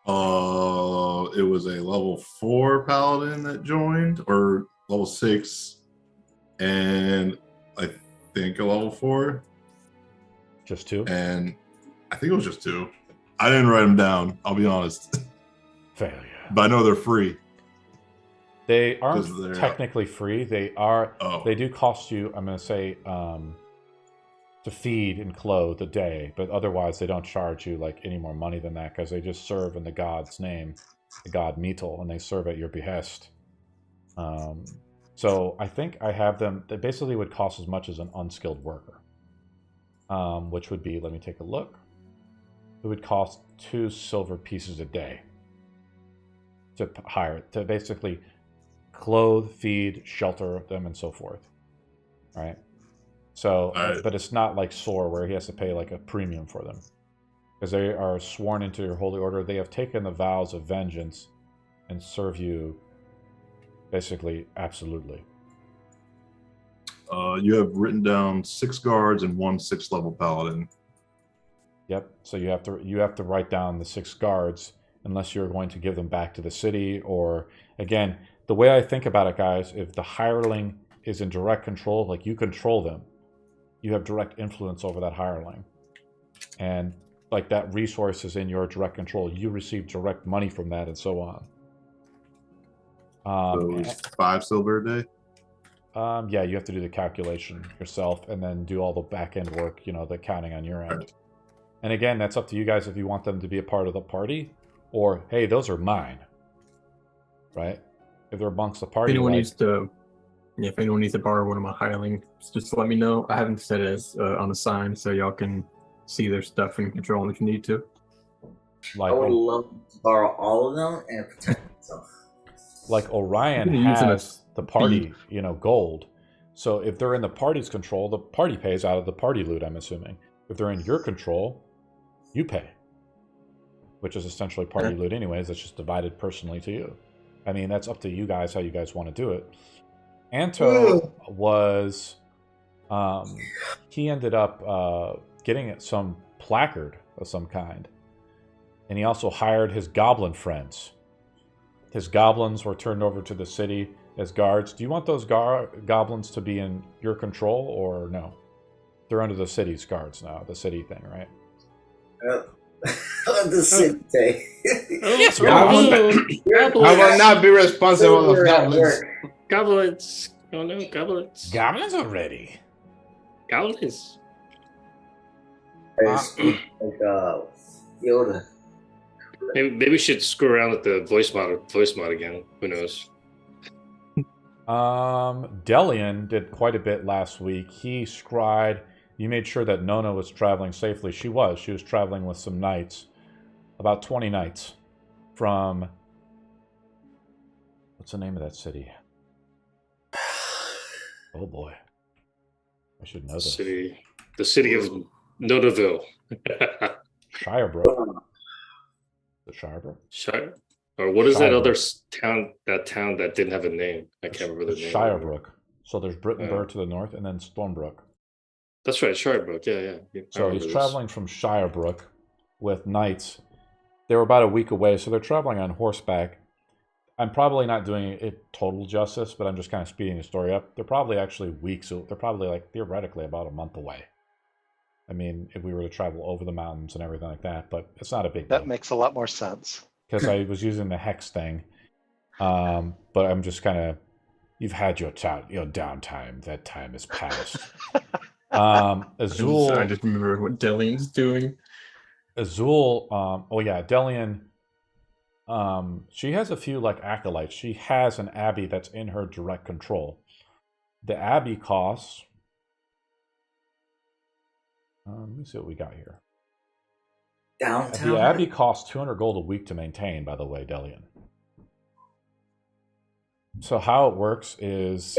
It was a level 4 paladin that joined, or level 6, and I think a level 4. Just 2? And I think it was just 2. I didn't write them down, I'll be honest. Failure. But I know they're free. They aren't technically free. They are. Oh. They do cost you, I'm going to say, to feed and clothe a day, but otherwise they don't charge you like any more money than that, because they just serve in the god's name, the god Metal, and they serve at your behest. So I think I have them. They basically would cost as much as an unskilled worker, which would be, let me take a look. It would cost 2 silver pieces a day to hire, to basically clothe, feed, shelter them, and so forth. All right. So, but it's not like SOAR where he has to pay like a premium for them, because they are sworn into your holy order. They have taken the vows of vengeance and serve you basically absolutely. You have written down 6 guards and 1 6th level paladin. Yep. So you have to write down the 6 guards, unless you're going to give them back to the city, or again, the way I think about it, guys, if the hireling is in direct control, like you control them, you have direct influence over that hireling, and like that resource is in your direct control. You receive direct money from that, and so on. So it was 5 silver a day. Yeah, you have to do the calculation yourself, and then do all the back end work. You know, the counting on your end. And again, that's up to you guys if you want them to be a part of the party, or hey, those are mine. Right? If they're amongst the party, if anyone needs to borrow one of my hirelings, just let me know. I haven't set it as on a sign, so y'all can see their stuff and control them if you need to. Like, I would love to borrow all of them and protect myself. Like Orion has the party, gold. So if they're in the party's control, the party pays out of the party loot, I'm assuming. If they're in your control, you pay. Which is essentially party loot anyways, that's just divided personally to you. I mean, that's up to you guys how you guys want to do it. Anto was, he ended up getting some placard of some kind. And he also hired his goblin friends. His goblins were turned over to the city as guards. Do you want those goblins to be in your control, or no? They're under the city's guards now, the city thing, right? The city thing. Yes, I will not be responsible of goblins. Goblins. Oh no, goblins. Goblins are ready. Goblins. Yoda. Maybe we should screw around with the voice mod again. Who knows? Delian did quite a bit last week. He scried. You made sure that Nona was traveling safely. She was. She was traveling with some knights. About 20 knights from... What's the name of that city? Oh boy. I should know this. The city of Nodaville. Shirebrook. The Shirebrook? Shire? Or what is that other town? That town that didn't have a name. I can't remember the name. Shirebrook. So there's Brittonburg to the north, and then Stormbrook. That's right, Shirebrook. Yeah. So he's traveling from Shirebrook with knights. They were about a week away, so they're traveling on horseback. I'm probably not doing it total justice, but I'm just kind of speeding the story up. They're probably actually weeks. They're probably like theoretically about a month away. I mean, if we were to travel over the mountains and everything like that, but it's not a big deal. That makes a lot more sense. Because I was using the hex thing, but I'm just kind of, you've had your downtime. That time is past. Azul. I just remember what Delian's doing. Azul. Delian. She has a few like acolytes. She has an abbey that's in her direct control. The abbey costs. Let me see what we got here. Downtown. The abbey costs 200 gold a week to maintain, by the way, Delian. So how it works is,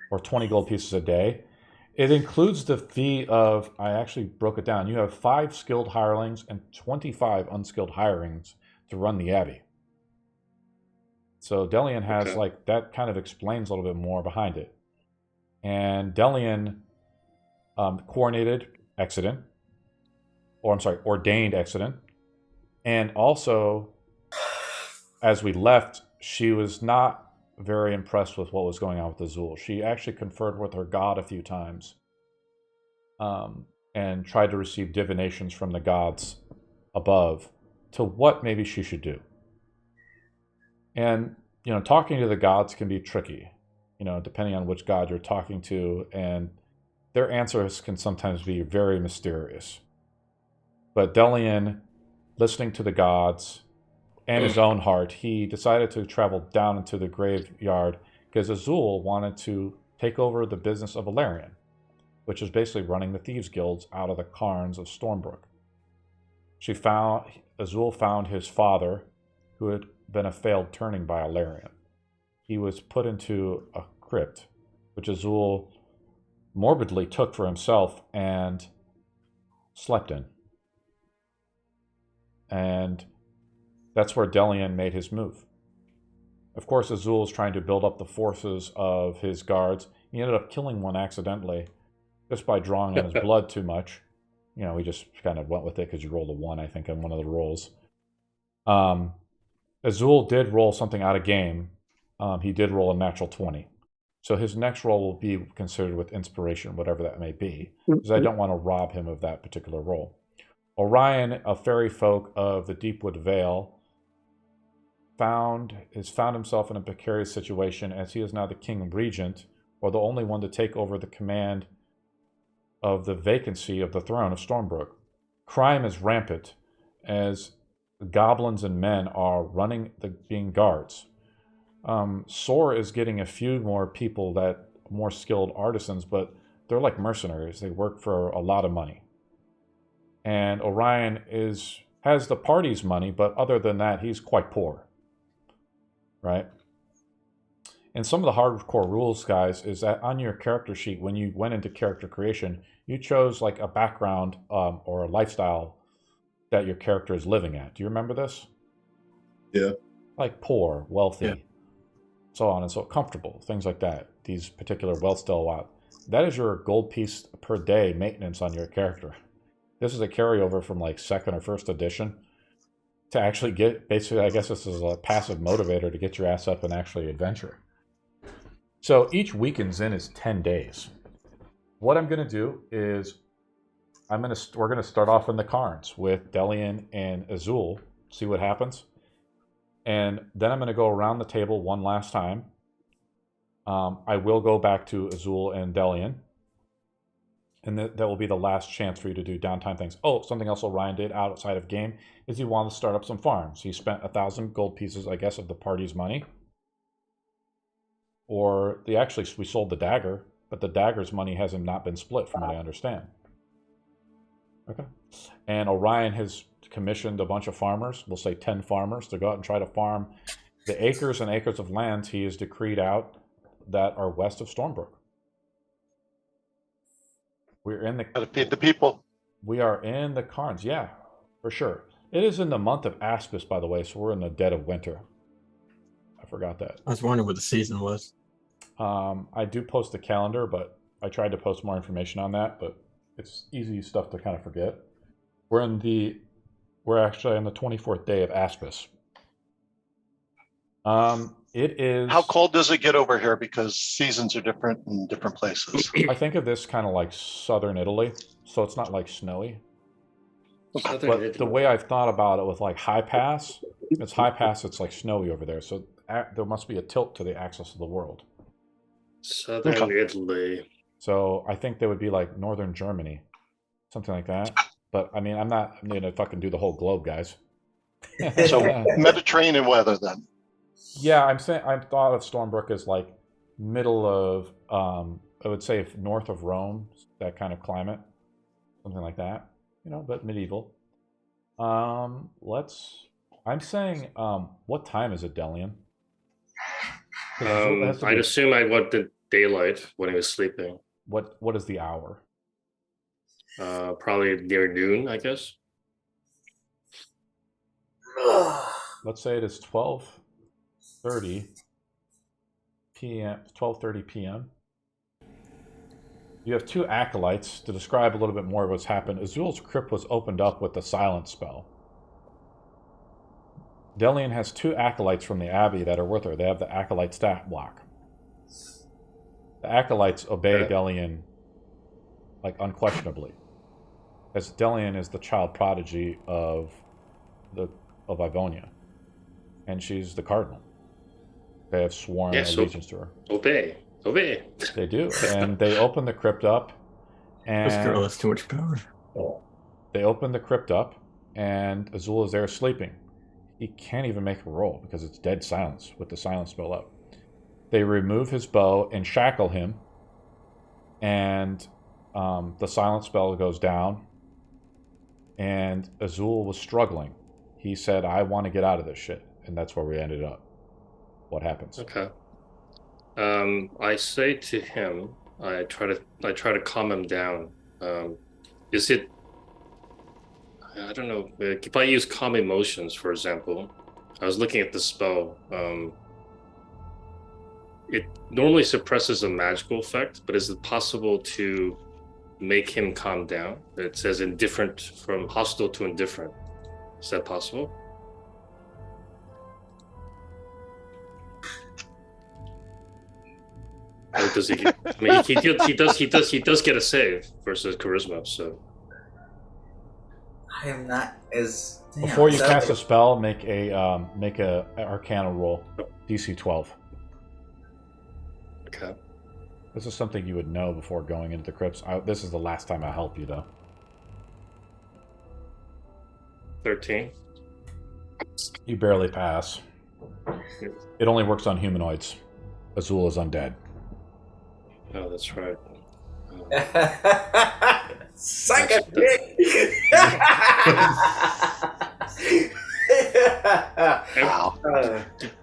or 20 gold pieces a day. It includes the fee of, I actually broke it down. You have 5 skilled hirelings and 25 unskilled hirelings to run the abbey. So Delian has that kind of explains a little bit more behind it. And Delian coronated Exeden, ordained Exeden, and also as we left, she was not very impressed with what was going on with Azul. She actually conferred with her god a few times, and tried to receive divinations from the gods above to what maybe she should do. And, talking to the gods can be tricky, depending on which god you're talking to, and their answers can sometimes be very mysterious. But Delian, listening to the gods and his own heart, he decided to travel down into the graveyard because Azul wanted to take over the business of Valerian, which is basically running the thieves' guilds out of the cairns of Stormbrook. Azul found his father, who had been a failed turning by Valerian. He was put into a crypt, which Azul morbidly took for himself and slept in. And that's where Delian made his move. Of course, Azul is trying to build up the forces of his guards. He ended up killing one accidentally just by drawing on his blood too much. We just kind of went with it because you rolled a 1, I think, on one of the rolls. Azul did roll something out of game. He did roll a natural 20. So his next roll will be considered with inspiration, whatever that may be, because I don't want to rob him of that particular roll. Orion, a fairy folk of the Deepwood Vale, has found himself in a precarious situation as he is now the king regent, or the only one to take over the command of the vacancy of the throne of Stormbrook. Crime is rampant as goblins and men are being guards. Sor is getting a few more people, more skilled artisans, but they're like mercenaries. They work for a lot of money. And Orion has the party's money, but other than that, he's quite poor. Right? And some of the hardcore rules, guys, is that on your character sheet, when you went into character creation, you chose like a background or a lifestyle that your character is living at. Do you remember this? Yeah. Like poor, wealthy, so on and so comfortable, things like that. These particular wealth still that is your gold piece per day maintenance on your character. This is a carryover from like 2nd or 1st edition to actually basically, I guess this is a passive motivator to get your ass up and actually adventure. So each week in Zin is 10 days. What I'm going to do is we're going to start off in the cairns with Delian and Azul, see what happens. And then I'm going to go around the table one last time. I will go back to Azul and Delian. And that will be the last chance for you to do downtime things. Oh, something else Orion did outside of game is he wanted to start up some farms. He spent 1,000 gold pieces, I guess, of the party's money. Or we sold the dagger, but the dagger's money hasn't not been split from what I understand. Okay. And Orion has commissioned a bunch of farmers, we'll say 10 farmers, to go out and try to farm the acres and acres of land he has decreed out that are west of Stormbrook. We're in Gotta feed the people. We are in the cairns, yeah, for sure. It is in the month of Aspis, by the way, so we're in the dead of winter. I forgot that. I was wondering what the season was. I do post the calendar, but I tried to post more information on that, but it's easy stuff to kind of forget. We're actually on the 24th day of Aspis. It is. How cold does it get over here? Because seasons are different in different places. I think of this kind of like southern Italy, so it's not like snowy. But the way I've thought about it with like high pass, it's like snowy over there. So there must be a tilt to the axis of the world. Southern Italy. So I think they would be like northern Germany, something like that. But I mean, I'm not going to fucking do the whole globe, guys. So Mediterranean weather then. Yeah, I thought of Stormbrook as like middle of, I would say north of Rome, that kind of climate, something like that, but medieval. I'm saying, what time is it, Delian? I'd assume I want the daylight when he was sleeping. What is the hour? Probably near noon, I guess. Let's say it is 12:30 p.m. 12:30 p.m. You have 2 acolytes. To describe a little bit more of what's happened, Azul's crypt was opened up with the silence spell. Delian has 2 acolytes from the Abbey that are with her. They have the acolyte stat block. The acolytes obey Delian, like, unquestionably. As Delian is the child prodigy of Ivonia. And she's the cardinal. They have sworn allegiance to her. Obey. They do. And they open the crypt up. And this girl has too much power. they open the crypt up, and Azul is there sleeping. He can't even make a roll because it's dead silence with the silence spell up. They remove his bow and shackle him, and the silence spell goes down, and Azul was struggling. He said, I want to get out of this shit, and that's where we ended up. What happens? Okay. I say to him, I try to calm him down. Is it? I don't know. If I use calm emotions, for example, I was looking at the spell. It normally suppresses a magical effect, but is it possible to make him calm down? It says indifferent, from hostile to indifferent. Is that possible? Or does he? I mean, he does get a save versus charisma. So I am not as. Damn, before you cast a spell, make a Arcana roll, DC 12. Okay. This is something you would know before going into the crypts. This is the last time I help you, though. 13. You barely pass. It only works on humanoids. Azul is undead. Oh, that's right. Suck a dick. Wow.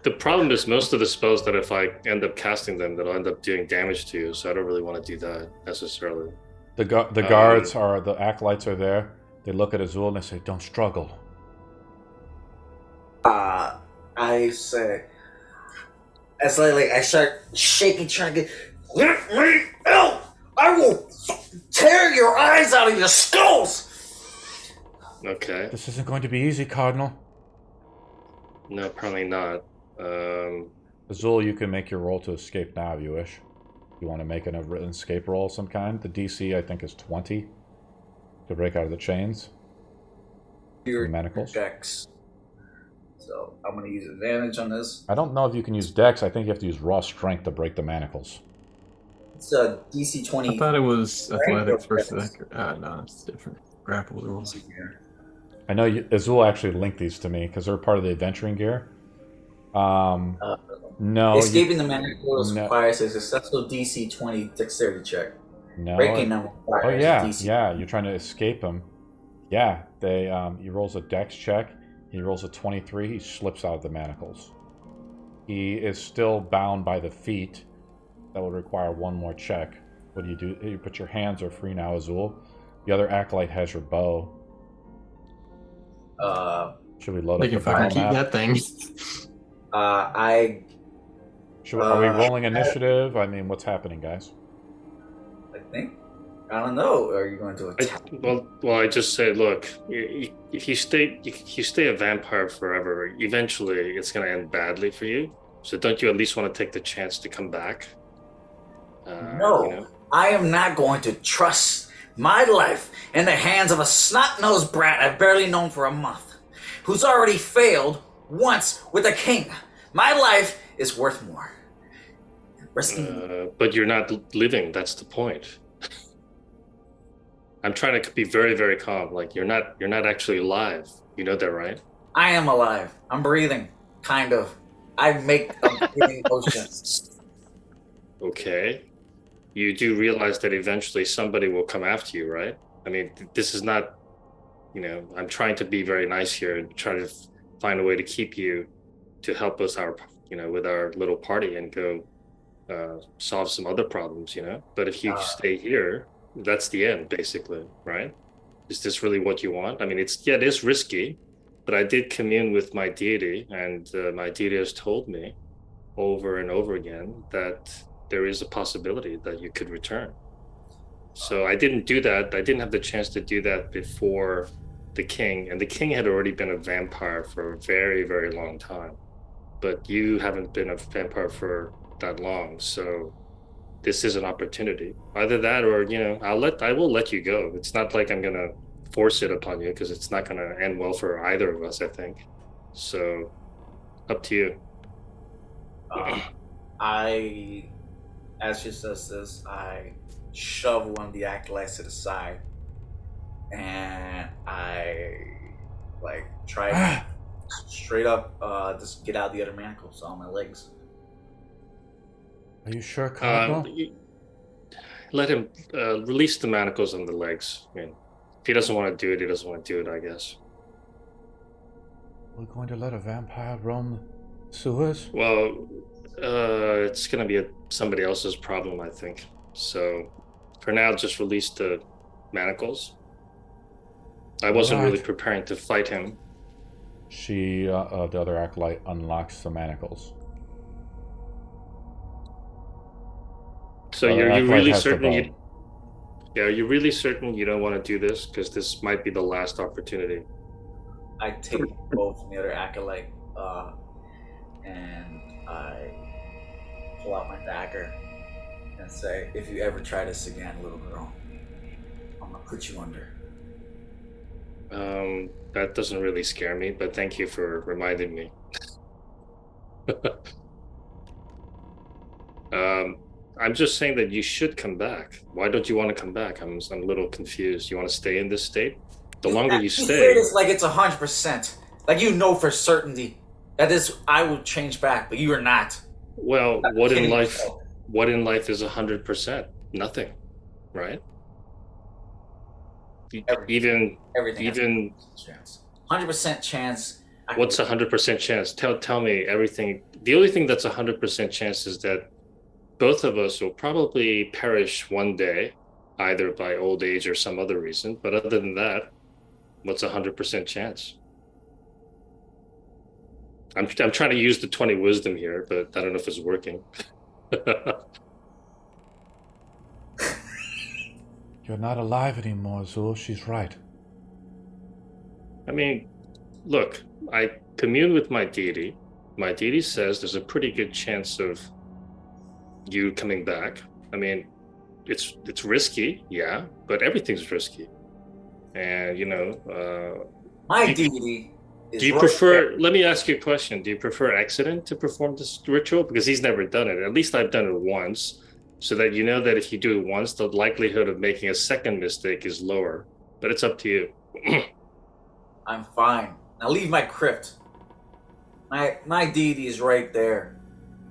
The problem is most of the spells that if I end up casting them, that'll end up doing damage to you. So I don't really want to do that necessarily. The guards the acolytes are there. They look at Azul and they say, "Don't struggle." I say, as I start shaking, trying to get. Let me out! I will tear your eyes out of your skulls! Okay. This isn't going to be easy, Cardinal. No, probably not. Azul, you can make your roll to escape now if you wish. You want to make an escape roll of some kind? The DC, I think, is 20 to break out of the chains. Your manacles. Dex. So I'm going to use advantage on this. I don't know if you can use Dex. I think you have to use raw strength to break the manacles. It's a DC 20. I thought it was athletics versus. No, it's different. Grapple rules. I know Azul actually linked these to me because they're part of the adventuring gear. No. Escaping the manacles requires a successful DC 20 dexterity check. No. Breaking them requires DC. Yeah. You're trying to escape him. Yeah. He rolls a Dex check. He rolls a 23. He slips out of the manacles. He is still bound by the feet. That would require one more check. What do? You put your hands are free now, Azul. The other acolyte has your bow. Should we load up the battle map? That thing. Are we rolling initiative? I mean, what's happening, guys? I think. I don't know. Are you going to attack? Well, I just say, look, if you stay a vampire forever, eventually it's going to end badly for you. So don't you at least want to take the chance to come back? No, you know? I am not going to trust my life in the hands of a snot-nosed brat I've barely known for a month, who's already failed once with a king. My life is worth more. But you're not living. That's the point. I'm trying to be very, very calm. Like you're not actually alive. You know that, right? I am alive. I'm breathing, kind of. I make a breathing motion. Okay. You do realize that eventually somebody will come after you, right? I mean, this is not, I'm trying to be very nice here and try to find a way to keep you, to help us with our little party and go solve some other problems, But if you stay here, that's the end, basically, right? Is this really what you want? I mean, it is risky, but I did commune with my deity, and my deity has told me over and over again that there is a possibility that you could return. So I didn't do that. I didn't have the chance to do that before the king, and the king had already been a vampire for a very, very long time. But you haven't been a vampire for that long, so this is an opportunity. Either that, or I will let you go. It's not like I'm gonna force it upon you, because it's not gonna end well for either of us, I think. So, up to you. As she says this, I shove one of the acolytes to the side, and I try to straight up just get out the other manacles on my legs. Are you sure, Cardinal? Let him release the manacles on the legs. I mean, if he doesn't want to do it, he doesn't want to do it, I guess. We're going to let a vampire roam the sewers? Well, it's going to be somebody else's problem, I think. So, for now, just release the manacles. I wasn't really preparing to fight him. The other acolyte unlocks the manacles. So you're really certain are you really certain you don't want to do this? Because this might be the last opportunity. I take both from the other acolyte, and I pull out my dagger and say, if you ever try this again, little girl, I'm gonna put you under. That doesn't really scare me, but thank you for reminding me. I'm just saying that you should come back. Why don't you want to come back? I'm a little confused. You want to stay in this state? The longer you stay... say this like it's 100%. Like you know for certainty that I will change back, but you are not. Well, what in life is 100%? Nothing, right? Everything even 100% chance. What's 100% chance? Tell me everything. The only thing that's 100% chance is that both of us will probably perish one day, either by old age or some other reason. But other than that, what's 100% chance? I'm trying to use the 20 wisdom here, but I don't know if it's working. You're not alive anymore, Zul. She's right. I mean, look, I commune with my deity. My deity says there's a pretty good chance of you coming back. I mean, it's risky, yeah, but everything's risky. And my deity is do you prefer? Let me ask you a question. Do you prefer Exeden to perform this ritual? Because he's never done it. At least I've done it once, so that you know that if you do it once, the likelihood of making a second mistake is lower. But it's up to you. I'm fine. Now leave my crypt. My deity is right there.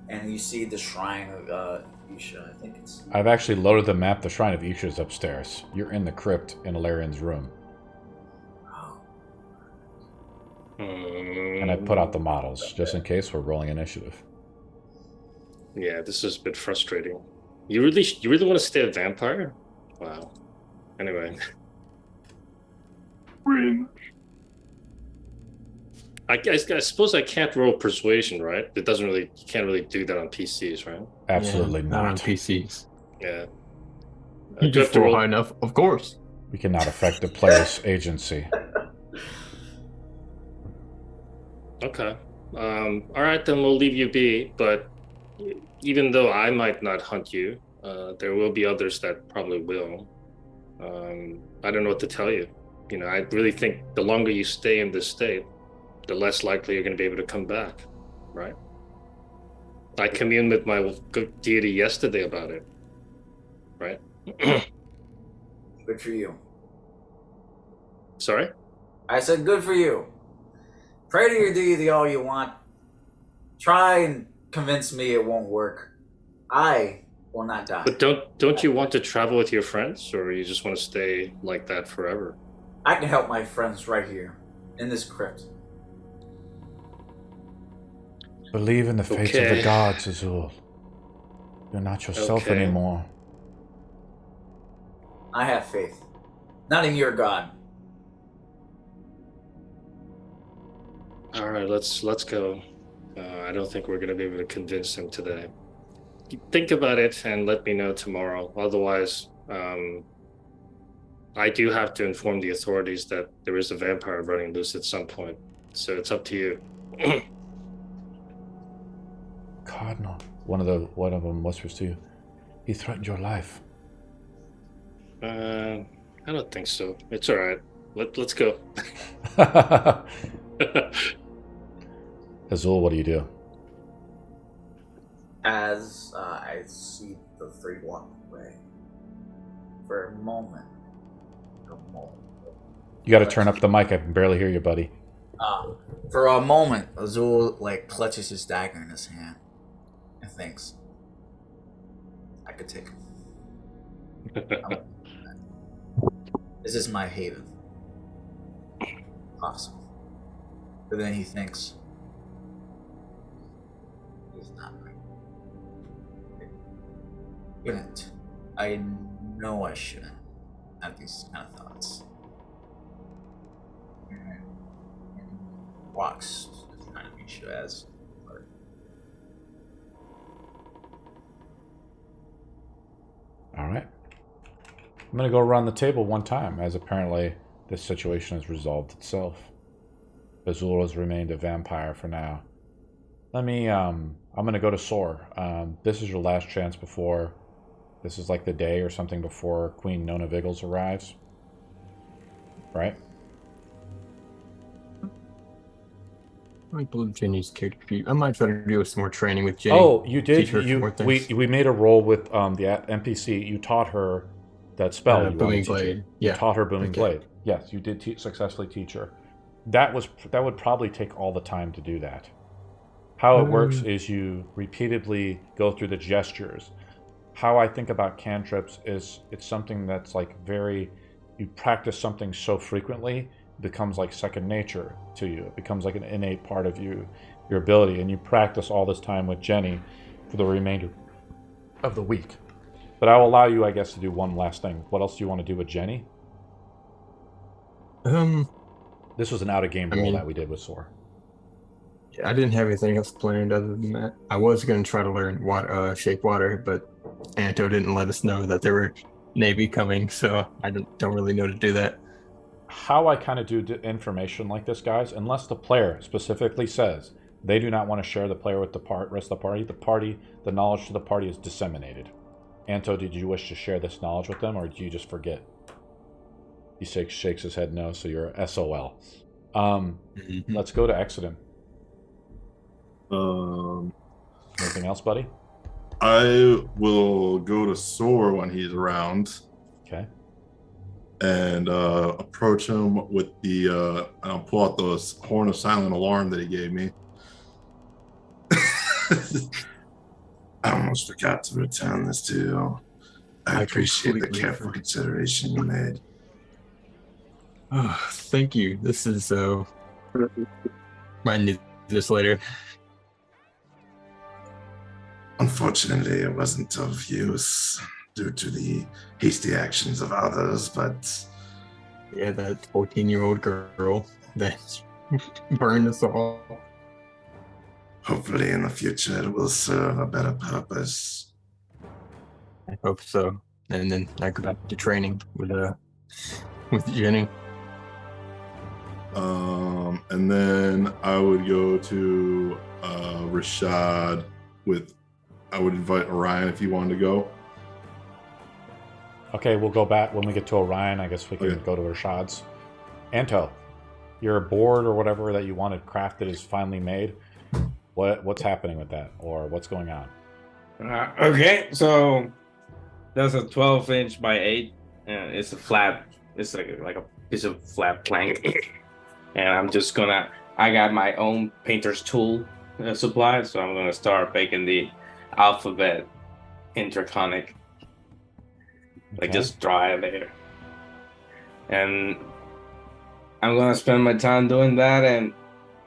And you see the shrine of Isha. I think it's... I've actually loaded the map. The shrine of Isha is upstairs. You're in the crypt in Alarian's room. Oh. And I put out the models, just in case we're rolling initiative. Yeah, this is a bit frustrating. You really want to stay a vampire? Wow. Anyway. I suppose I can't roll persuasion, right? You can't really do that on PCs, right? Absolutely not on not. PCs. Yeah. You do have to roll high enough, of course. We cannot affect the player's agency. Okay. All right, then we'll leave you be. But even though I might not hunt you, there will be others that probably will. I don't know what to tell you. I really think the longer you stay in this state, the less likely you're going to be able to come back, right? I communed with my deity yesterday about it, right? Good for you. Sorry? I said good for you. Pray to your deity all you want. Try and convince me it won't work. I will not die. But don't you want to travel with your friends, or you just want to stay like that forever? I can help my friends right here, in this crypt. Believe in the fates of the gods, Azul. You're not yourself anymore. I have faith. Not in your god. All right, let's go. I don't think we're going to be able to convince him today. Think about it and let me know tomorrow. Otherwise, I do have to inform the authorities that there is a vampire running loose at some point. So it's up to you. Cardinal, one of them whispers to you. He threatened your life. I don't think so. It's all right. Let's go. Azul, what do you do? As I see the three walk away, for a moment. You got to turn up the mic. I can barely hear you, buddy. For a moment, Azul clutches his dagger in his hand and thinks, "I could take him. This is my haven. Possible." But then he thinks, "He's not right. Shouldn't. I know I shouldn't have these kind of thoughts." And walks, trying to be sure as. All right. I'm going to go around the table one time, as apparently this situation has resolved itself. Azul has remained a vampire for now. I'm going to go to Soar. This is your last chance before, this is like the day or something before Queen Nona Viggles arrives. Right? I believe Jenny's character. I might try to do some more training with Jenny. Oh, you did. We made a roll with the NPC. You taught her that spell. Booming Blade. You taught her Booming Blade. Yes, you did successfully teach her. That would probably take all the time to do that. How it works is you repeatedly go through the gestures. How I think about cantrips is it's something that's like you practice something so frequently, it becomes like second nature to you. It becomes like an innate part of you, your ability, and you practice all this time with Jenny for the remainder of the week. But I will allow you, I guess, to do one last thing. What else do you want to do with Jenny? This was an out-of-game roll that we did with Soar. I didn't have anything else planned other than that. I was going to try to learn shape water, but Anto didn't let us know that there were Navy coming, so I don't really know to do that. How I kind of do information like this, guys, unless the player specifically says they do not want to share the player with the rest of the party, the knowledge to the party is disseminated. Anto, did you wish to share this knowledge with them, or do you just forget? He shakes his head no, so you're SOL. Let's go to Exeden. Anything else, buddy? I will go to Soar when he's around. Okay. And approach him with the and I'll pull out the horn of silent alarm that he gave me. I almost forgot to return this to you. I appreciate the careful consideration you made. Oh, thank you. This is might need this later. Unfortunately, it wasn't of use due to the hasty actions of others, but yeah, that 14-year-old girl that burned us all. Hopefully in the future it will serve a better purpose. I hope so. And then I go back to training with Jenny. And then I would go to Rashad I would invite Orion if you wanted to go. Okay, we'll go back when we get to Orion. I guess we can go to Rashad's. Anto, your board or whatever that you wanted crafted is finally made. What's happening with that, or what's going on? Okay, so that's a 12-inch by 8, and it's a flat. It's like a piece of flat plank, and I got my own painter's tool supply, so I'm gonna start making the alphabet interconic. Like just draw it there. And I'm gonna spend my time doing that, and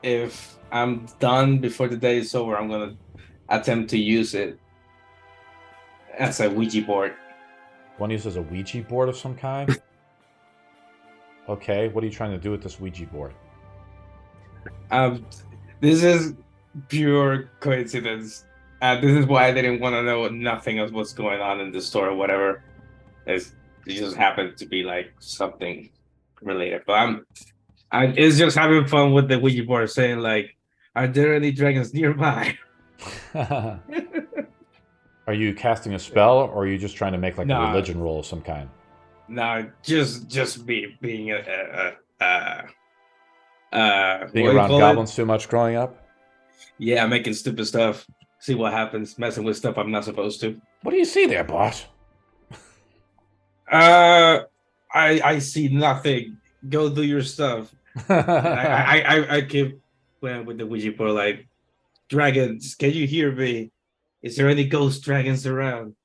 if I'm done before the day is over, I'm gonna attempt to use it as a Ouija board. One uses a Ouija board of some kind? Okay, what are you trying to do with this Ouija board? This is pure coincidence. This is why I didn't want to know nothing of what's going on in the store or whatever. It's It just happened to be like something related. But it's just having fun with the Ouija board, saying like, "Are there any dragons nearby?" Are you casting a spell, or are you just trying to make like a Nah. religion roll of some kind? No, just being Being what do you around call it? goblins too much growing up? Yeah, making stupid stuff. See what happens. Messing with stuff I'm not supposed to. What do you see there, boss? I see nothing. Go do your stuff. I keep playing with the Ouija board like, dragons, can you hear me? Is there any ghost dragons around?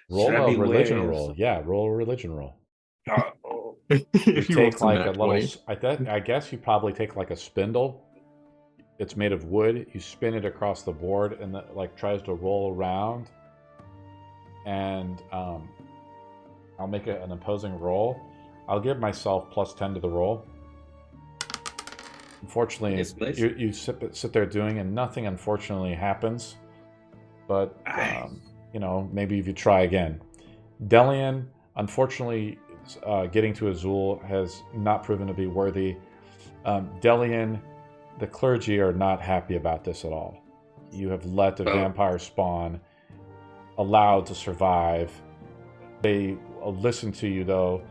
Roll Should I a be religion wary of roll. Yeah, roll a religion roll. Oh, You If you roll take some like a nat little. 20. I guess you probably take like a spindle. It's made of wood. You spin it across the board, and it like tries to roll around. And I'll make it an opposing roll. I'll give myself +10 to the roll. Unfortunately, Yes, please. you sit there doing, and nothing unfortunately happens. But you know, maybe if you try again. Delian, unfortunately, getting to Azul has not proven to be worthy. Delian, the clergy are not happy about this at all. You have let a vampire spawn, allowed to survive. They listen to you though,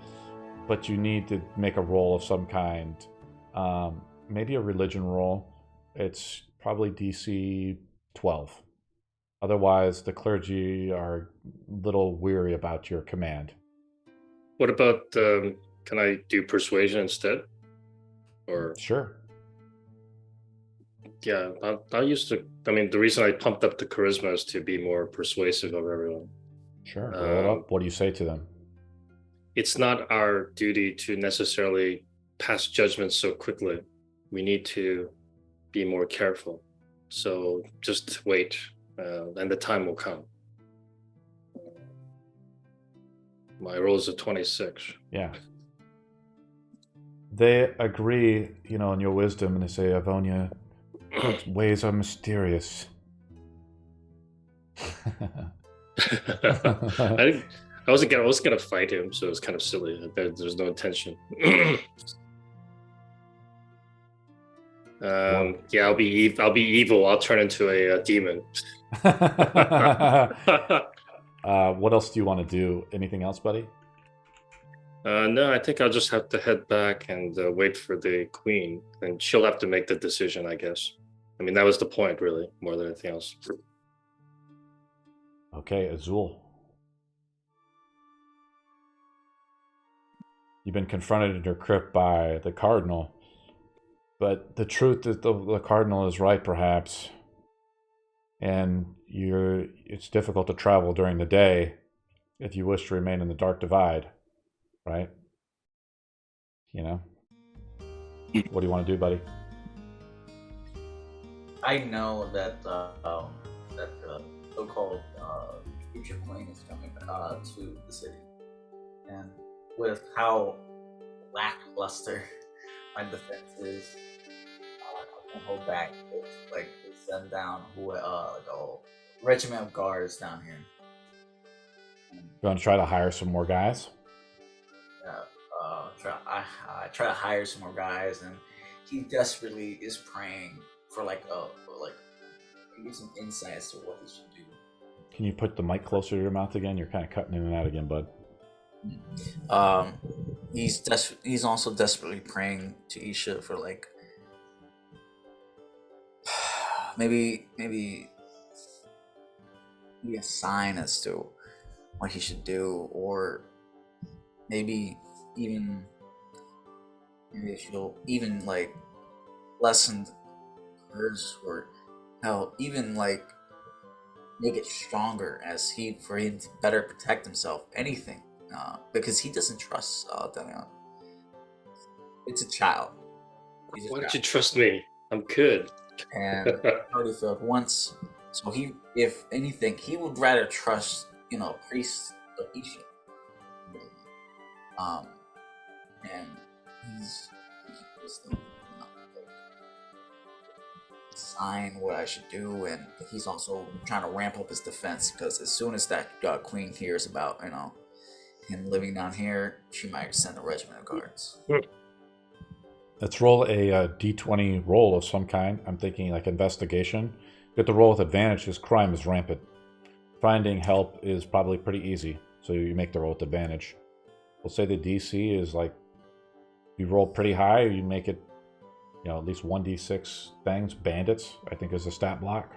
but you need to make a roll of some kind. Maybe a religion roll. It's probably DC 12. Otherwise, the clergy are a little weary about your command. What about, can I do persuasion instead? Or Sure. yeah, I'll use the. I mean, the reason I pumped up the charisma is to be more persuasive of everyone. Sure. Roll it up. What do you say to them? It's not our duty to necessarily pass judgment so quickly. We need to be more careful. So just wait, and the time will come. My roll is a 26. Yeah. They agree, you know, in your wisdom, and they say, Avonia, God's ways are mysterious. I wasn't gonna fight him, so it was kind of silly. There's no intention. Yeah, I'll be evil. I'll turn into a demon. What else do you want to do? Anything else, buddy? No, I think I'll just have to head back and wait for the queen, and she'll have to make the decision, I guess. I mean, that was the point, really, more than anything else. Okay, Azul. You've been confronted in your crypt by the cardinal, but the truth is the cardinal is right, perhaps, and it's difficult to travel during the day if you wish to remain in the Dark Divide, right? You know? What do you want to do, buddy? I know that the so-called future queen is coming to the city, and with how lackluster my defense is, I can hold back. It's like to send down like a regiment of guards down here. You want to try to hire some more guys? Yeah, I try to hire some more guys, and he desperately is praying for give some insights to what he should do. Can you put the mic closer to your mouth again? You're kind of cutting in and out again, bud. He's also desperately praying to Isha for maybe a sign as to what he should do, or maybe she'll even lessen hers, or hell, even make it stronger for him to better protect himself. Anything, because he doesn't trust Delian. It's a child. Why don't you trust me? I'm good. And already failed once, so if anything, he would rather trust a priest of Isha. And he's sign what I should do, and he's also trying to ramp up his defense, because as soon as that queen hears about and living down here, she might send a regiment of guards. Let's roll a d20 roll of some kind. I'm thinking like investigation. You have to roll with advantage because crime is rampant. Finding help is probably pretty easy, so you make the roll with advantage. We'll say the DC is like, you roll pretty high, you make it, at least 1d6 things. Bandits, I think, is a stat block.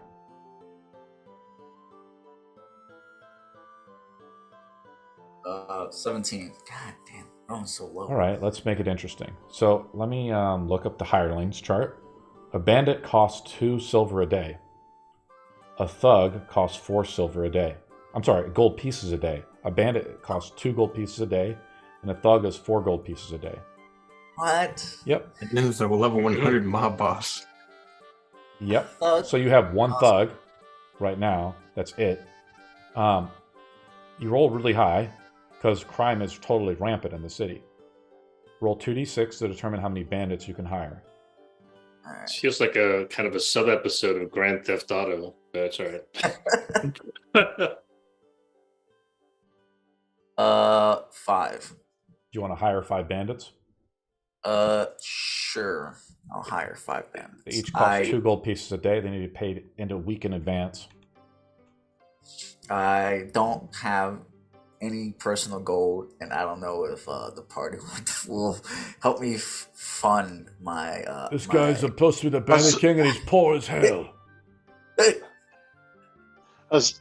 Uh, 17. God damn, I'm so low. All right, let's make it interesting. So let me look up the hirelings chart. A bandit costs 2 silver a day. A thug costs 4 silver a day. I'm sorry, gold pieces a day. A bandit costs 2 gold pieces a day, and a thug is 4 gold pieces a day. What? Yep. And then there's a level 100 mob boss. Yep. Thug? So you have 1 thug right now. That's it. You roll really high because crime is totally rampant in the city. Roll 2d6 to determine how many bandits you can hire. All right. Feels like a kind of a sub episode of Grand Theft Auto. That's all right. 5. Do you want to hire 5 bandits? Sure. I'll hire 5 bandits. They each cost 2 gold pieces a day. They need to be paid into a week in advance. I don't have any personal gold, and I don't know if the party will help me fund my. This guy's supposed to be the bandit king, and he's poor as hell. Hey,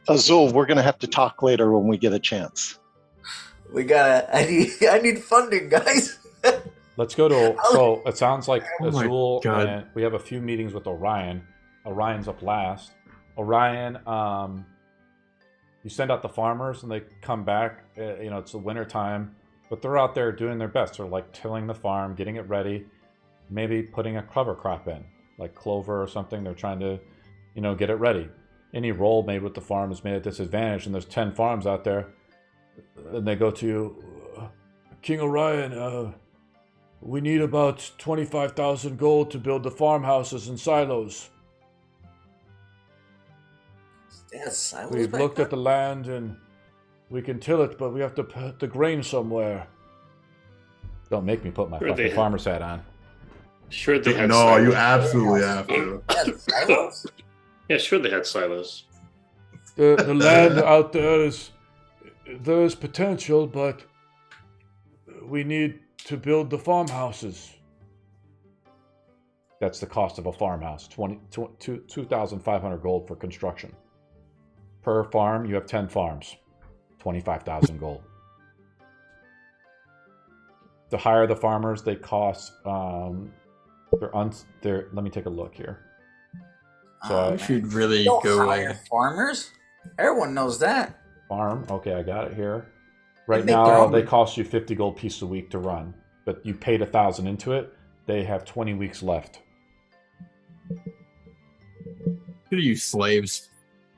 Azul, we're going to have to talk later when we get a chance. I need funding, guys. Let's go to. So it sounds like Oh my Azul, God. and we have a few meetings with Orion. Orion's up last. Orion, you send out the farmers, and they come back. It's the winter time, but they're out there doing their best. They're like tilling the farm, getting it ready, maybe putting a cover crop in, like clover or something. They're trying to, get it ready. Any roll made with the farm is made at disadvantage, and there's 10 farms out there. And they go to King Orion. We need about 25,000 gold to build the farmhouses and silos. Yes, I We've looked at the land and we can till it, but we have to put the grain somewhere. Don't make me put my fucking farmer's hat on. Sure, they had No, silos. you absolutely have to. silos. Yeah, sure, they had silos. The land out there there's potential, but we need to build the farmhouses. That's the cost of a farmhouse, 2,500 gold for construction. Per farm, you have 10 farms, 25,000 gold. To hire the farmers, they cost, let me take a look here. So We should really Don't go hire farmers. Everyone knows that. farm, okay, I got it here. Right Make their now, own. they cost you 50 gold pieces a week to run, but you paid 1,000 into it. They have 20 weeks left. Who are you slaves?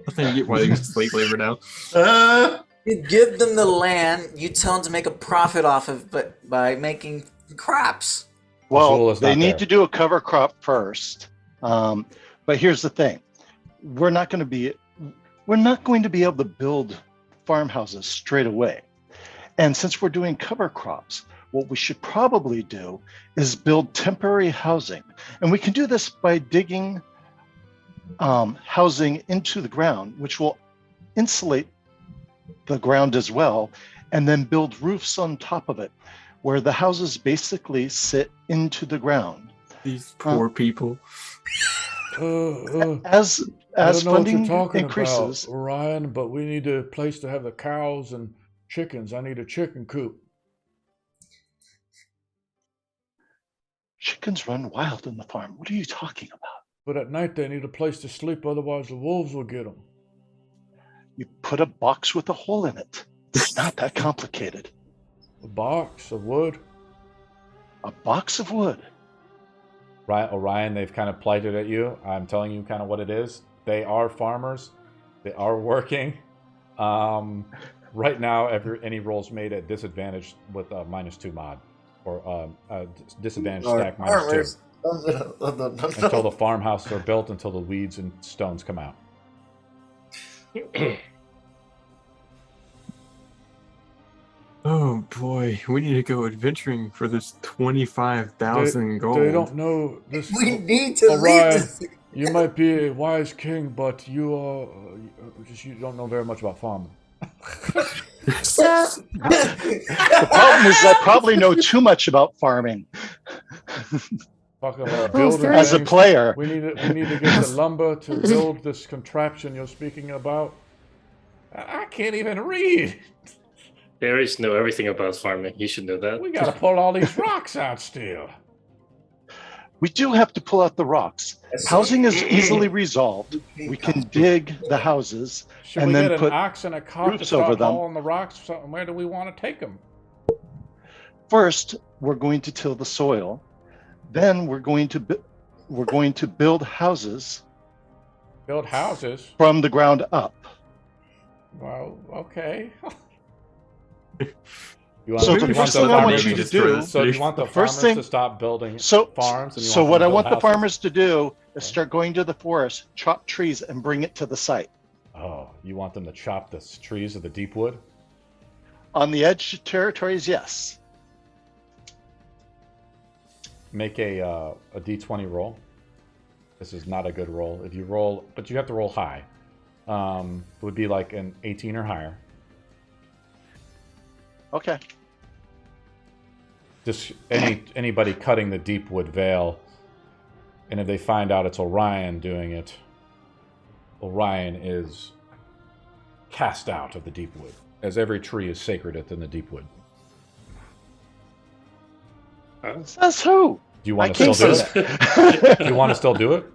I think you get why they use slave labor now. You give them the land. You tell them to make a profit off of, but by making crops. Well, Azul is they not need there. to do a cover crop first. But here's the thing: we're not going to be able to build farmhouses straight away. And since we're doing cover crops, what we should probably do is build temporary housing, and we can do this by digging housing into the ground, which will insulate the ground as well, and then build roofs on top of it, where the houses basically sit into the ground. These poor people. As I don't know what funding you're talking increases, about, Orion, but we need a place to have the cows and chickens. I need a chicken coop. chickens run wild in the farm. What are you talking about? But at night they need a place to sleep, otherwise the wolves will get them. You put a box with a hole in it. It's not that complicated. A box of wood. A box of wood. Right, Orion, they've kind of plighted at you. I'm telling you kind of what it is. They are farmers. They are working. Right now, any rolls made at disadvantage with a -2 mod. Or disadvantage stack -2. Until the farmhouses are built, until the weeds and stones come out. Oh boy, we need to go adventuring for this 25,000 gold. They don't know this. We need to leave Orion, this. you might be a wise king, but you don't know very much about farming. The problem is I probably know too much about farming. Talking about building As a things. player. We need to get the lumber to build this contraption you're speaking about. I can't even read. Fairies know everything about farming. You should know that. We gotta pull all these rocks out still. We do have to pull out the rocks. Housing is easily resolved. We can dig the houses Should and we then get put an ox and a cart to roofs over start them. hauling the rocks? Where do we want to take them? First, we're going to till the soil. Then we're going to build houses Build houses? from the ground up. Well, okay. So the first thing I want you to do. So you want the first farmers thing- to stop building So, farms? And you so want what them I to want build the houses? farmers to do is start going to the forest, chop trees, and bring it to the site. Oh, you want them to chop the trees of the deep wood? On the edge territories, yes. Make a d20 roll. This is not a good roll. If you roll, but you have to roll high. It would be like an 18 or higher. Okay. Just anybody cutting the deep wood veil, and if they find out it's Orion doing it, Orion is cast out of the deep wood, as every tree is sacred within the deep wood. Says who? Do you want I to still can't do say it? Do you want to still do it?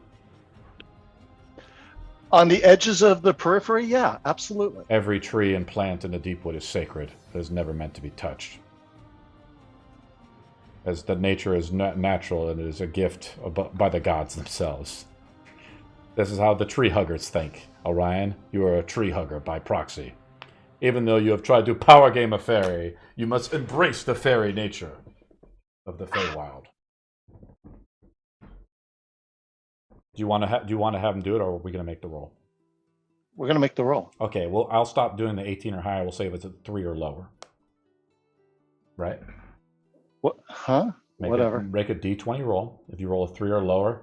On the edges of the periphery, yeah, absolutely. Every tree and plant in the deep wood is sacred. It is never meant to be touched. As the nature is natural and it is a gift by the gods themselves. This is how the tree huggers think. Orion, you are a tree hugger by proxy. Even though you have tried to power game a fairy, you must embrace the fairy nature of the Feywild. Do you want to have him do it, or are we going to make the roll? We're going to make the roll. Okay, well, I'll stop doing the 18 or higher. We'll say if it's a 3 or lower. Right? What? Huh? Whatever. Make a d20 roll. If you roll a 3 or lower,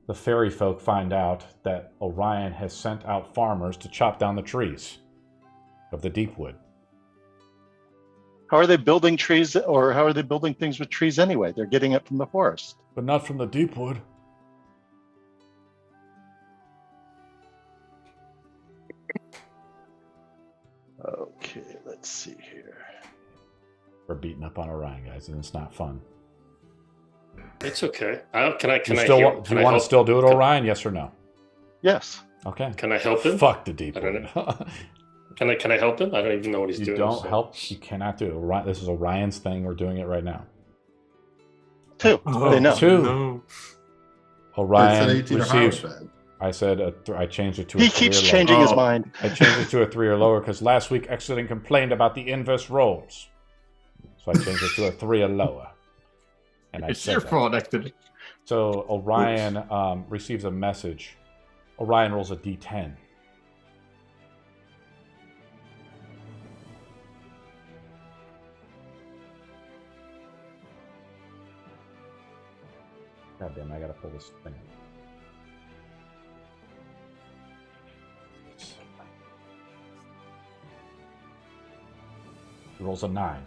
the fairy folk find out that Orion has sent out farmers to chop down the trees of the deep wood. How are they building trees, or how are they building things with trees anyway? They're getting it from the forest. But not from the deep wood. Okay, let's see here. We're beating up on Orion, guys, and it's not fun. It's okay. Can I Do you want to still do it, Orion? Yes or no? Yes. Okay. Can I help him? Fuck the deep I don't wood. know. Can I help him? I don't even know what he's You doing. don't so. help. You cannot do it. Orion, this is Orion's thing. We're doing it right now. 2. They know. 2. No. Orion It's an 18 or higher receives. bad. I said I changed it to a He 3 keeps or lower. changing his Oh. mind. I changed it to a 3 or lower because last week Exeden complained about the inverse rolls. So I changed it to a 3 or lower. And I It's said your that. fault, Exeden. So Orion receives a message. Orion rolls a d10. God damn, I gotta pull this thing. He rolls a 9.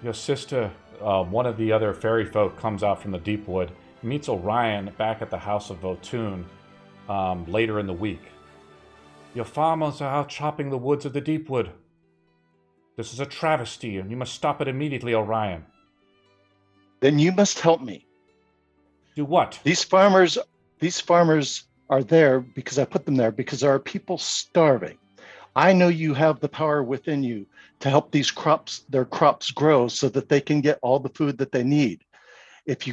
Your sister, one of the other fairy folk, comes out from the deep wood, meets Orion back at the house of Votun later in the week. Your farmers are out chopping the woods of the deep wood. This is a travesty, and you must stop it immediately, Orion. Then you must help me. Do what? These farmers are there because I put them there because there are people starving. I know you have the power within you to help their crops grow so that they can get all the food that they need. If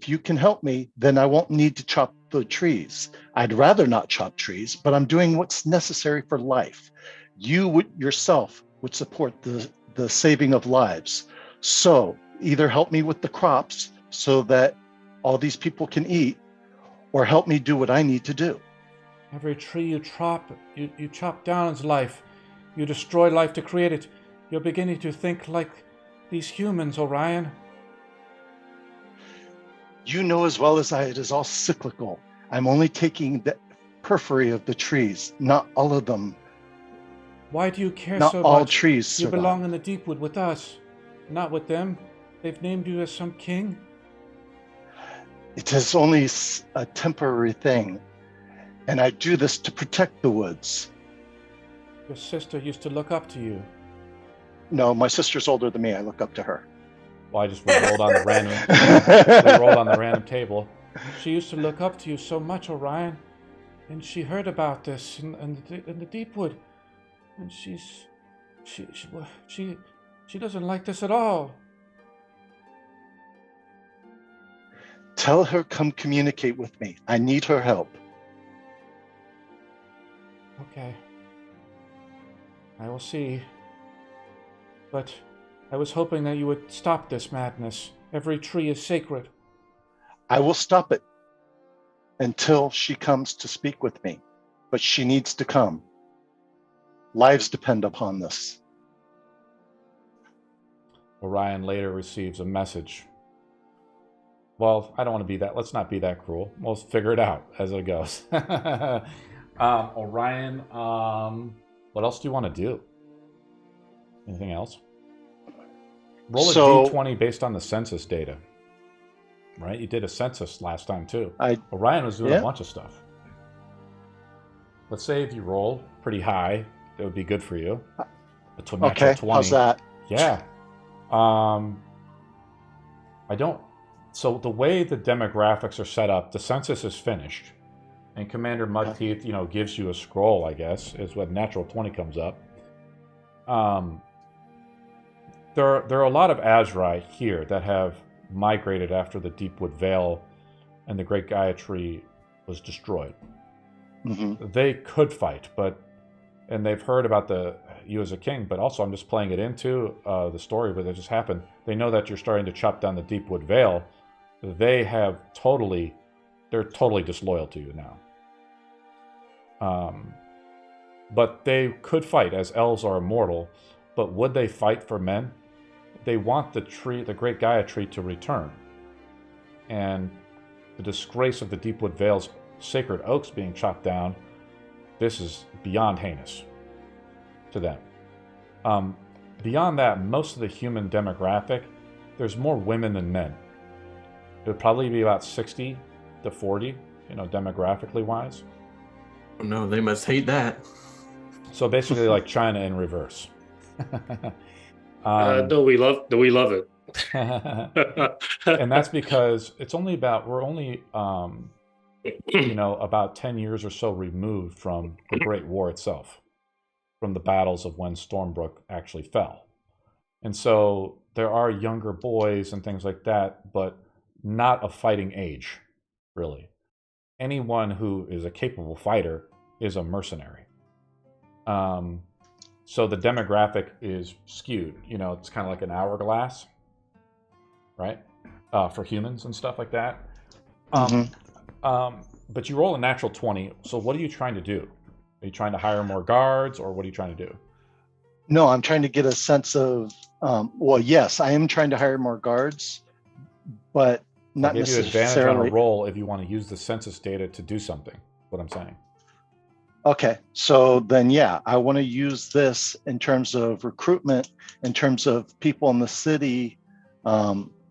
you can help me, then I won't need to chop the trees. I'd rather not chop trees, but I'm doing what's necessary for life. You yourself would support the saving of lives. So either help me with the crops so that all these people can eat, or help me do what I need to do. Every tree you chop down is life. You destroy life to create it. You're beginning to think like these humans, Orion. You know as well as I, it is all cyclical. I'm only taking the periphery of the trees, not all of them. Why do you care Not so all much? trees You survive. belong in the Deepwood with us, not with them. They've named you as some king. It is only a temporary thing, and I do this to protect the woods. Your sister used to look up to you. No, my sister's older than me. I look up to her. Well, I just rolled on the random. We rolled on the random table. She used to look up to you so much, Orion, and she heard about this in the Deepwood, and she doesn't like this at all. Tell her come communicate with me. I need her help. Okay. I will see. But I was hoping that you would stop this madness. Every tree is sacred. I will stop it until she comes to speak with me, but she needs to come. Lives depend upon this. Orion later receives a message. Well, I don't want to be that. Let's not be that cruel. We'll figure it out as it goes. Orion, what else do you want to do? Anything else? Roll a d20 based on the census data. Right? You did a census last time too. Orion was doing a bunch of stuff. Let's say if you roll pretty high, that would be good for you. Okay, 20. How's that? Yeah. So the way the demographics are set up, the census is finished, and Commander Mudteeth, gives you a scroll. I guess is when natural 20 comes up. There are a lot of Azrai here that have migrated after the Deepwood Vale and the Great Gaia Tree was destroyed. Mm-hmm. They could fight, and they've heard about you as a king, but also I'm just playing it into the story that just happened. They know that you're starting to chop down the Deepwood Vale. They're totally disloyal to you now. But they could fight, as elves are immortal, but would they fight for men? They want the Great Gaia Tree to return. And the disgrace of the Deepwood Vale's sacred oaks being chopped down, this is beyond heinous to them. Beyond that, most of the human demographic, there's more women than men. It would probably be about 60 to 40, demographically wise. Oh no, they must hate that. So basically like China in reverse. No, we love it. And that's because we're only about 10 years or so removed from the Great War itself, from the battles of when Stormbrook actually fell. And so there are younger boys and things like that, but not of fighting age, really. Anyone who is a capable fighter is a mercenary. So the demographic is skewed. It's kind of like an hourglass, right? For humans and stuff like that. But you roll a natural 20. So what are you trying to do? Are you trying to hire more guards, or what are you trying to do? No, I'm trying to get a sense of. Yes, I am trying to hire more guards, but not necessarily. Give you advantage on a roll if you want to use the census data to do something. What I'm saying. Okay, so then, I want to use this in terms of recruitment, in terms of people in the city,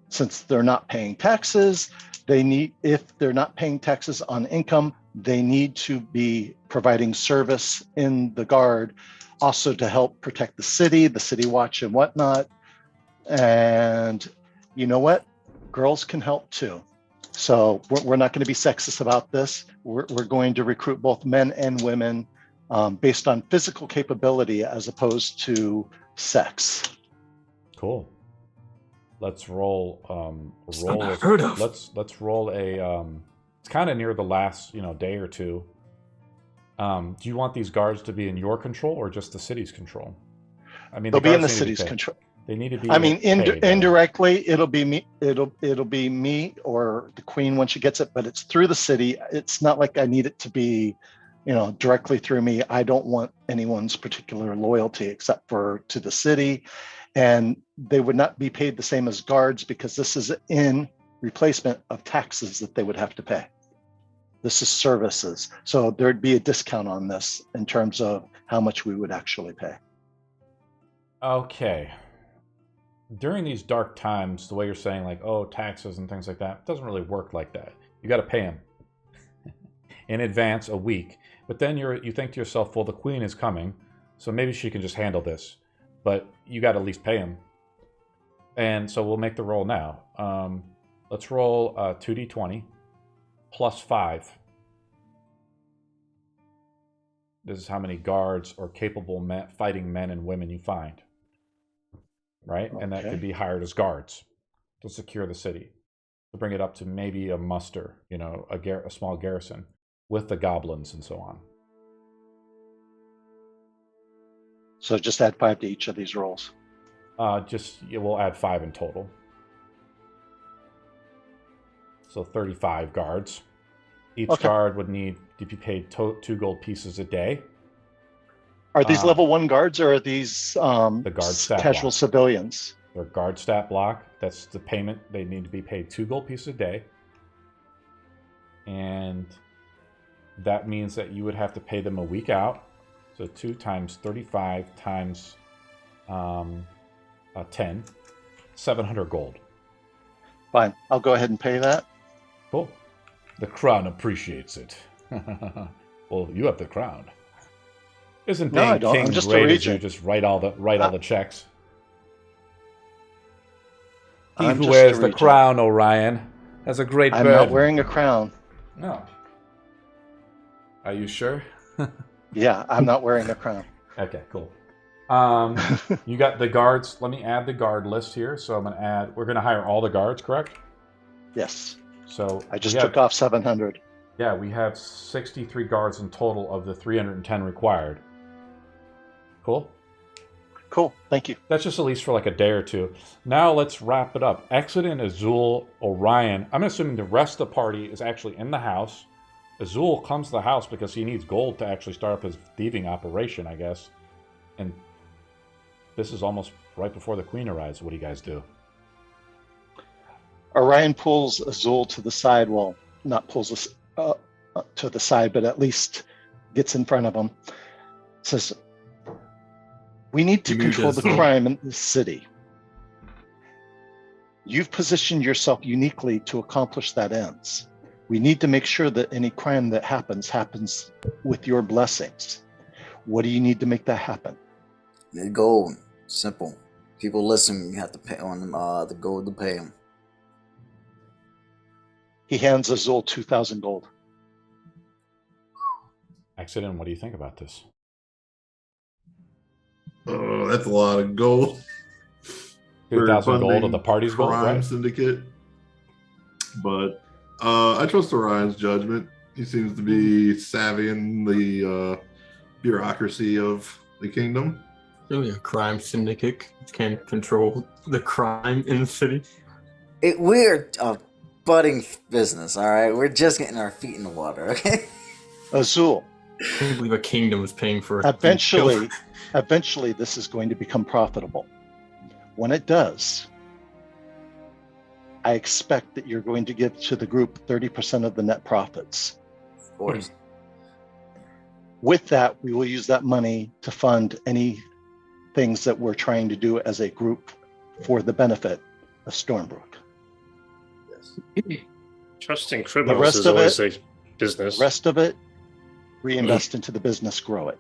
since they're not paying taxes. If they're not paying taxes on income, they need to be providing service in the guard, also to help protect the city watch and whatnot. And you know what? Girls can help too. So we're not going to be sexist about this. We're going to recruit both men and women based on physical capability as opposed to sex. Cool. Let's roll. Let's roll a. It's kind of near the last day or two. Do you want these guards to be in your control or just the city's control? I mean, they'll be in the city's control. They need to be. I mean, indirectly, it'll be me. It'll be me or the queen when she gets it, but it's through the city. It's not like I need it to be directly through me. I don't want anyone's particular loyalty except for to the city. And they would not be paid the same as guards because this is in replacement of taxes that they would have to pay. This is services. So there'd be a discount on this in terms of how much we would actually pay. Okay. During these dark times, the way you're saying, like, oh, taxes and things like that, it doesn't really work like that. You got to pay them in advance a week. But then you think to yourself, well, the queen is coming, so maybe she can just handle this. But you got to at least pay him. And so we'll make the roll now. Let's roll 2d20 plus 5. This is how many guards or capable fighting men and women you find. Right? Okay. And that could be hired as guards to secure the city. To bring it up to maybe a muster, a small garrison with the goblins and so on. So just add 5 to each of these rolls. We'll add 5 in total. So 35 guards. Each guard would need to be paid 2 gold pieces a day. Are these level 1 guards or are these the guard stat casual block. Civilians? They're guard stat block. That's the payment. They need to be paid 2 gold pieces a day. And that means that you would have to pay them a week out. So 2 times 35 times 10, 700 gold. Fine. I'll go ahead and pay that. Cool. The crown appreciates it. Well, you have the crown. Isn't being king great as you just write all the checks? He who wears the crown, Orion, has a great burden. I'm not wearing a crown. No. Are you sure? Yeah, I'm not wearing a crown. Okay, cool. You got the guards. Let me add the guard list here. So we're going to hire all the guards, correct? Yes. So I just took off 700. Yeah, we have 63 guards in total of the 310 required. Cool? Cool, thank you. That's just at least for like a day or two. Now let's wrap it up. Exeden, Azul, Orion. I'm assuming the rest of the party is actually in the house. Azul comes to the house because he needs gold to actually start up his thieving operation, I guess. And this is almost right before the queen arrives. What do you guys do? Orion pulls Azul to the side. Well, not pulls us to the side, but at least gets in front of him. Says, we need to control the crime in the city. You've positioned yourself uniquely to accomplish that ends. We need to make sure that any crime that happens with your blessings. What do you need to make that happen? The gold. Simple. People listen, you have to pay on them the gold to pay them. He hands Azul 2,000 gold. Exeden, what do you think about this? Oh, that's a lot of gold. 2,000 gold of the party's gold, crime right? syndicate. But I trust Orion's judgment. He seems to be savvy in the bureaucracy of the kingdom. Really, a crime syndicate can't control the crime in the city. We're a budding business, all right? We're just getting our feet in the water, okay? Azul. I can't believe a kingdom is paying for it. Eventually, this is going to become profitable. When it does, I expect that you're going to give to the group 30% of the net profits. Of course. With that, we will use that money to fund any things that we're trying to do as a group for the benefit of Stormbrook. Yes. Trusting criminals is always a business. The rest of it, reinvest into the business, grow it.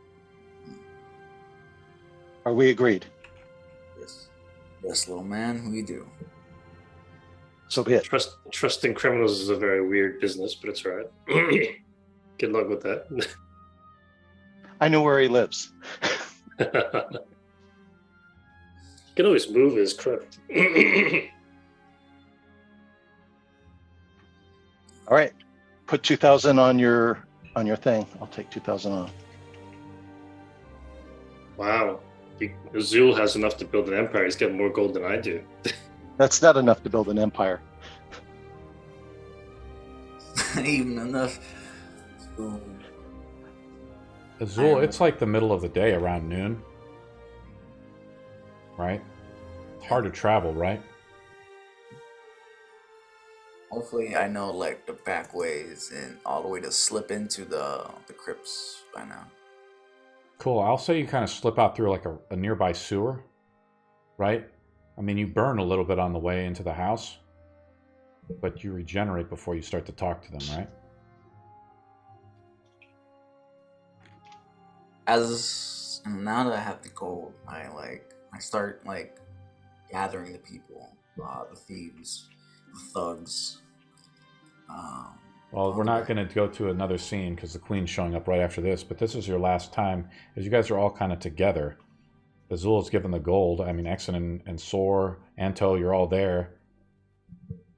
Are we agreed? Yes. Yes, little man, we do. So be it. Trusting criminals is a very weird business, but it's all right. Good luck with that. I know where he lives. You can always move his crypt. All right. Put 2,000 on your thing. I'll take 2,000 on. Wow. Azul has enough to build an empire. He's got more gold than I do. That's not enough to build an empire. Even enough. Azul, it's like the middle of the day, around noon. Right? It's hard to travel, right? Hopefully, I know like the back ways and all the way to slip into the crypts by now. Cool. I'll say you kind of slip out through like a nearby sewer, right? I mean, you burn a little bit on the way into the house, but you regenerate before you start to talk to them, right? As now that I have the gold, I start like gathering the people, the thieves, the thugs. Well, we're not going to go to another scene because the Queen's showing up right after this, but this is your last time, as you guys are all kind of together. Azul is given the gold. I mean, Exeden and Sor, Anto, you're all there.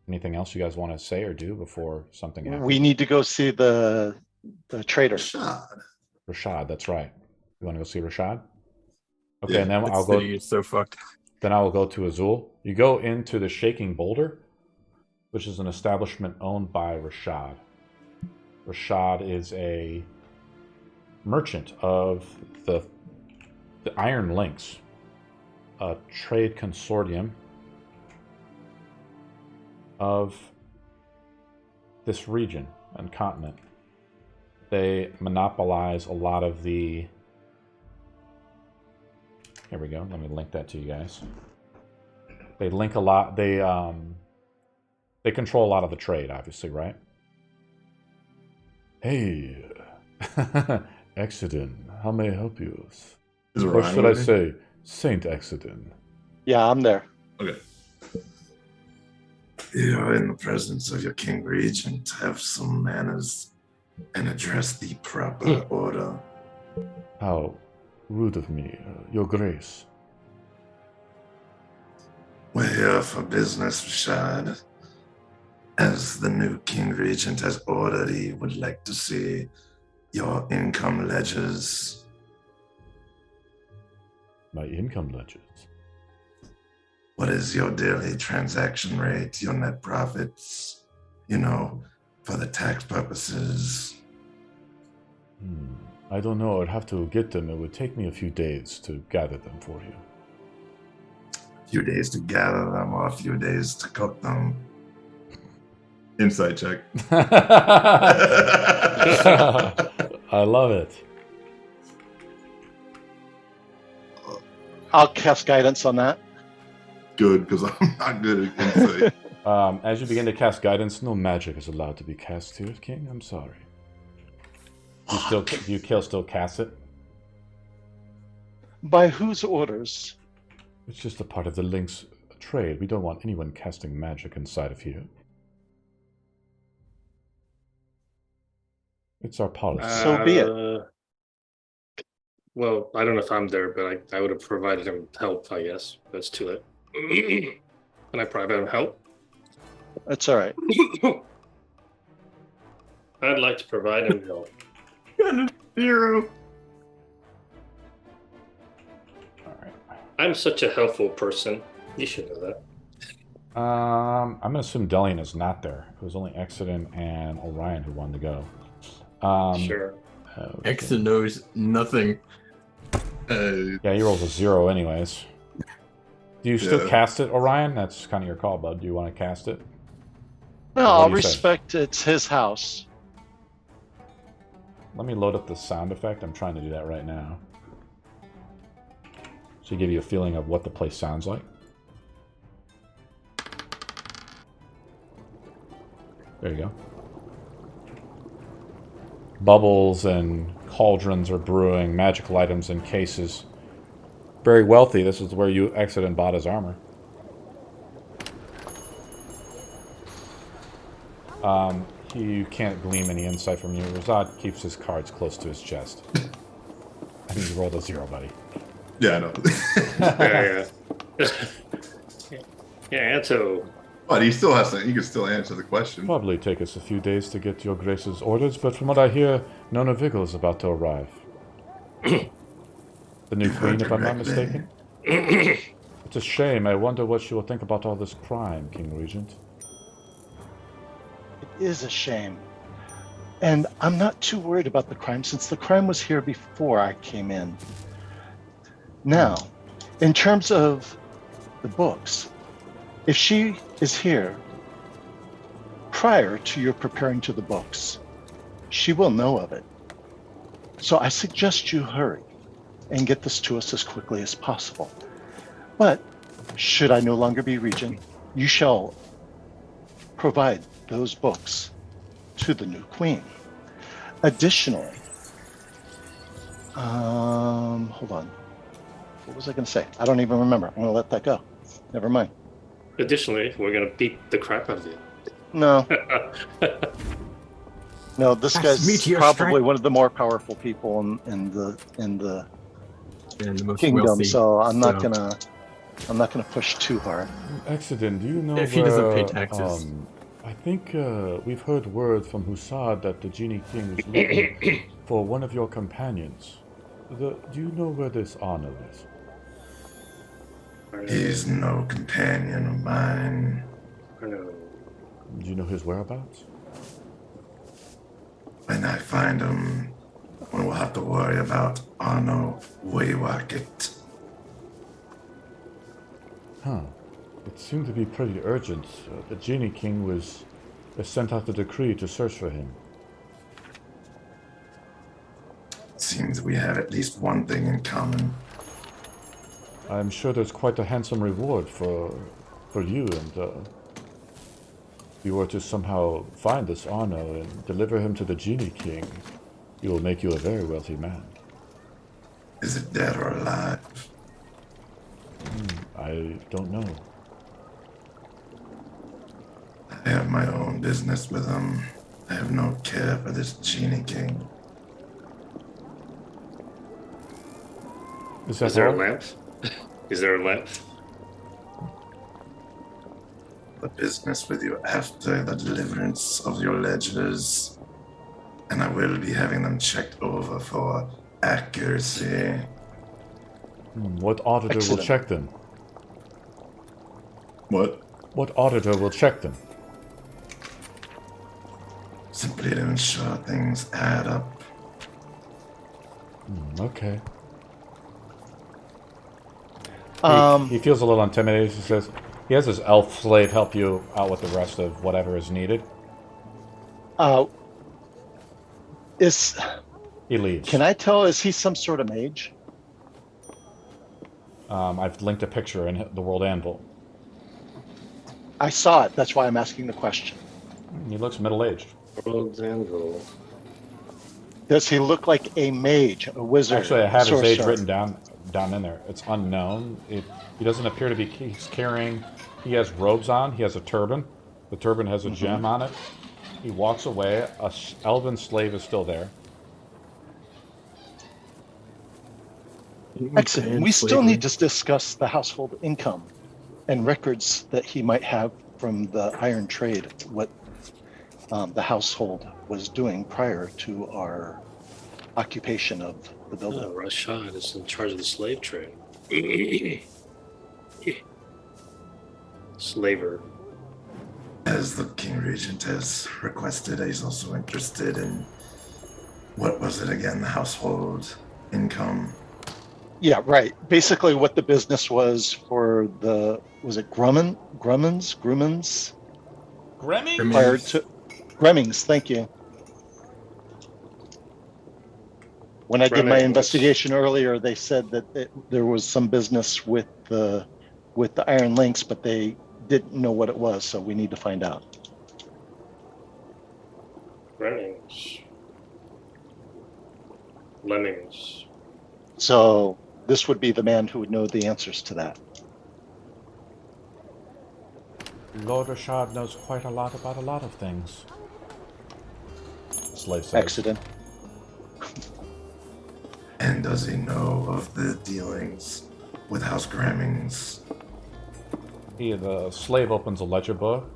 Anything else you guys want to say or do before something happens? We need to go see the trader. Rashad, that's right. You want to go see Rashad? Okay, Yeah, and then The I'll go. city is so fucked. Then I will go to Azul. You go into the Shaking Boulder, which is an establishment owned by Rashad. Rashad is a merchant of the Iron Links, a trade consortium of this region and continent. They monopolize a lot of the... Here we go. Let me link that to you guys. They link a lot. They control a lot of the trade, obviously, right? Hey, Exeden, how may I help you? Or should I say, Saint Exeden? Yeah, I'm there. Okay. You are in the presence of your king regent. Have some manners and address the proper order. How rude of me, Your Grace. We're here for business, Rashad. As the new king regent has ordered, he would like to see your income ledgers. My income ledgers? What is your daily transaction rate, your net profits, for the tax purposes? I don't know. I'd have to get them. It would take me a few days to gather them for you. A few days to gather them or a few days to cook them? Insight check. I love it. I'll cast guidance on that. Good, because I'm not good at insight. As you begin to cast guidance, no magic is allowed to be cast here, King. I'm sorry. You still cast it? By whose orders? It's just a part of the Link's trade. We don't want anyone casting magic inside of here. It's our policy. So be it. Well, I don't know if I'm there, but I would have provided him help, I guess. But it's too late. Can I provide him help? That's all right. I'd like to provide him help. Zero. Alright. I'm such a helpful person. You should know that. I'm going to assume Delian is not there. It was only Exeden and Orion who wanted to go. Sure. Okay. Exeden knows nothing. Yeah, he rolls a 0 anyways. Do you still cast it, Orion? That's kind of your call, bud. Do you want to cast it? No, What I'll do you say? respect it's his house. Let me load up the sound effect. I'm trying to do that right now. So give you a feeling of what the place sounds like. There you go. Bubbles and cauldrons are brewing, magical items in cases. Very wealthy. This is where you Exeden bought his armor. You can't glean any insight from you. Razad keeps his cards close to his chest. I think you rolled a 0, buddy. Yeah, I know. Yeah, Anto. But he still has to. He can still answer the question. Probably take us a few days to get your Grace's orders, but from what I hear, Nona Vigil is about to arrive. The new queen, if I'm not mistaken. It's a shame. I wonder what she will think about all this crime, King Regent. It is a shame. And I'm not too worried about the crime since the crime was here before I came in. Now, in terms of the books, if she is here prior to your preparing to the books, she will know of it. So I suggest you hurry and get this to us as quickly as possible. But should I no longer be regent, you shall provide those books to the new queen. Additionally, hold on. What was I going to say? I don't even remember. I'm going to let that go. Never mind. Additionally, we're going to beat the crap out of you. No. No, this guy's probably one of the more powerful people in the most kingdom. wealthy, so I'm not gonna push too hard. Exeden, do you know if he doesn't pay taxes? I think we've heard word from Hussad that the Genie King is looking for one of your companions. Do you know where this honor is? He's no companion of mine. Do you know his whereabouts? When I find him, we'll have to worry about Arno Waywacket. Huh. It seemed to be pretty urgent. The Genie King was sent out the decree to search for him. Seems we have at least one thing in common. I'm sure there's quite a handsome reward for you, and if you were to somehow find this Arno and deliver him to the Genie King, he will make you a very wealthy man. Is it dead or alive? I don't know. I have my own business with him. I have no care for this Genie King. Is there a lamp? Is there a lamp? The business with you after the deliverance of your ledgers, and I will be having them checked over for accuracy. What auditor will check them? What? What auditor will check them? Simply to ensure things add up. Okay. Um, He feels a little intimidated. He says he has his elf slave help you out with the rest of whatever is needed. He leaves. Can I tell? Is he some sort of mage? I've linked a picture in the World Anvil. I saw it. That's why I'm asking the question. He looks middle-aged. World Anvil. Does he look like a mage, a wizard? Actually, I have his age sorcerer? written down in there. It's unknown. He doesn't appear to be. He's carrying. He has robes on. He has a turban. The turban has a gem on it. He walks away. A elven slave is still there. Excellent. We still need to discuss the household income and records that he might have from the iron trade, what the household was doing prior to our occupation of the building. Oh, Rashad is in charge of the slave trade. Slaver. As the King Regent has requested, he's also interested in, what was it again, the household income. Yeah, right. Basically what the business was for was it Grummins? Gremmings, thank you. When I did my investigation earlier, they said that there was some business with the Iron Links, but they didn't know what it was, so we need to find out. Lemmings. So this would be the man who would know the answers to that. Lord Rashad knows quite a lot about a lot of things. Slave says. Exeden. And does he know of the dealings with House Grammings? The slave opens a ledger book.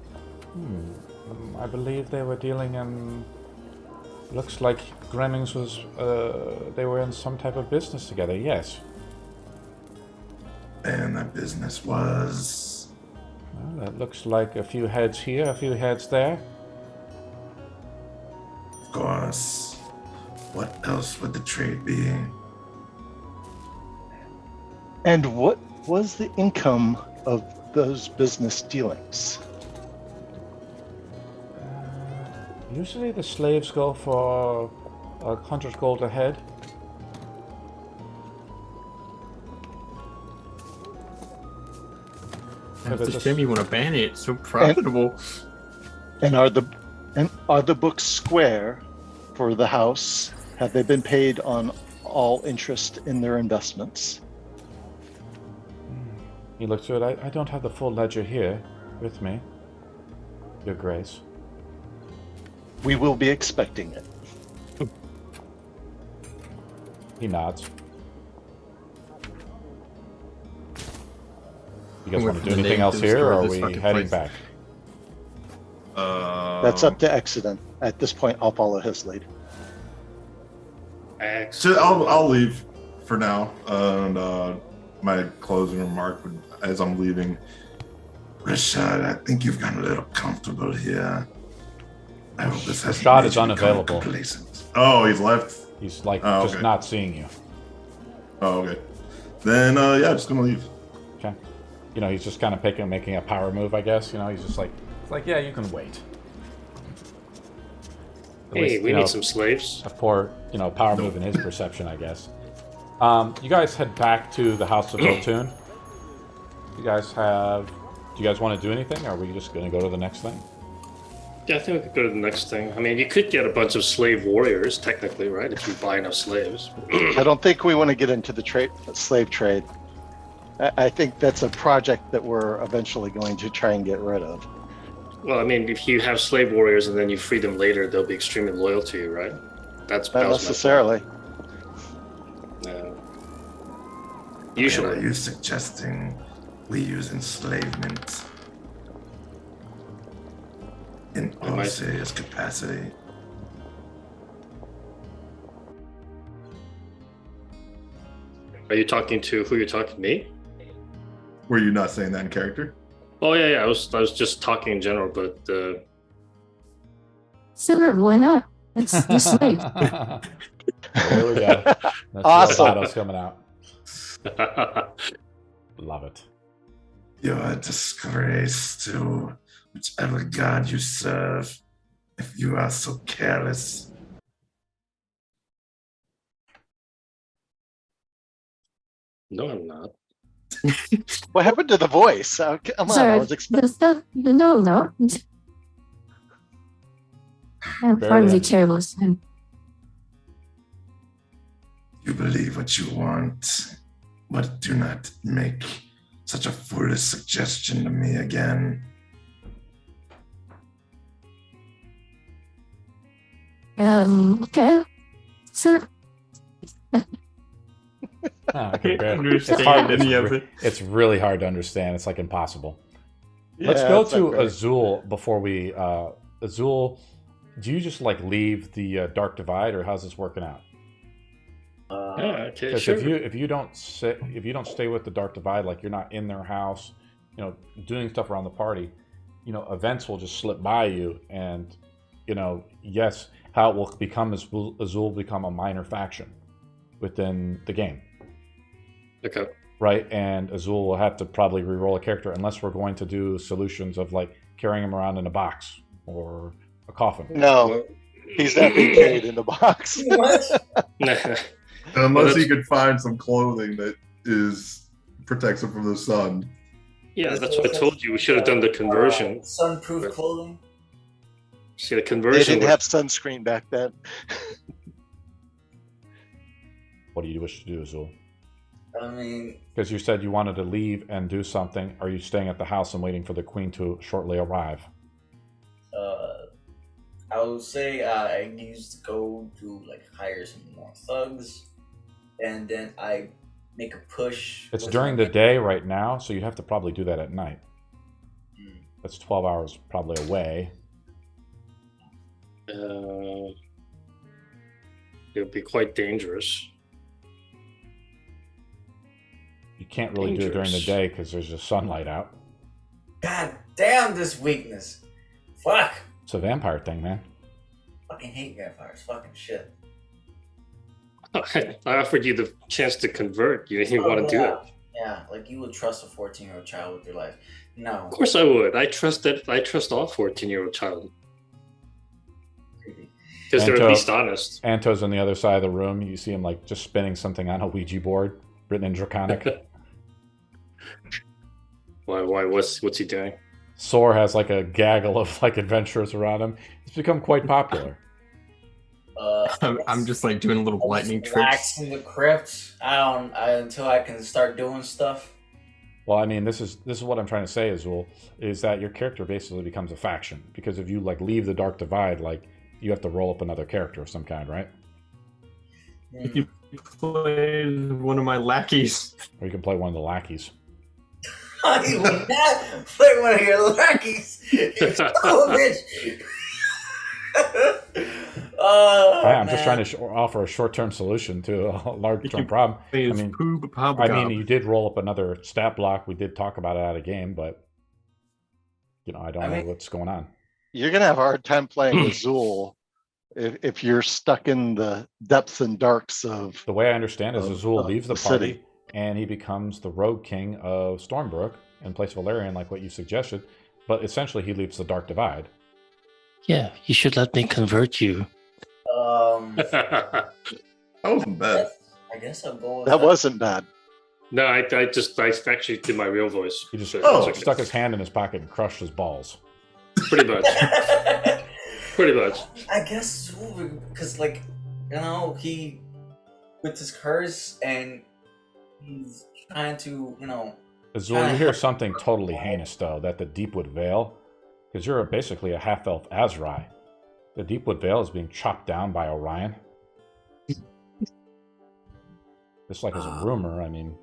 I believe they were dealing in... Looks like Gremmings was... they were in some type of business together, yes. And that business was... Well, that looks like a few heads here, a few heads there. course. What else would the trade be? And what was the income of those business dealings? Usually the slaves go for 100 gold a head. That's a shame you want to ban it. It's so profitable. And are the books square for the house? Have they been paid on all interest in their investments? He looks to it. I don't have the full ledger here with me, Your Grace. We will be expecting it. He nods. You guys want to do anything else here, or are we heading back? That's up to Exeden. At this point, I'll follow his lead. So I'll leave for now. And my closing remark would, as I'm leaving, Rashad, I think you've gotten a little comfortable here. I hope this has Rashad is unavailable. Oh, he's left? He's like just not seeing you. Oh, okay. Then yeah, just gonna leave. Okay. You know, he's just kind of making a power move, I guess. You know, he's just like, it's like, yeah, you can wait. At Hey, least, we need some slaves. A poor, power move in his perception, I guess. You guys head back to the House of Otun. Do you guys want to do anything, or are we just going to go to the next thing? Yeah, I think we could go to the next thing. I mean, you could get a bunch of slave warriors, technically, right? If you buy enough slaves. I don't think we want to get into the slave trade. I think that's a project that we're eventually going to try and get rid of. Well, I mean, if you have slave warriors and then you free them later, they'll be extremely loyal to you, right? Not necessarily. Usually. Are you suggesting we use enslavement in all serious capacity? Are you talking to who? You're talking to me? Were you not saying that in character? Oh yeah. I was just talking in general, but Sure, why not? It's the slave. There we go. That's awesome. Coming out. Love it. You're a disgrace to whichever god you serve, if you are so careless. No, I'm not. What happened to the voice? Come on, Sorry, I was expecting. no. I'm probably terrible. So. You believe what you want, but do not make such a foolish suggestion to me again. Okay. So. I can't understand any of it. It's really hard to understand. It's like impossible. Yeah, Let's go to Azul before we. Azul, do you just like leave the Dark Divide, or how's this working out? Okay, sure. If you don't stay with the Dark Divide, like you're not in their house, doing stuff around the party, events will just slip by you, and yes, how it will become is Azul become a minor faction within the game. Okay. Right, and Azul will have to probably re-roll a character unless we're going to do solutions of like carrying him around in a box or a coffin. No, he's not being carried in the box. Unless he could find some clothing that protects him from the sun. Yeah, that's what I told you. We should have done the conversion. Sunproof clothing. See, the They conversion. didn't have sunscreen back then. What do you wish to do, Azul? I mean, because you said you wanted to leave and do something. Are you staying at the house and waiting for the queen to shortly arrive? I would say I used to go to hire some more thugs, and then I make a push. It's during the day right now, so you'd have to probably do that at night. That's 12 hours probably away. It would be quite dangerous. You can't really do it during the day because there's just sunlight out. God damn this weakness. Fuck. It's a vampire thing, man. fucking hate vampires. Fucking shit. I offered you the chance to convert. You didn't want to do it. Yeah, like you would trust a 14-year-old child with your life. No. Of course I would. I trust all 14-year-old child. Because they're at least honest. Anto's on the other side of the room. You see him like just spinning something on a Ouija board written in Draconic. Why? What's he doing? Sor has like a gaggle of like adventurers around him. It's become quite popular. I'm just like doing a little lightning tricks in the crypt. Until I can start doing stuff. Well, I mean, this is what I'm trying to say, Azul, is that your character basically becomes a faction because if you like leave the Dark Divide, like you have to roll up another character of some kind, right? You play one of my lackeys, or you can play one of the lackeys. I would not play one of your lackeys. You son of a bitch. I'm just trying to offer a short-term solution to a large-term problem. I mean, you did roll up another stat block. We did talk about it out of game, but I don't know what's going on. You're gonna have a hard time playing Azul if you're stuck in the depths and darks of. The way I understand is Azul leaves the party city. and he becomes the rogue king of Stormbrook in place of Valerian, like what you suggested. But essentially, he leaves the Dark Divide. Yeah, you should let me convert you. That wasn't bad. I guess I'll go with That wasn't bad. No, I actually did my real voice. He just okay. stuck his hand in his pocket and crushed his balls. Pretty much. Pretty much. I guess because, he with his curse and he's trying to, Azul, you hear something totally heinous though. That the Deepwood Vale, because you're basically a half-elf Azrai. The Deepwood Vale is being chopped down by Orion. Just like as a rumor, I mean,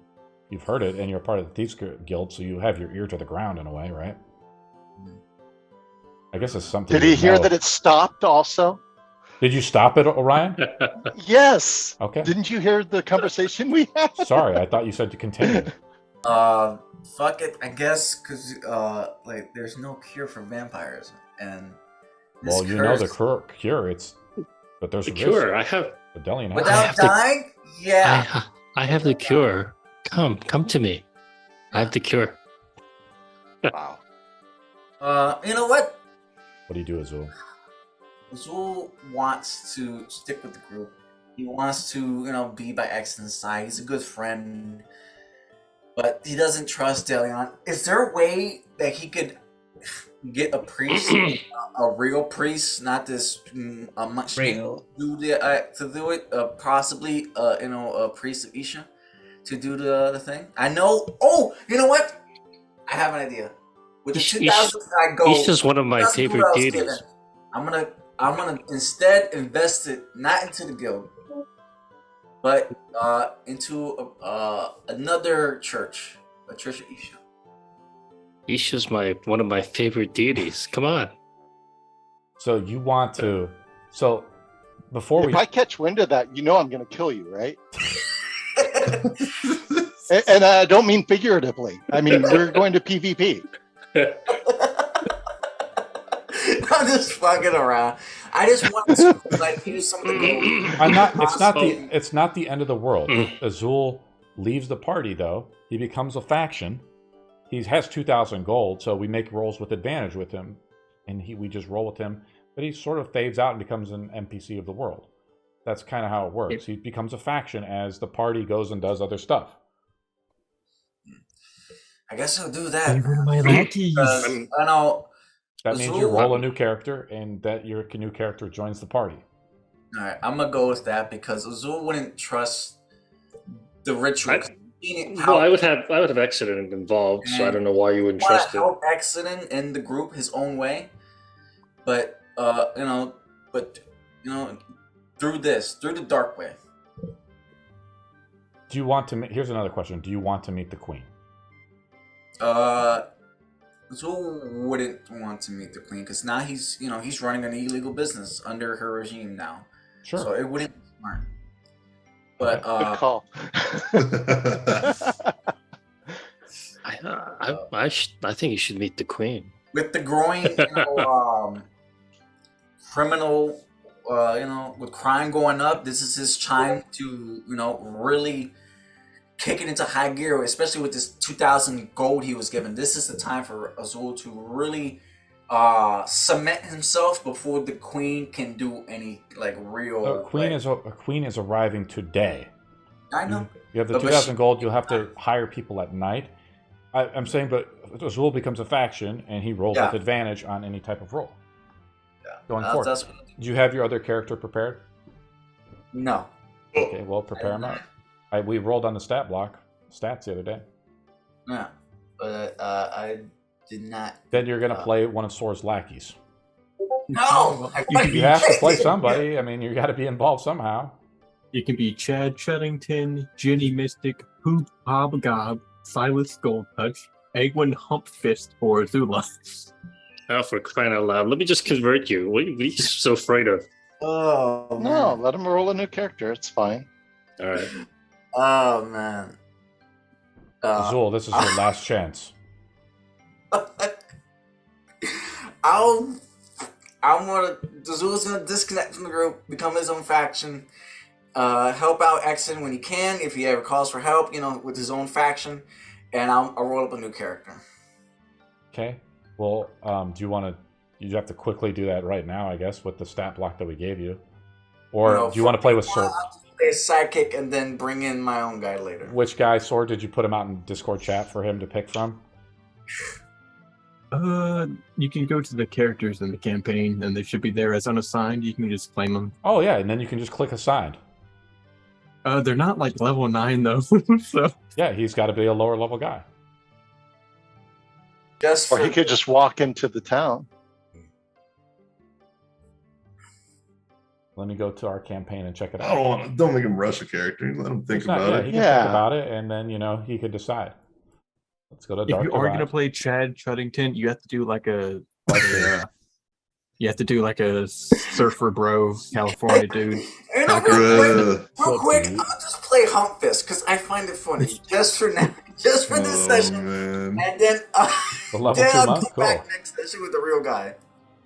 you've heard it, and you're part of the Thieves Guild, so you have your ear to the ground in a way, right? I guess it's something. Did he hear that it stopped also? Did you stop it, Orion? Yes. Okay. Didn't you hear the conversation we had? Sorry, I thought you said to continue. Fuck it, I guess, because there's no cure for vampires, and well, you know the cure. But there's the a cure. risk. I have Delian without dying. Yeah, I have the cure. Come to me. I have the cure. Wow. You know what? What do you do, Azul? Azul wants to stick with the group. He wants to, be by Exeden's side. He's a good friend, but he doesn't trust Delion. Is there a way that he could get a priest, a real priest, not this much Real. to do it? Possibly, a priest of Isha to do the thing. I know. Oh, you know what? I have an idea. With the 2,000 I go. Isha's one of my favorite deities. I'm gonna instead invest it not into the guild, but into another church, a church of Isha. Isha's one of my favorite deities. Come on. So you want to? So before if I catch wind of that, I'm going to kill you, right? and I don't mean figuratively. I mean we're going to PvP. I'm just fucking around. I just want to use some of the gold. I'm not. It's not the end of the world. Azul leaves the party though. He becomes a faction. He has 2,000 gold, so we make rolls with advantage with him, and we just roll with him. But he sort of fades out and becomes an NPC of the world. That's kind of how it works. He becomes a faction as the party goes and does other stuff. I guess I'll do that. You're my lackeys. I know. That means you roll a new character, and that your new character joins the party. All right, I'm gonna go with that because Azul wouldn't trust the ritual. I would have Exeden involved, so I don't know why you wouldn't trust it. Help Exeden in the group his own way, but through the dark way. Do you want to? Here's another question: do you want to meet the Queen? Azul wouldn't want to meet the Queen because now he's running an illegal business under her regime now. Sure. So it wouldn't be smart. But good call. I think you should meet the Queen. With the growing, criminal with crime going up, this is his time to, really kick it into high gear, especially with this 2,000 gold he was given. This is the time for Azul to really cement himself before the queen can do any real. A queen is arriving today. I know. You have the 2,000 gold. You'll have to hire people at night. I'm saying, but Azul becomes a faction, and he rolls with advantage on any type of roll. Yeah. Going forward. Do you have your other character prepared? No. Okay, well, prepare him out. We rolled on the stats the other day. Yeah, but I did not. Then you're going to play one of Sora's lackeys. No! You have to play somebody. I mean, you got to be involved somehow. You can be Chad Chuddington, Ginny Mystic, Hoop Hobgob, Silas Goldtouch, Egwin Humpfist, or Azula. Oh, for crying out loud. Let me just convert you. What are you so afraid of? Oh, man. No, let him roll a new character. It's fine. All right. Oh, man. Azul, this is your last chance. Azul's gonna disconnect from the group, become his own faction, help out Exeden when he can, if he ever calls for help, with his own faction, and I'll roll up a new character. Okay. Well, do you want to? You have to quickly do that right now, I guess, with the stat block that we gave you, or do you want to play with Sword? I'll just play a sidekick and then bring in my own guy later. Which guy, Sword? Did you put him out in Discord chat for him to pick from? You can go to the characters in the campaign, and they should be there as unassigned. You can just claim them. Oh yeah, and then you can just click assigned. They're not level 9 though, so yeah, he's got to be a lower level guy. Or he could just walk into the town. Let me go to our campaign and check it out. Don't make him rush a character. Let him think about it. He can think about it, and then he could decide. Let's go to Dark If you are going to play Chad Chuddington, you have to do a surfer bro California dude. Real quick, I'll just play Humpfist because I find it funny just for now, just for this session, man. and then I'll go back next session with the real guy.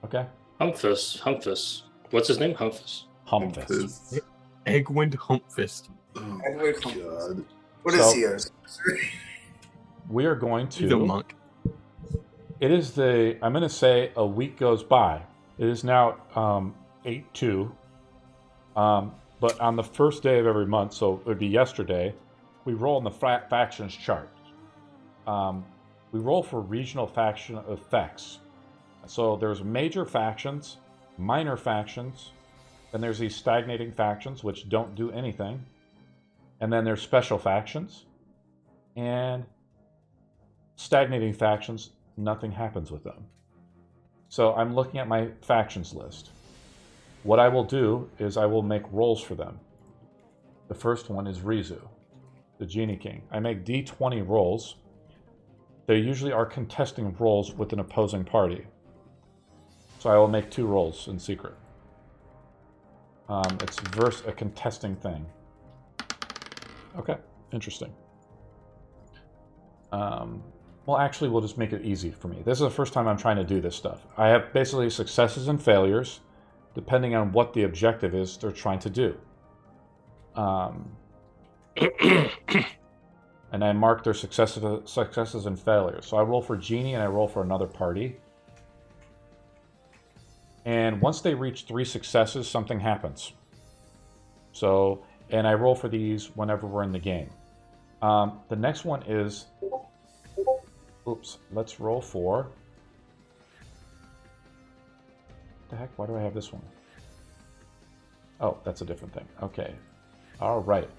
Okay. Humpfist. What's his name? Humpfist. Egwin Humpfist. Oh, God. What is he? We are going to. He's a monk. It is I'm going to say a week goes by. It is now 8/2. But on the first day of every month, so it would be yesterday, we roll in the factions chart. We roll for regional faction effects. So there's major factions, minor factions, then there's these stagnating factions which don't do anything, and then there's special factions, and stagnating factions, nothing happens with them. So I'm looking at my factions list. What I will do is I will make rolls for them. The first one is Rizu, the Genie King. I make D20 rolls. They usually are contesting rolls with an opposing party. So I will make 2 rolls in secret. It's versus a contesting thing. Okay, interesting. Well, actually, we'll just make it easy for me. This is the first time I'm trying to do this stuff. I have basically successes and failures, depending on what the objective is they're trying to do. And I mark their successes and failures. So I roll for Genie and I roll for another party. And once they reach 3 successes, something happens. So, and I roll for these whenever we're in the game. The next one is, let's roll for, what the heck, why do I have this one? Oh, that's a different thing. Okay, all right.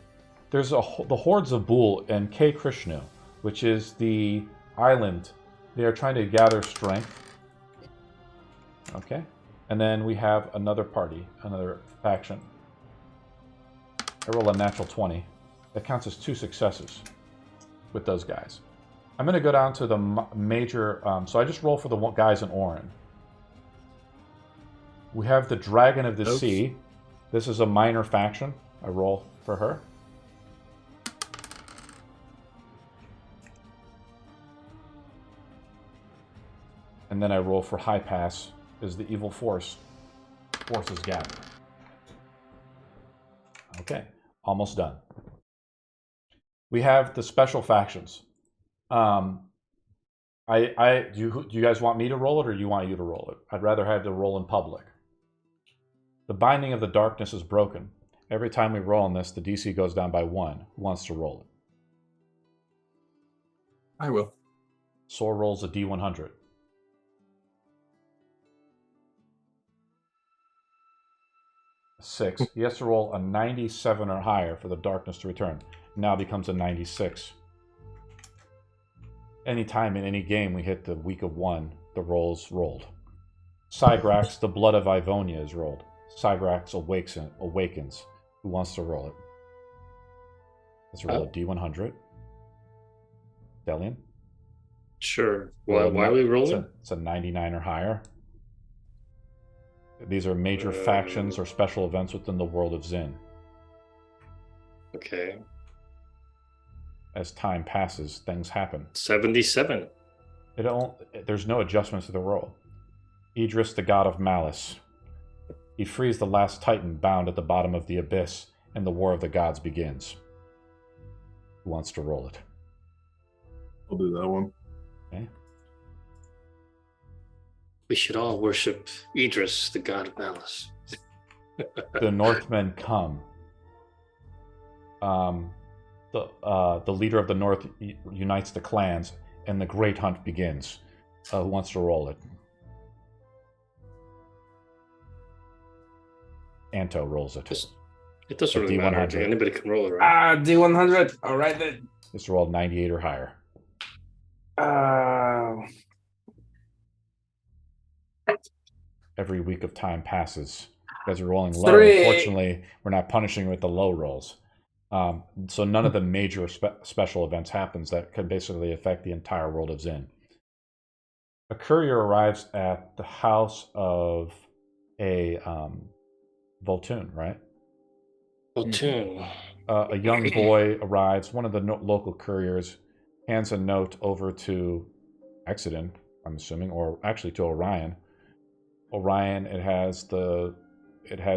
There's the Hordes of Bul and K. Krishnu, which is the island. They are trying to gather strength. Okay, and then we have another party, another faction. I roll a natural 20. That counts as 2 successes with those guys. I'm going to go down to the major, so I just roll for the guys in Orin. We have the Dragon of the Sea. This is a minor faction. I roll for her. And then I roll for High Pass, is the evil forces gather. Okay, almost done. We have the special factions. Do you guys want me to roll it, or do you want you to roll it? I'd rather have the roll in public. The Binding of the Darkness is broken. Every time we roll on this, the DC goes down by 1. Who wants to roll it? I will. Sor rolls a D100. A 6. He has to roll a 97 or higher for the darkness to return. Now becomes a 96. Anytime in any game we hit the week of 1, the roll's rolled. Cygrax, the Blood of Ivonia is rolled. Cygrax awakens. Who wants to roll it? Let's roll a D100. Delian? Sure. Why are we rolling? It's a 99 or higher. These are major factions or special events within the world of Zin. Okay. As time passes, things happen. 77. There's no adjustments to the roll. Idris, the god of malice. He frees the last titan bound at the bottom of the abyss, and the war of the gods begins. Who wants to roll it? I'll do that one. Okay. We should all worship Idris, the god of malice. The Northmen come. The leader of the North unites the clans, and the great hunt begins. Who wants to roll it? Anto rolls it. It doesn't really matter. Anybody can roll it, right? Ah, D100. All right then. Just roll 98 or higher. Every week of time passes. You guys are rolling low. 3. Unfortunately, we're not punishing you with the low rolls. So none of the major special events happens that could basically affect the entire world of Zin. A courier arrives at the house of a Voltun, right? Voltun. A young boy arrives. One of the local couriers hands a note over to Exeden, I'm assuming, or actually to Orion. Orion, it has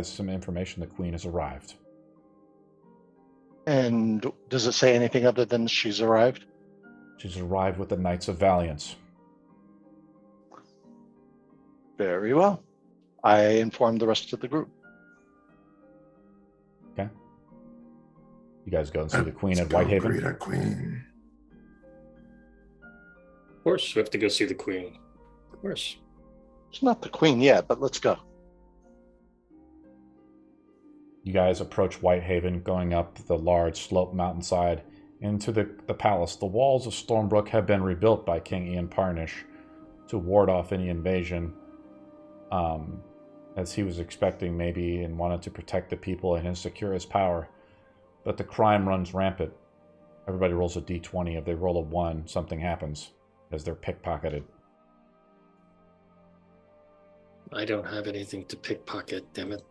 some information. The queen has arrived. And does it say anything other than she's arrived? She's arrived with the Knights of Valiance. Very well. I informed the rest of the group. Okay. You guys go and see the queen at Whitehaven? Greet our queen. Of course, we have to go see the queen. Of course. It's not the queen yet, but let's go. You guys approach Whitehaven, going up the large slope mountainside into the palace. The walls of Stormbrook have been rebuilt by King Ian Parnish to ward off any invasion, as he was expecting maybe, and wanted to protect the people and secure his power. But the crime runs rampant. Everybody rolls a d20. If they roll a 1, something happens as they're pickpocketed. I don't have anything to pickpocket, damn it.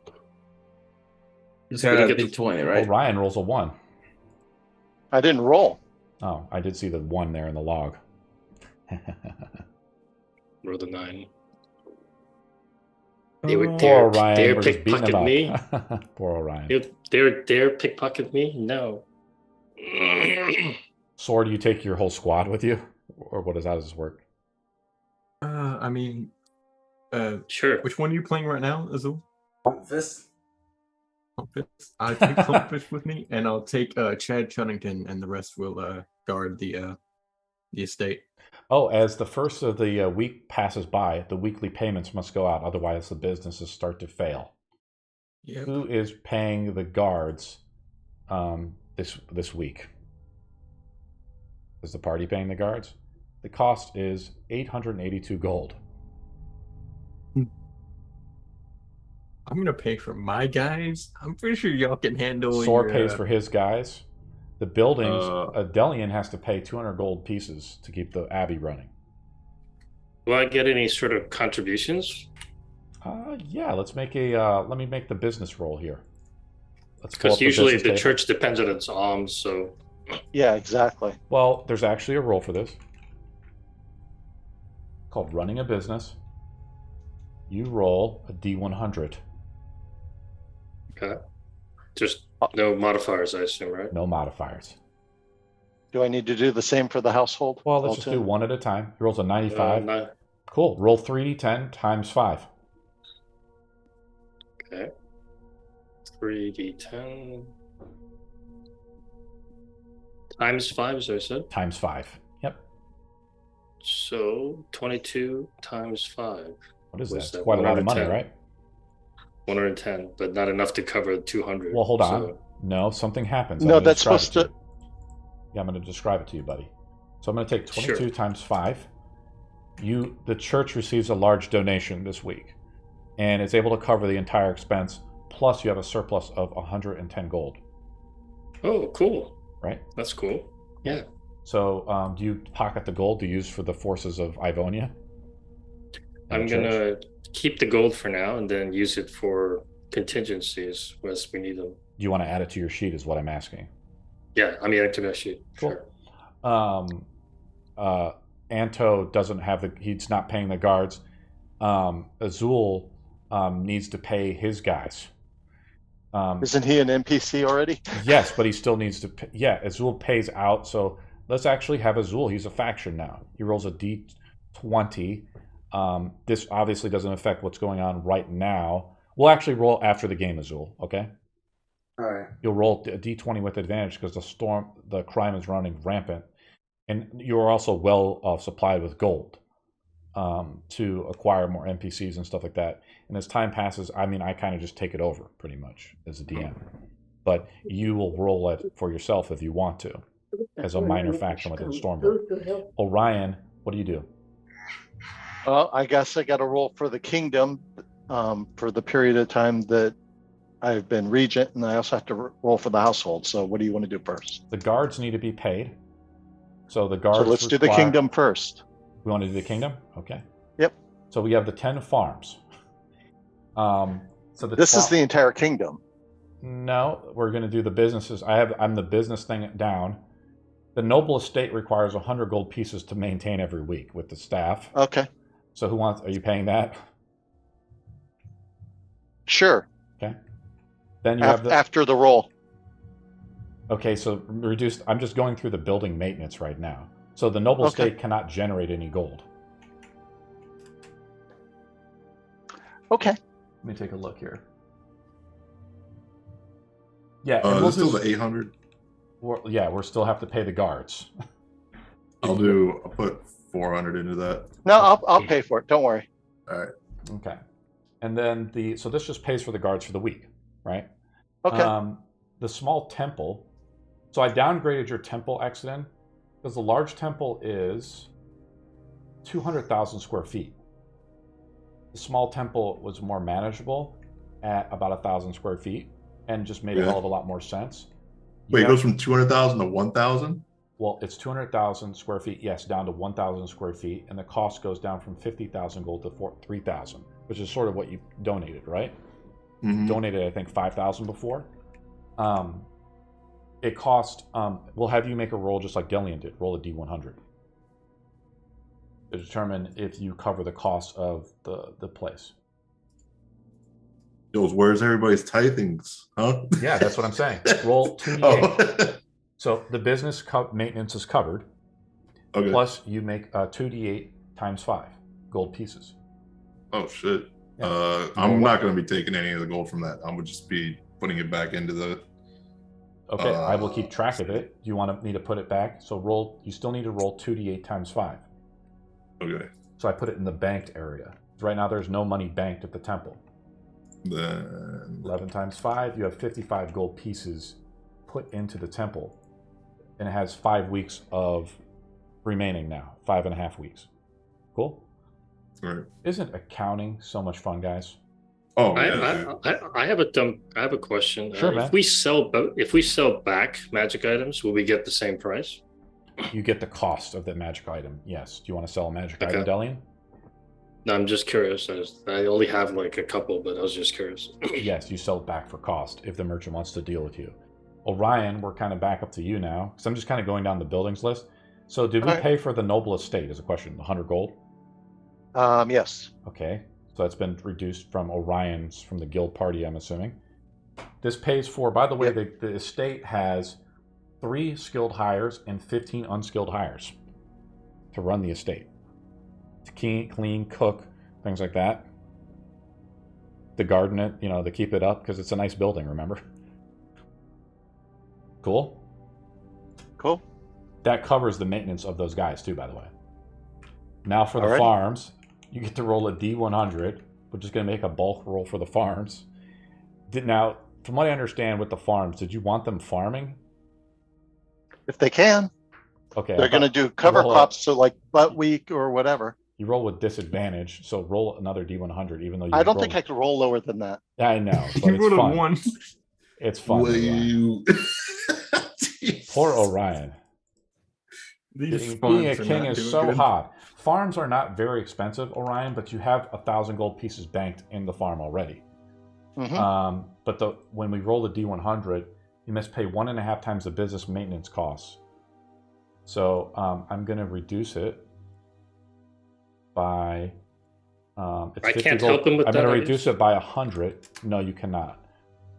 Just got a D20, right? Ryan rolls a 1. I didn't roll. Oh, I did see the 1 there in the log. Roll the 9. Poor Orion. Dare pickpocket me? Poor Orion. Dare pickpocket me? No. Sword, do you take your whole squad with you? Or how does this work? I mean, sure. Which one are you playing right now, Azul? Fist. I take Clumpfish with me, and I'll take Chad Chunnington, and the rest will guard the estate. Oh, as the first of the week passes by, the weekly payments must go out, otherwise the businesses start to fail. Yep. Who is paying the guards this week? Is the party paying the guards? The cost is 882 gold. I'm gonna pay for my guys. I'm pretty sure y'all can handle. Sor pays for his guys. The buildings, Delian has to pay 200 gold pieces to keep the abbey running. Do I get any sort of contributions? Yeah, let me make the business roll here. Because usually the church depends on its alms, so. Yeah, exactly. Well, there's actually a roll for this called running a business. You roll a D100. Okay. Just No modifiers, I assume, right? No modifiers. Do I need to do the same for the household? Well, let's just do one at a time. He rolls a 95. Cool. Roll 3d10 times 5. Okay. 3d10 times 5, as I said. Times 5. Yep. So 22 times 5. What is that? It's quite a lot of money, right? 110, but not enough to cover 200. Well, hold on. No, something happens. No, that's supposed to. Yeah, I'm going to describe it to you, buddy. So I'm going to take 22 times 5. The church receives a large donation this week, and it's able to cover the entire expense. Plus, you have a surplus of 110 gold. Oh, cool! Right? That's cool. Yeah. So, do you pocket the gold to use for the forces of Ivonia? I'm gonna keep the gold for now, and then use it for contingencies as we need them. Do you want to add it to your sheet? Is what I'm asking. Yeah, I'm adding to my sheet. Cool. Sure. Anto doesn't have he's not paying the guards. Azul needs to pay his guys. Isn't he an NPC already? Yes, but he still needs to pay. Yeah, Azul pays out. So let's actually have Azul. He's a faction now. He rolls a D20. This obviously doesn't affect what's going on right now. We'll actually roll after the game, Azul. Okay? All right. You'll roll a D20 with advantage because the crime is running rampant. And you're also well supplied with gold to acquire more NPCs and stuff like that. And as time passes, I kind of just take it over pretty much as a DM. But you will roll it for yourself if you want to, as a minor faction within Stormblood. Orion, what do you do? Well, I guess I got to roll for the kingdom for the period of time that I've been regent, and I also have to roll for the household. So what do you want to do first? The guards need to be paid. So the guards. So let's do the kingdom first. We want to do the kingdom? Okay. Yep. So we have the 10 farms. So this is the entire kingdom. No, we're going to do the businesses. I'm the business thing down. The noble estate requires 100 gold pieces to maintain every week with the staff. Okay. So are you paying that? Sure. Okay. Then you have after the roll. Okay, so reduced. I'm just going through the building maintenance right now. So the noble estate cannot generate any gold. Okay. Let me take a look here. Yeah, we'll still the 800. We'll still have to pay the guards. I'll put 400 into that. No, I'll pay for it. Don't worry. All right. Okay. And then so this just pays for the guards for the week, right? Okay. The small temple. So I downgraded your temple, Exeden, because the large temple is 200,000 square feet. The small temple was more manageable at about 1,000 square feet and just made a hell of a lot more sense. Wait, it goes from 200,000 to 1,000? Well, it's 200,000 square feet, yes, down to 1,000 square feet, and the cost goes down from 50,000 gold to 3,000, which is sort of what you donated, right? Mm-hmm. Donated, I think, 5,000 before. It cost. We'll have you make a roll just like Delian did. Roll a D100 to determine if you cover the cost of the place. Where's everybody's tithings, huh? Yeah, that's what I'm saying. Roll 2d8. So the business maintenance is covered. Okay. Plus, you make 2d8 times 5 gold pieces. Oh shit! Yeah. I'm not going to be taking any of the gold from that. I would just be putting it back into the. Okay, I will keep track of it. Do you want me to put it back? So roll. You still need to roll 2d8 times 5. Okay. So I put it in the banked area. Right now, there's no money banked at the temple. Then 11 times 5, you have 55 gold pieces put into the temple, and it has 5 weeks of remaining now. 5.5 weeks. Cool. Right. Isn't accounting so much fun, guys? Oh, I have a question. Sure, man. If we sell back magic items, will we get the same price? You get the cost of the magic item. Yes. Do you want to sell a magic item, Delian? No, I'm just curious. I only have like a couple, but I was just curious. Yes, you sell it back for cost if the merchant wants to deal with you. Orion, we're kind of back up to you now because I'm just kind of going down the buildings list. So did we pay for the noble estate is a question. 100 gold? Yes. Okay. So that's been reduced from Orion's, from the guild party, I'm assuming. This pays for, by the way, the estate has 3 skilled hires and 15 unskilled hires to run the estate. To clean, cook, things like that. To garden it, to keep it up, because it's a nice building, remember? Cool? Cool. That covers the maintenance of those guys, too, by the way. Now for the farms, you get to roll a D100, which is going to make a bulk roll for the farms. Now, from what I understand with the farms, did you want them farming? If they can. Okay. They're going to do cover crops, so like butt week or whatever. You roll with disadvantage, so roll another D100, even though you I don't think I can roll lower than that. I know, but it's fun. It's fun. Poor Orion. Being a king is so hot. Farms are not very expensive, Orion, but you have 1,000 gold pieces banked in the farm already. Mm-hmm. But when we roll the D100, you must pay 1.5 times the business maintenance costs. So I'm going to reduce it by. It's I 50 can't gold. help him with I'm that. going to reduce it by 100. No, you cannot.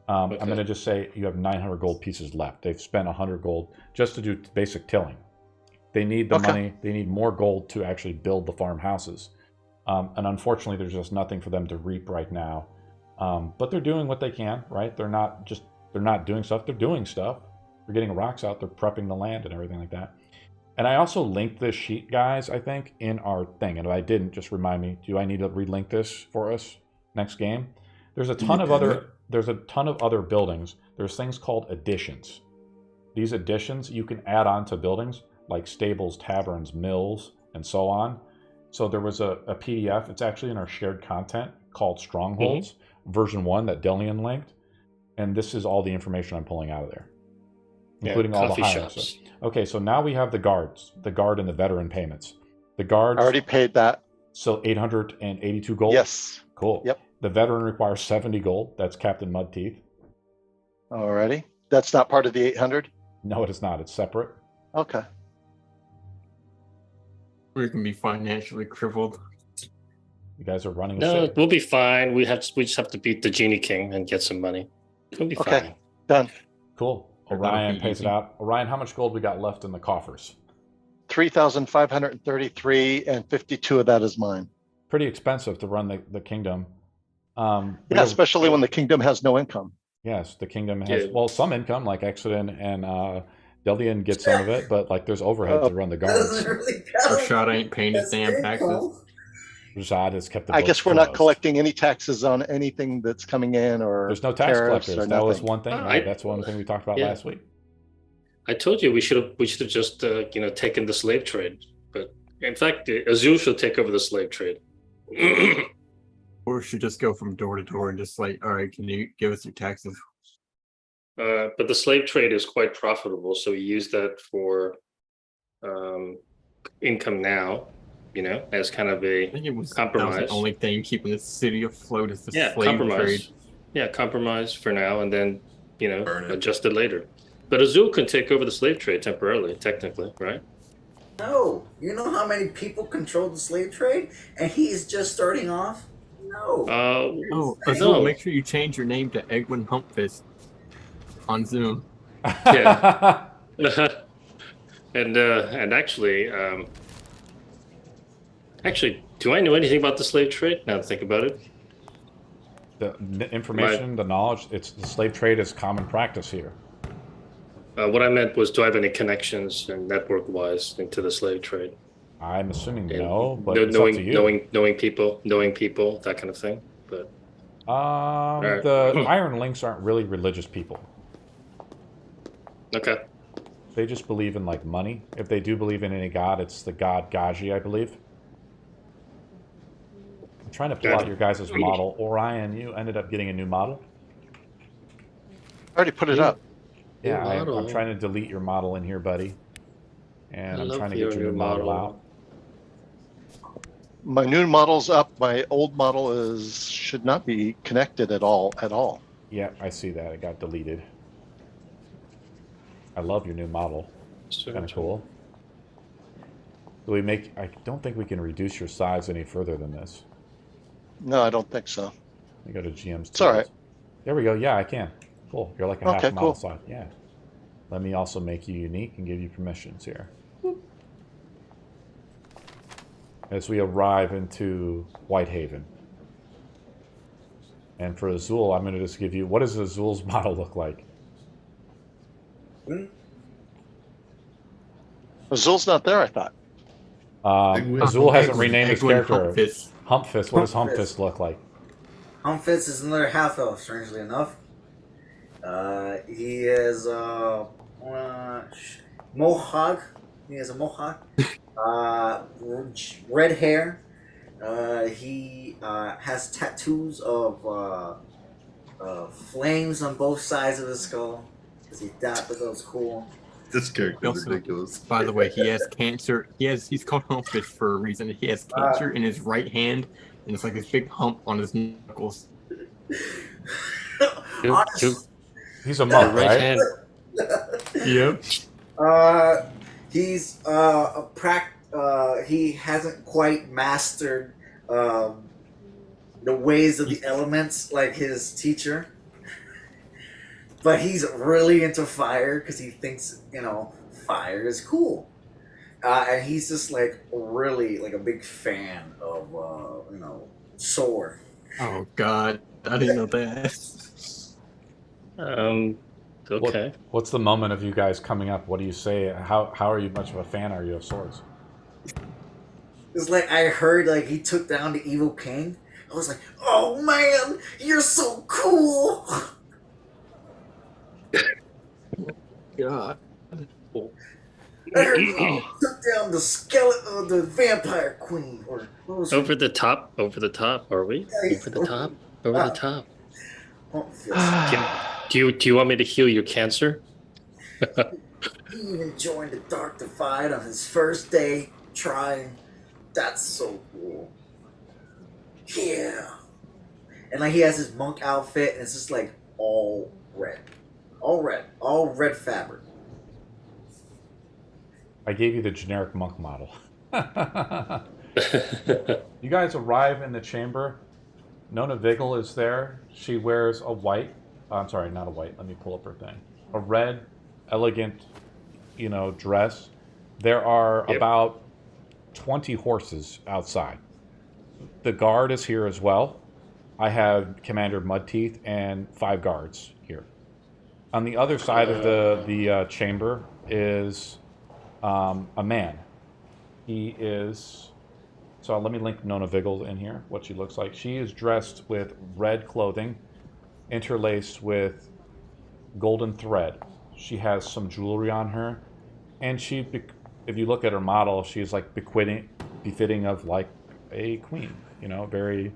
Okay. I'm going to just say you have 900 gold pieces left. They've spent 100 gold just to do basic tilling. They need the money. They need more gold to actually build the farmhouses. And unfortunately, there's just nothing for them to reap right now. But they're doing what they can, right? They're not doing stuff. They're doing stuff. They're getting rocks out. They're prepping the land and everything like that. And I also linked this sheet, guys, I think, in our thing. And if I didn't, just remind me, do I need to relink this for us next game? There's a ton of other buildings. There's things called additions. These additions you can add on to buildings like stables, taverns, mills, and so on. So there was a PDF. It's actually in our shared content called Strongholds, version 1 that Delian linked. And this is all the information I'm pulling out of there, including all the hires. Okay, so now we have the guard and the veteran payments. The guards. I already paid that. So 882 gold? Yes. Cool. Yep. The veteran requires 70 gold. That's Captain Mudteeth. Alrighty. That's not part of the 800? No, it is not. It's separate. Okay. We can be financially crippled. You guys are running. No, we'll be fine. We just have to beat the Genie King and get some money. We'll be fine. Done. Cool. Orion pays it out. Orion, how much gold we got left in the coffers? 3,533, and 52 of that is mine. Pretty expensive to run the kingdom. Yeah, especially when the kingdom has no income. Yes, the kingdom has some income, like Exeden and Deldian get some of it, but like there's overhead to run the guards. Rashad ain't paying his damn taxes. Rashad has kept the I guess we're not collecting any taxes on anything that's coming in, or there's no tax collectors. That was one thing. That's one thing we talked about last week. I told you we should have just taken the slave trade, but in fact, Azul should take over the slave trade. Or should just go from door to door and just like, all right, can you give us your taxes? But the slave trade is quite profitable, so we use that for income now, as kind of a compromise. That was the only thing keeping the city afloat is the slave compromise. trade. Yeah, compromise for now, and then adjust it later. But Azul can take over the slave trade temporarily, technically, right? No, you know how many people control the slave trade, and he's just starting off. No. Azul, make sure you change your name to Egwin Humpfist on Zoom. Yeah. and actually, do I know anything about the slave trade? Now to think about it. The information, the knowledge, the slave trade is common practice here. What I meant was, do I have any connections and network-wise into the slave trade? I'm assuming no, but it's up to you. Knowing people, that kind of thing. But the Iron Links aren't really religious people. Okay. They just believe in like money. If they do believe in any god, it's the god Gaji, I believe. I'm trying to pull out your guys' model. Orion, you ended up getting a new model. I already put it up. Yeah, I'm trying to delete your model in here, buddy. And I'm trying to get your new model out. My new model's up. My old model should not be connected at all. Yeah, I see that. It got deleted. I love your new model. It's kind of cool. Do I don't think we can reduce your size any further than this. No, I don't think so. Let me go to GM's. It's all right. There we go. Yeah, I can. Cool. You're like a half Okay, mile cool. aside. Yeah. Let me also make you unique and give you permissions here. As we arrive into Whitehaven. And for Azul, I'm going to just give you... What does Azul's model look like? Azul's not there, I thought. Azul hasn't Egwin- renamed his Egwin character. Humpfist. Humpfist. What does Humpfist look like? Humfitz is another half elf, strangely enough. He is mohawk. He has a mohawk. Red hair. He has tattoos of flames on both sides of his skull because he thought that was cool. This character is Also, ridiculous. By the way, he has cancer. He's called Humpfish for a reason. He has cancer in his right hand, and it's like this big hump on his knuckles. He's a monk, right right? hand. Yep. He's he hasn't quite mastered the ways of the elements like his teacher, but he's really into fire because he thinks fire is cool, and he's just like really like a big fan of sword. Oh God, I didn't know that. Okay. What's the moment of you guys coming up? What do you say? How are you much of a fan are you of swords? It's like I heard like he took down the evil king. I was like, oh man, you're so cool. God. I heard he took down the skeleton of the vampire queen. Or what was Over the top, are we? Yeah, Over the top, over the top. her? Do you want me to heal your cancer? He even joined the Dark Divide on his first day trying. That's so cool. Yeah. And like he has his monk outfit and it's just like all red. All red fabric. I gave you the generic monk model. You guys arrive in the chamber. Nona Vigil is there. She wears a white. I'm sorry, not a white. Let me pull up her thing. A red, elegant, dress. There are about 20 horses outside. The guard is here as well. I have Commander Mudteeth and 5 guards here. On the other side of the chamber is a man. He is... So let me link Nona Vigil in here, what she looks like. She is dressed with red clothing, interlaced with golden thread. She has some jewelry on her, and she, if you look at her model, she's like befitting of like a queen, very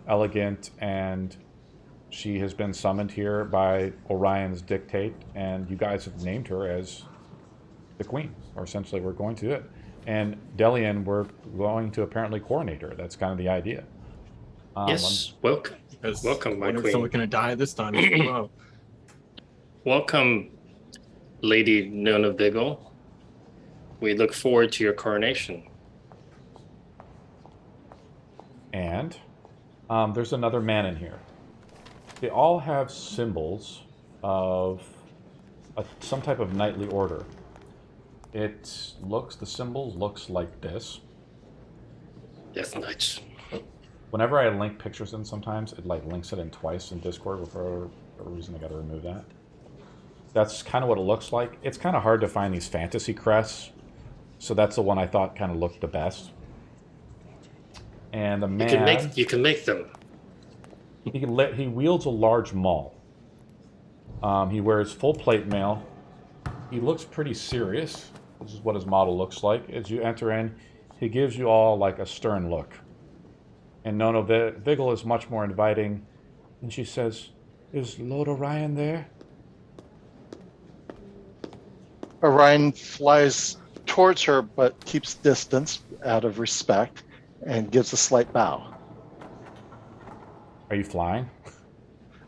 elegant, and she has been summoned here by Orion's dictate, and you guys have named her as the queen, or essentially we're going to it. And Delian, we're going to apparently coronate her. That's kind of the idea. Yes, welcome, my queen. Someone gonna die this time. Wow. Welcome, Lady Nona Vigil. We look forward to your coronation. And there's another man in here. They all have symbols of some type of knightly order. The symbol looks like this. Death Knights. Whenever I link pictures in, sometimes it links it in twice in Discord. For a reason, I got to remove that. That's kind of what it looks like. It's kind of hard to find these fantasy crests, so that's the one I thought kind of looked the best. And the man, you can make them. He wields a large maul. He wears full plate mail. He looks pretty serious. This is what his model looks like. As you enter in, he gives you all like a stern look. And Nona Vigil is much more inviting. And she says, "Is Lord Orion there?" Orion flies towards her, but keeps distance out of respect and gives a slight bow. Are you flying?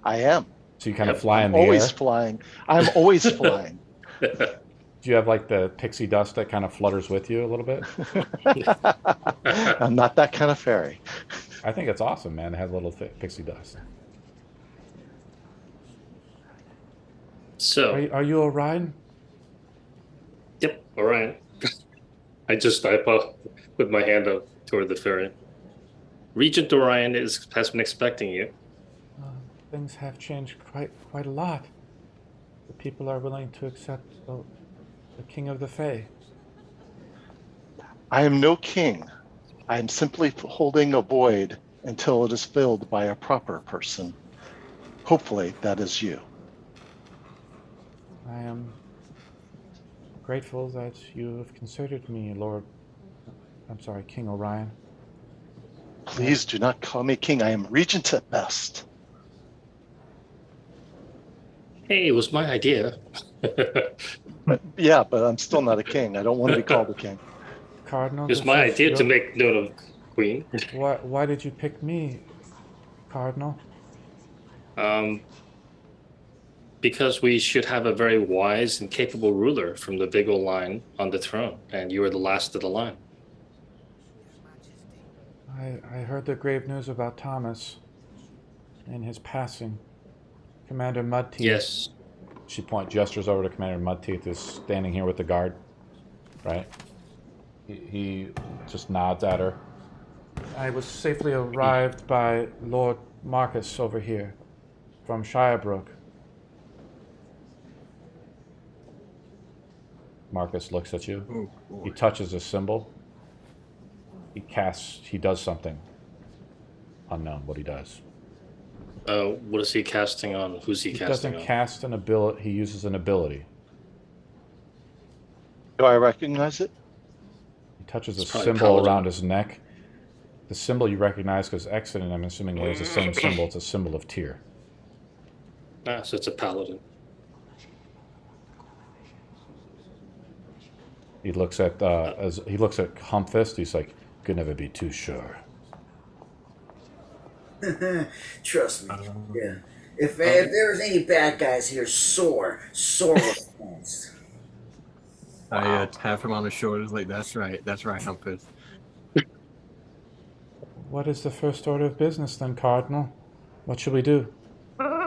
I am. So you kind of fly in the Always air? flying. I'm always flying. Do you have like the pixie dust that kind of flutters with you a little bit? I'm not that kind of fairy. I think it's awesome, man. It has a little pixie dust. So, Are you Orion? yep, Orion. I put my hand up toward the ferry. Regent Orion has been expecting you. Things have changed quite a lot. The people are willing to accept the King of the Fae. I am no king. I am simply holding a void until it is filled by a proper person. Hopefully, that is you. I am grateful that you have considered me, King Orion. Please do not call me king. I am regent at best. Hey, it was my idea. Yeah, but I'm still not a king. I don't want to be called a king. Cardinal, It was my idea to make note of Queen. Why did you pick me, Cardinal? Because we should have a very wise and capable ruler from the Vigil line on the throne, and you are the last of the line. I heard the grave news about Thomas and his passing. Commander Mudteeth. Yes. She gestures over to Commander Mudteeth, who's standing here with the guard, right? He just nods at her. I was safely arrived by Lord Marcus over here from Shirebrook. Marcus looks at you. He touches a symbol. He does something unknown what he does. What is he casting on? Who's he casting on? He doesn't cast an ability, he uses an ability. Do I recognize it? He touches a symbol around his neck. The symbol you recognize because Exeden, I'm assuming, wears the same symbol. It's a symbol of Tyr. So it's a paladin. He looks at Humfist. He's like, "Could never be too sure." Trust me. Yeah. If there's any bad guys here, soar with I tap him on the shoulders like, that's right, Humpers. What is the first order of business then, Cardinal? What should we do?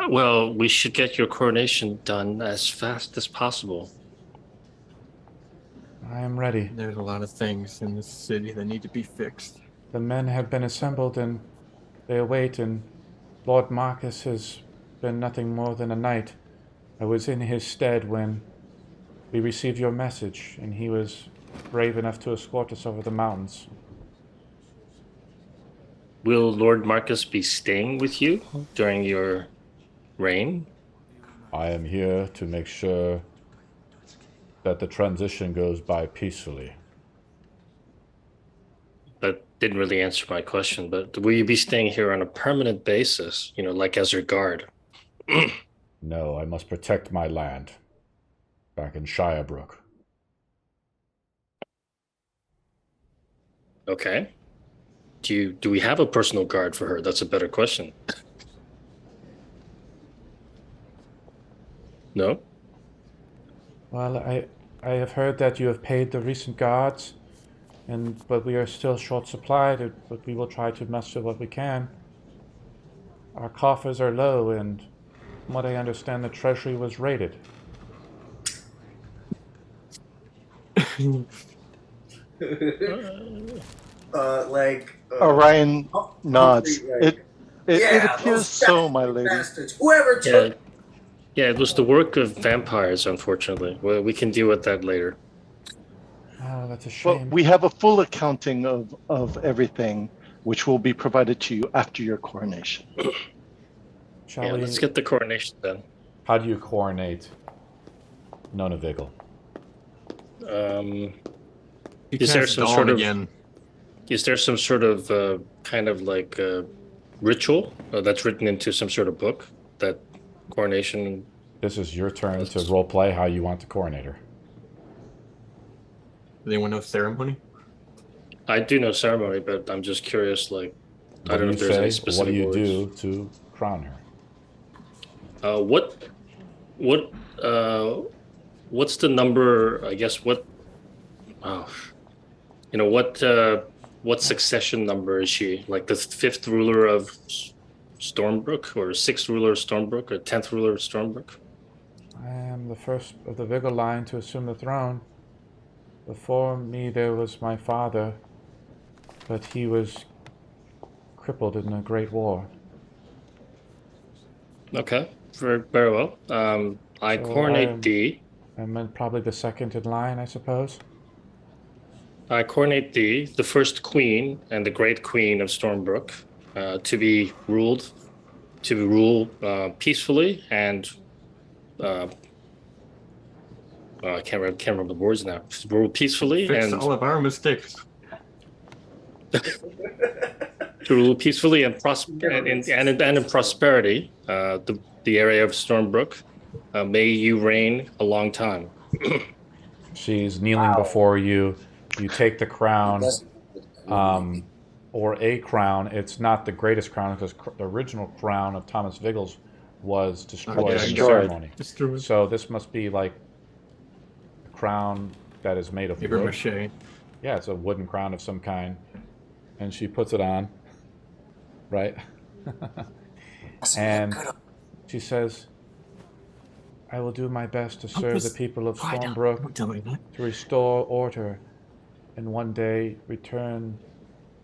Well, we should get your coronation done as fast as possible. I am ready. There's a lot of things in this city that need to be fixed. The men have been assembled and they await, and Lord Marcus has been nothing more than a knight. I was in his stead when we received your message, and he was brave enough to escort us over the mountains. Will Lord Marcus be staying with you during your reign? I am here to make sure that the transition goes by peacefully. That didn't really answer my question, but will you be staying here on a permanent basis, like as your guard? No, I must protect my land back in Shirebrook. Okay. Do we have a personal guard for her? That's a better question. No? Well, I have heard that you have paid the recent guards, but we are still short-supplied, but we will try to muster what we can. Our coffers are low, and from what I understand, the treasury was raided. Orion nods. It appears so, my lady. Bastards. Whoever took. Yeah, it was the work of vampires, unfortunately. Well, we can deal with that later. Oh, that's a shame. Well, we have a full accounting of everything, which will be provided to you after your coronation. Let's get the coronation done. How do you coronate Nona Vigil? Is there some sort of kind of like ritual that's written into some sort of book that coronation? This is your turn to role play how you want to coronate her. Does anyone know ceremony? I do know ceremony, but I'm just curious. I don't know if there's any specific. What do you words. do to crown her? What's the number? I guess what succession number is she? Like the 5th ruler of Stormbrook, or 6th ruler of Stormbrook, or 10th ruler of Stormbrook? I am the first of the Vigil line to assume the throne. Before me there was my father, but he was crippled in the Great War. Okay, very well. I coordinate D. I'm probably the second in line, I suppose. I coordinate D, the first queen and the great queen of Stormbrook, to rule peacefully and I can't remember the words now. To rule peacefully Fix and all of our mistakes. to rule peacefully and in prosperity, the area of Stormbrook. May you reign a long time. She's kneeling before you. You take the crown, or a crown. It's not the greatest crown because the original crown of Thomas Vigils was destroyed in the ceremony. Destroyed. So this must be like a crown that is made of wood. Mache. Yeah, it's a wooden crown of some kind. And she puts it on, right? And she says, I will do my best to serve the people of Stormbrook, to restore order, and one day return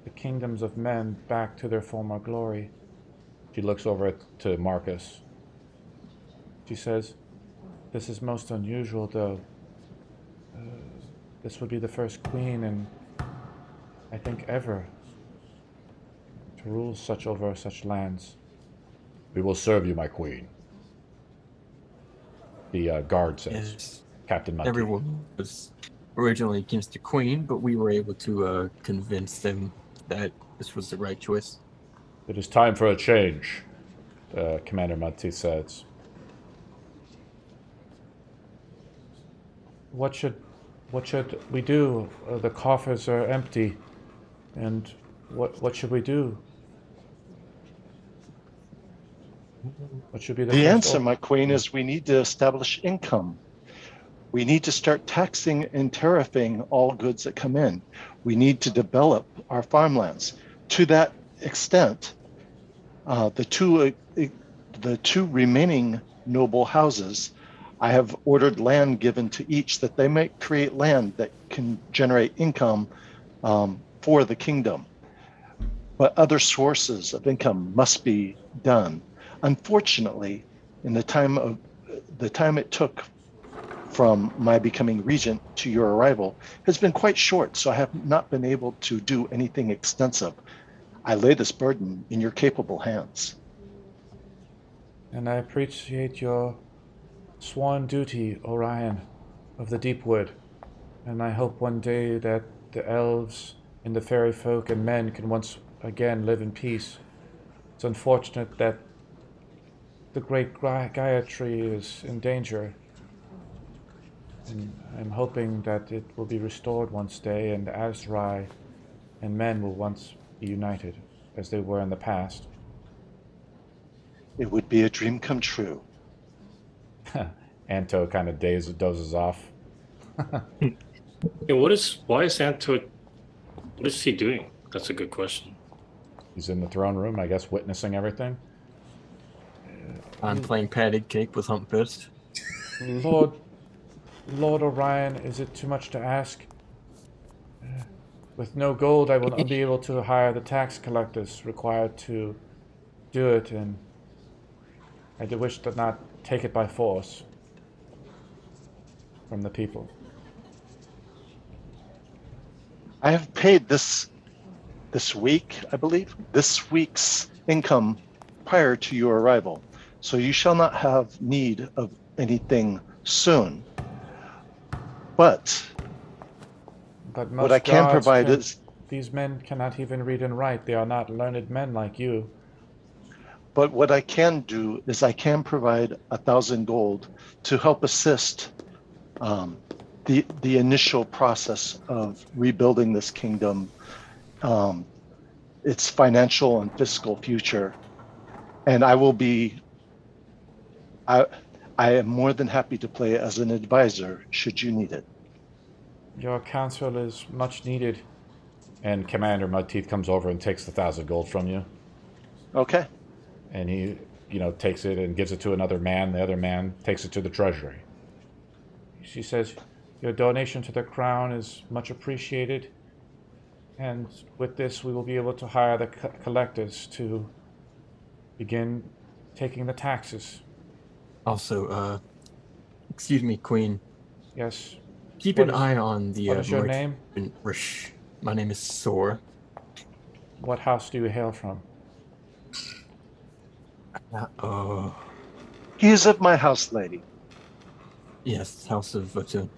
the kingdoms of men back to their former glory. She looks over to Marcus. She says, this is most unusual, though. This would be the first queen, and I think ever, to rule over such lands. We will serve you, my queen. The guard says, yes. Captain Monty. Everyone was originally against the queen, but we were able to convince them that this was the right choice. It is time for a change, Commander Monty says. What should we do? The coffers are empty, and what should we do? What should be the answer, my queen, is we need to establish income. We need to start taxing and tariffing all goods that come in. We need to develop our farmlands. To that extent, the two remaining noble houses, I have ordered land given to each that they might create land that can generate income for the kingdom. But other sources of income must be done. Unfortunately, in the time it took from my becoming regent to your arrival has been quite short, so I have not been able to do anything extensive. I lay this burden in your capable hands. And I appreciate your sworn duty, Orion, of the Deepwood, and I hope one day that the elves and the fairy folk and men can once again live in peace. It's unfortunate that the great Gaia tree is in danger, and I'm hoping that it will be restored one day, and Azrai and men will once be united, as they were in the past. It would be a dream come true. Anto kind of dozes off. Yeah, why is Anto, what is he doing? That's a good question. He's in the throne room, I guess, witnessing everything. I'm playing patty cake with Hump Fist. Lord Orion, is it too much to ask? With no gold, I will not be able to hire the tax collectors required to do it, and I do wish to not take it by force from the people. I have paid this week, I believe, this week's income prior to your arrival. So you shall not have need of anything soon. But what I can provide is... These men cannot even read and write. They are not learned men like you. But what I can do is I can provide 1,000 gold to help assist the initial process of rebuilding this kingdom, its financial and fiscal future. And I will be... I am more than happy to play as an advisor should you need it. Your counsel is much needed. And Commander Mudteeth comes over and takes the 1,000 gold from you. Okay. And he takes it and gives it to another man. The other man takes it to the treasury. She says, "Your donation to the crown is much appreciated. And with this, we will be able to hire the collectors to begin taking the taxes." Also, excuse me, Queen. Yes. Keep an eye on the. What is your name? My name is Sor. What house do you hail from? He is of my house, lady. Yes, House of Vatun.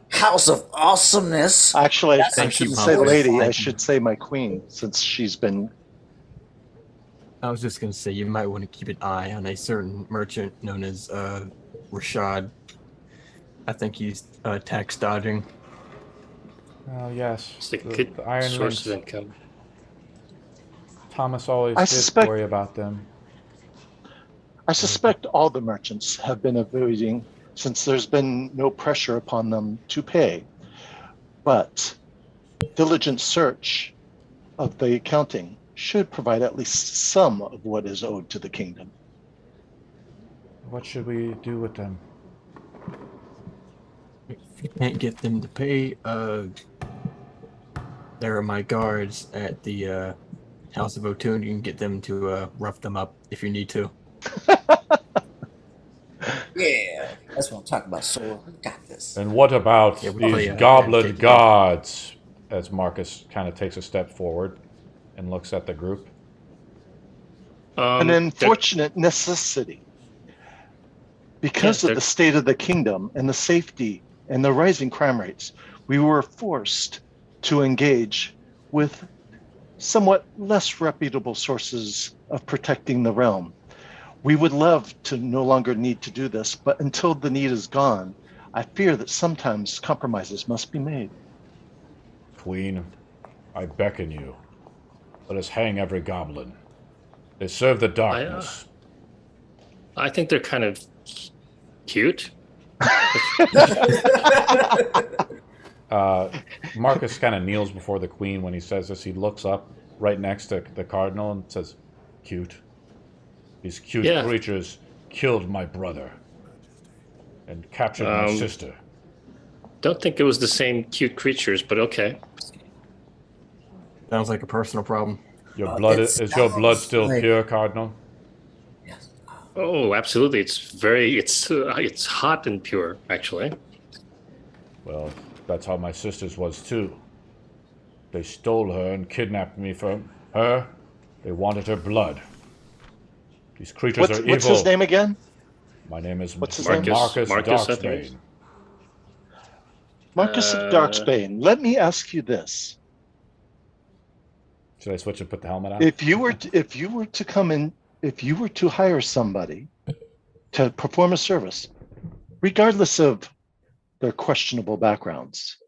House of Awesomeness. Actually, I Thank you, shouldn't say Papa. lady. I should say my queen, since she's been. I was just going to say, you might want to keep an eye on a certain merchant known as Rashad. I think he's tax dodging. Oh, yes. It's a good the Iron source Links. of income. Thomas always I did suspect- worry about them. I suspect all the merchants have been avoiding, since there's been no pressure upon them to pay. But diligent search of the accounting should provide at least some of what is owed to the kingdom. What should we do with them? If you can't get them to pay, there are my guards at the House of Vatun. You can get them to rough them up if you need to. Yeah, that's what I'm talking about. So we got this. And what about Yeah, we these play, goblin take it. gods? As Marcus kind of takes a step forward and looks at the group. An unfortunate necessity. Because of the state of the kingdom and the safety and the rising crime rates, we were forced to engage with somewhat less reputable sources of protecting the realm. We would love to no longer need to do this, but until the need is gone, I fear that sometimes compromises must be made. Queen, I beckon you. Let us hang every goblin. They serve the darkness. I think they're kind of cute. Marcus kind of kneels before the queen when he says this. He looks up right next to the cardinal and says, "Cute. These cute creatures killed my brother and captured my sister." Don't think it was the same cute creatures, but okay. Sounds like a personal problem. Your blood is your blood still pure, Cardinal? Yes. Oh, absolutely. It's hot and pure, actually. Well, that's how my sister's was too. They stole her and kidnapped me from her. They wanted her blood. These creatures are evil. What's his name again? My name is What's his Marcus, name? Marcus, I think. Darksbane. Marcus of Darksbane, let me ask you this. Should I switch and put the helmet on? If you were to come in, if you were to hire somebody to perform a service, regardless of their questionable backgrounds,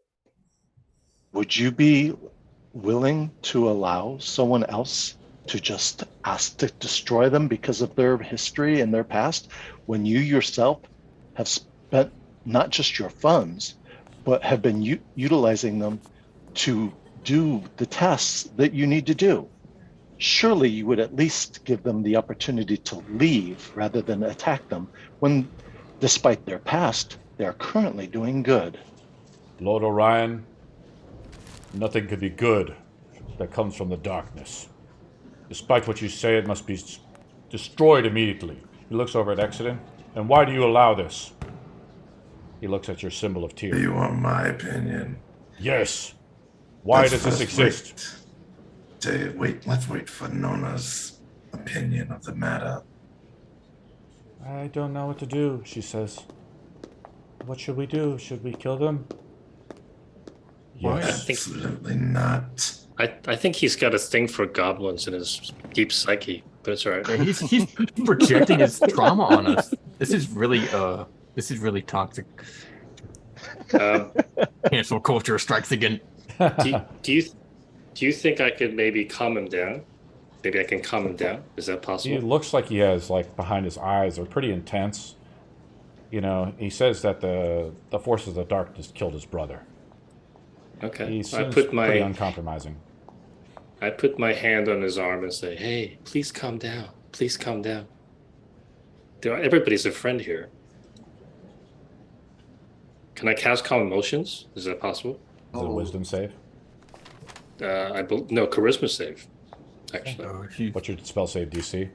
would you be willing to allow someone else to just ask to destroy them because of their history and their past, when you yourself have spent not just your funds, but have been utilizing them to do the tasks that you need to do? Surely you would at least give them the opportunity to leave rather than attack them when, despite their past, they are currently doing good. Lord Orion, nothing could be good that comes from the darkness. Despite what you say, it must be destroyed immediately. He looks over at Exeden. And why do you allow this? He looks at your symbol of tear. Do you want my opinion? Yes. Why does this exist? Let's wait for Nona's opinion of the matter. I don't know what to do, she says. What should we do? Should we kill them? Yes. Absolutely not. I think he's got a thing for goblins in his deep psyche, but it's all right. Yeah, he's projecting his trauma on us. This is really toxic. Cancel culture strikes again. Do you think I could maybe calm him down? Maybe I can calm him down. Is that possible? He looks like he has, like, behind his eyes, they're pretty intense. You know, he says that the forces of the darkness killed his brother. Okay. He seems pretty uncompromising. I put my hand on his arm and say, "Hey, please calm down. Please calm down. Everybody's a friend here." Can I cast calm emotions? Is that possible? Is it a wisdom save? No, charisma save. Actually, What's your spell save DC?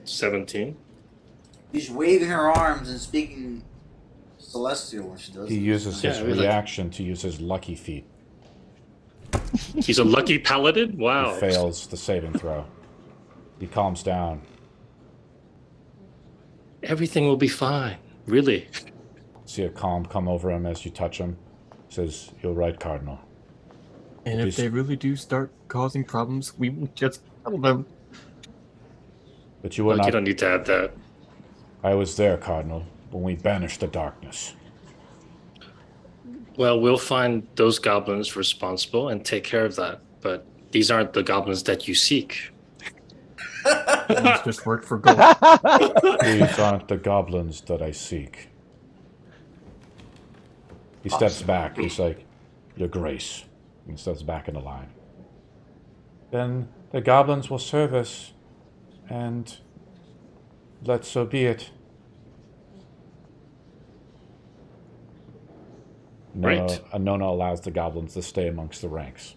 17. She's waving her arms and speaking celestial when she does He it. uses his reaction to use his lucky feat. He's a lucky paladin? Wow. He fails the saving throw. He calms down. Everything will be fine. Really. See a calm come over him as you touch him. Says, "You're right, Cardinal." And if they really do start causing problems, we will just tell them. But you will not. You don't need to add that. I was there, Cardinal, when we banished the darkness. Well, we'll find those goblins responsible and take care of that. But these aren't the goblins that you seek. Let's just work for gold. These aren't the goblins that I seek. He steps back. He's like, "Your Grace." And steps back in the line. Then the goblins will serve us, and let so be it. Right. Nona allows the goblins to stay amongst the ranks.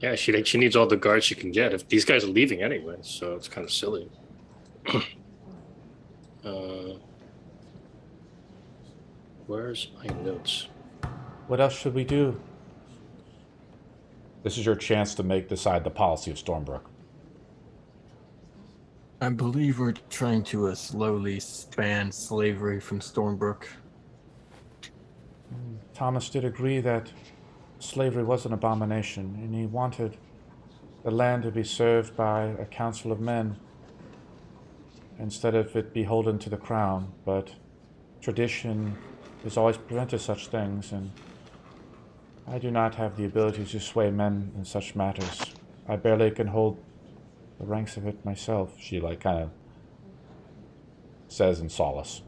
Yeah, she needs all the guards she can get. If these guys are leaving anyway, so it's kind of silly. Where's my notes? What else should we do? This is your chance to decide the policy of Stormbrook. I believe we're trying to slowly ban slavery from Stormbrook. Thomas did agree that slavery was an abomination, and he wanted the land to be served by a council of men instead of it beholden to the crown. But tradition has always prevented such things, and I do not have the ability to sway men in such matters. I barely can hold the ranks of it myself, she kind of says in solace.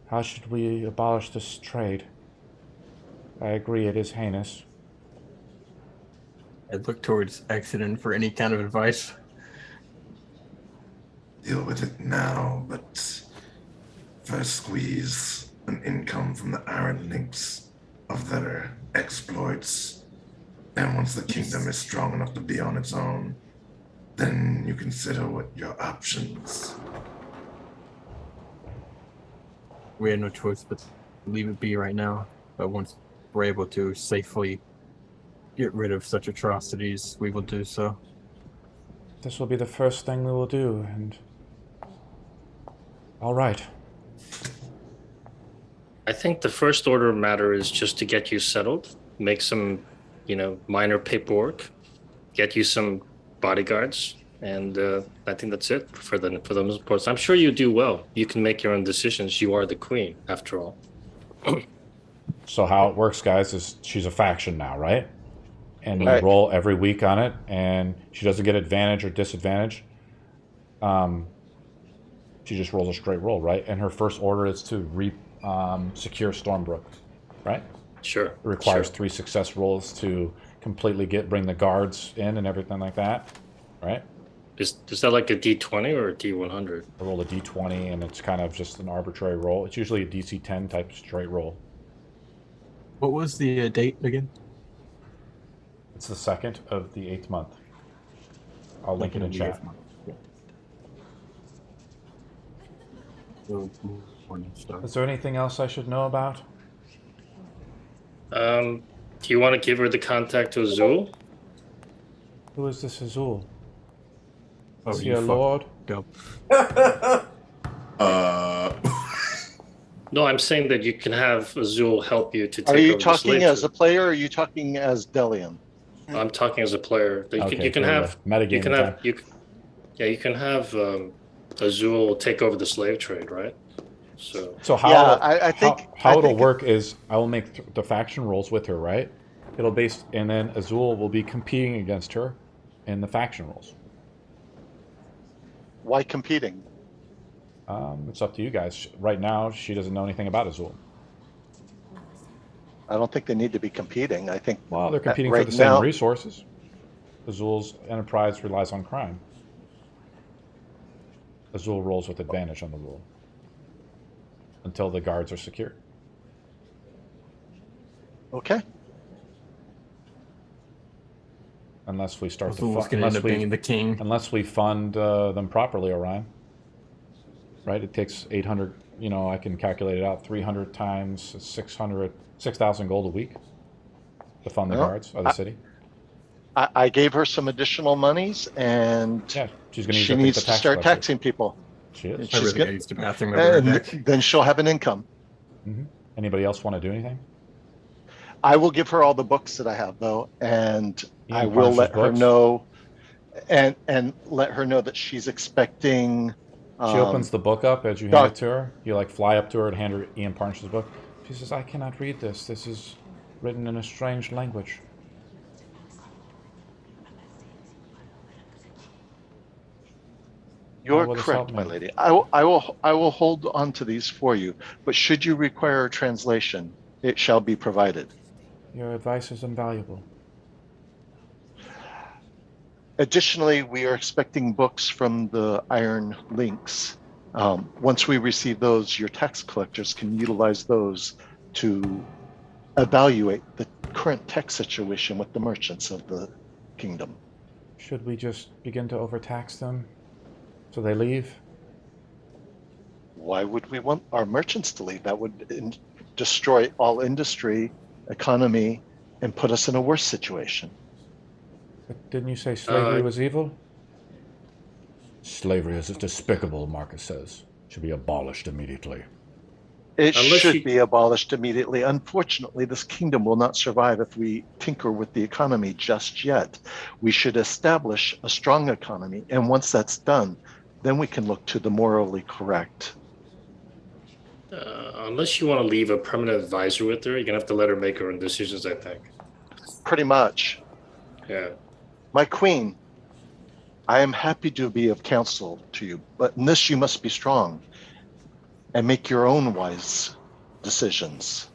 How should we abolish this trade? I agree it is heinous. I look towards Exeden for any kind of advice. Deal with it now, but first squeeze an income from the iron links of their exploits. And once the kingdom is strong enough to be on its own, then you consider what your options. We have no choice but to leave it be right now. But once we're able to safely get rid of such atrocities, we will do so. This will be the first thing we will do, and... All right. I think the first order of matter is just to get you settled, make some, minor paperwork, get you some bodyguards, and I think that's it for the most part. I'm sure you do well. You can make your own decisions. You are the queen, after all. So how it works, guys, is she's a faction now, right? And you Right. roll every week on it, and she doesn't get advantage or disadvantage. She just rolls a straight roll, right? And her first order is to secure Stormbrook, right? Sure. It requires 3 success rolls to completely bring the guards in and everything like that, right? Is that like a D20 or a D100? I roll a D20, and it's kind of just an arbitrary roll. It's usually a DC 10 type straight roll. What was the date again? It's the 2nd of the 8th month. I'll link it in chat. Is there anything else I should know about? Do you want to give her the contact to Azul? Who is this Azul? Oh, Is he a lord? No, I'm saying that you can have Azul help you to take Are you over the talking slave as a trade. player, or are you talking as Delian? I'm talking as a player. You Okay, can there we have go. Metagaming you can time. have you can have Azul take over the slave trade, right? So how Yeah, I think how it'll work is I will make the faction rolls with her, right? And then Azul will be competing against her in the faction rolls. Why competing? It's up to you guys. Right now, she doesn't know anything about Azul. I don't think they need to be competing. I think. Well, they're competing right for the same now- resources. Azul's enterprise relies on crime. Azul rolls with advantage on the rule until the guards are secure. Okay. Unless we start Azul's to going to end up being the king. unless we fund them properly, Orion. Right? It takes 800. I can calculate it out. 300 times 6,000 gold a week to fund the guards of the city. I gave her some additional monies, and Yeah, she's going to. she needs to start taxing people. She is. I really used the bathroom over And there. then she'll have an income. Mm-hmm. Anybody else want to do anything? I will give her all the books that I have, though, and Yeah, I will Parsh's let her books. know, and let her know that she's expecting. She opens the book up as you hand it to her. You fly up to her and hand her Ian Parnish's book. She says, "I cannot read this. This is written in a strange language." You're will this correct, help my me? lady. I will hold on to these for you. But should you require a translation, it shall be provided. Your advice is invaluable. Additionally, we are expecting books from the Iron Links. Once we receive those, your tax collectors can utilize those to evaluate the current tax situation with the merchants of the kingdom. Should we just begin to overtax them so they leave? Why would we want our merchants to leave? That would destroy all industry, economy, and put us in a worse situation. But didn't you say slavery was evil? Slavery is despicable, Marcus says. Should be abolished immediately. It should be abolished immediately. Unfortunately, this kingdom will not survive if we tinker with the economy just yet. We should establish a strong economy, and once that's done, then we can look to the morally correct. Unless you want to leave a permanent advisor with her, you're going to have to let her make her own decisions, I think. Pretty much. Yeah. My queen, I am happy to be of counsel to you, but in this you must be strong and make your own wise decisions.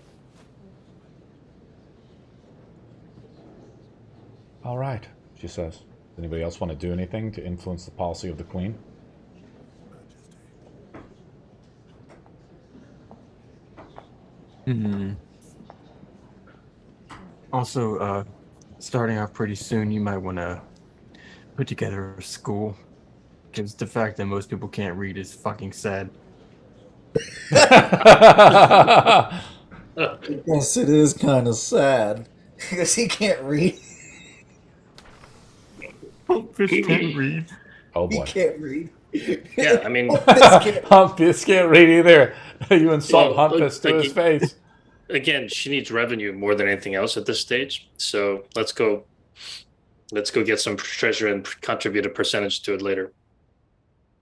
All right, she says. Does anybody else want to do anything to influence the policy of the queen? Also, starting off pretty soon, you might want to put together a school. Because the fact that most people can't read is fucking sad. Yes, it is kind of sad. Because he can't read. Fish can't read. Oh boy. He can't read. Yeah, I mean... Humpfist can't read either. You insult Humpfist to his face. Again, she needs revenue more than anything else at this stage. So let's go get some treasure and contribute a percentage to it later.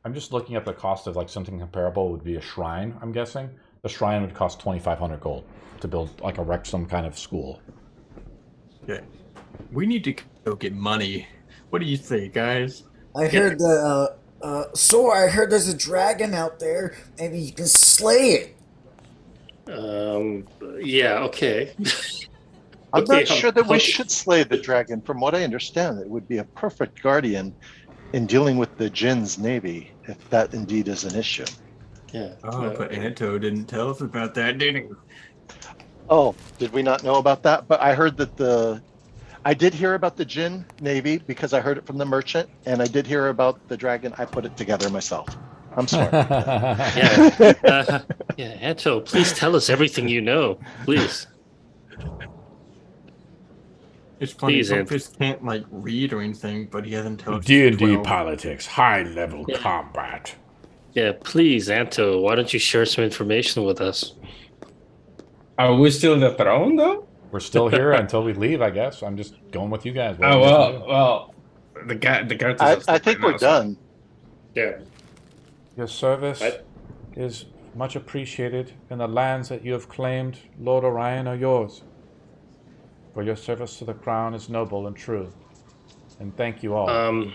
I'm just looking at the cost of something comparable would be a shrine, I'm guessing. The shrine would cost 2,500 gold to build erect some kind of school. Okay. We need to go get money. What do you think, guys? I heard I heard there's a dragon out there. Maybe you can slay it. Yeah, okay. I'm Okay, not sure that we should slay the dragon. From what I understand, it would be a perfect guardian in dealing with the Jin's navy, if that indeed is an issue. Yeah. Oh, but Anto didn't tell us about that, did he? Oh, did we not know about that? But I heard that I did hear about the Jin navy because I heard it from the merchant, and I did hear about the dragon. I put it together myself. I'm sorry. Yeah, Anto, please tell us everything you know, please. It's funny, Please, Bumpus can't read or anything, but he hasn't told us. D&D politics, high-level combat. Yeah, please, Anto, why don't you share some information with us? Are we still in the throne, though? We're still here until we leave, I guess. I'm just going with you guys. Well, the guy. I think we're done. Yeah. Your service is much appreciated, and the lands that you have claimed, Lord Orion, are yours. For your service to the crown is noble and true. And thank you all.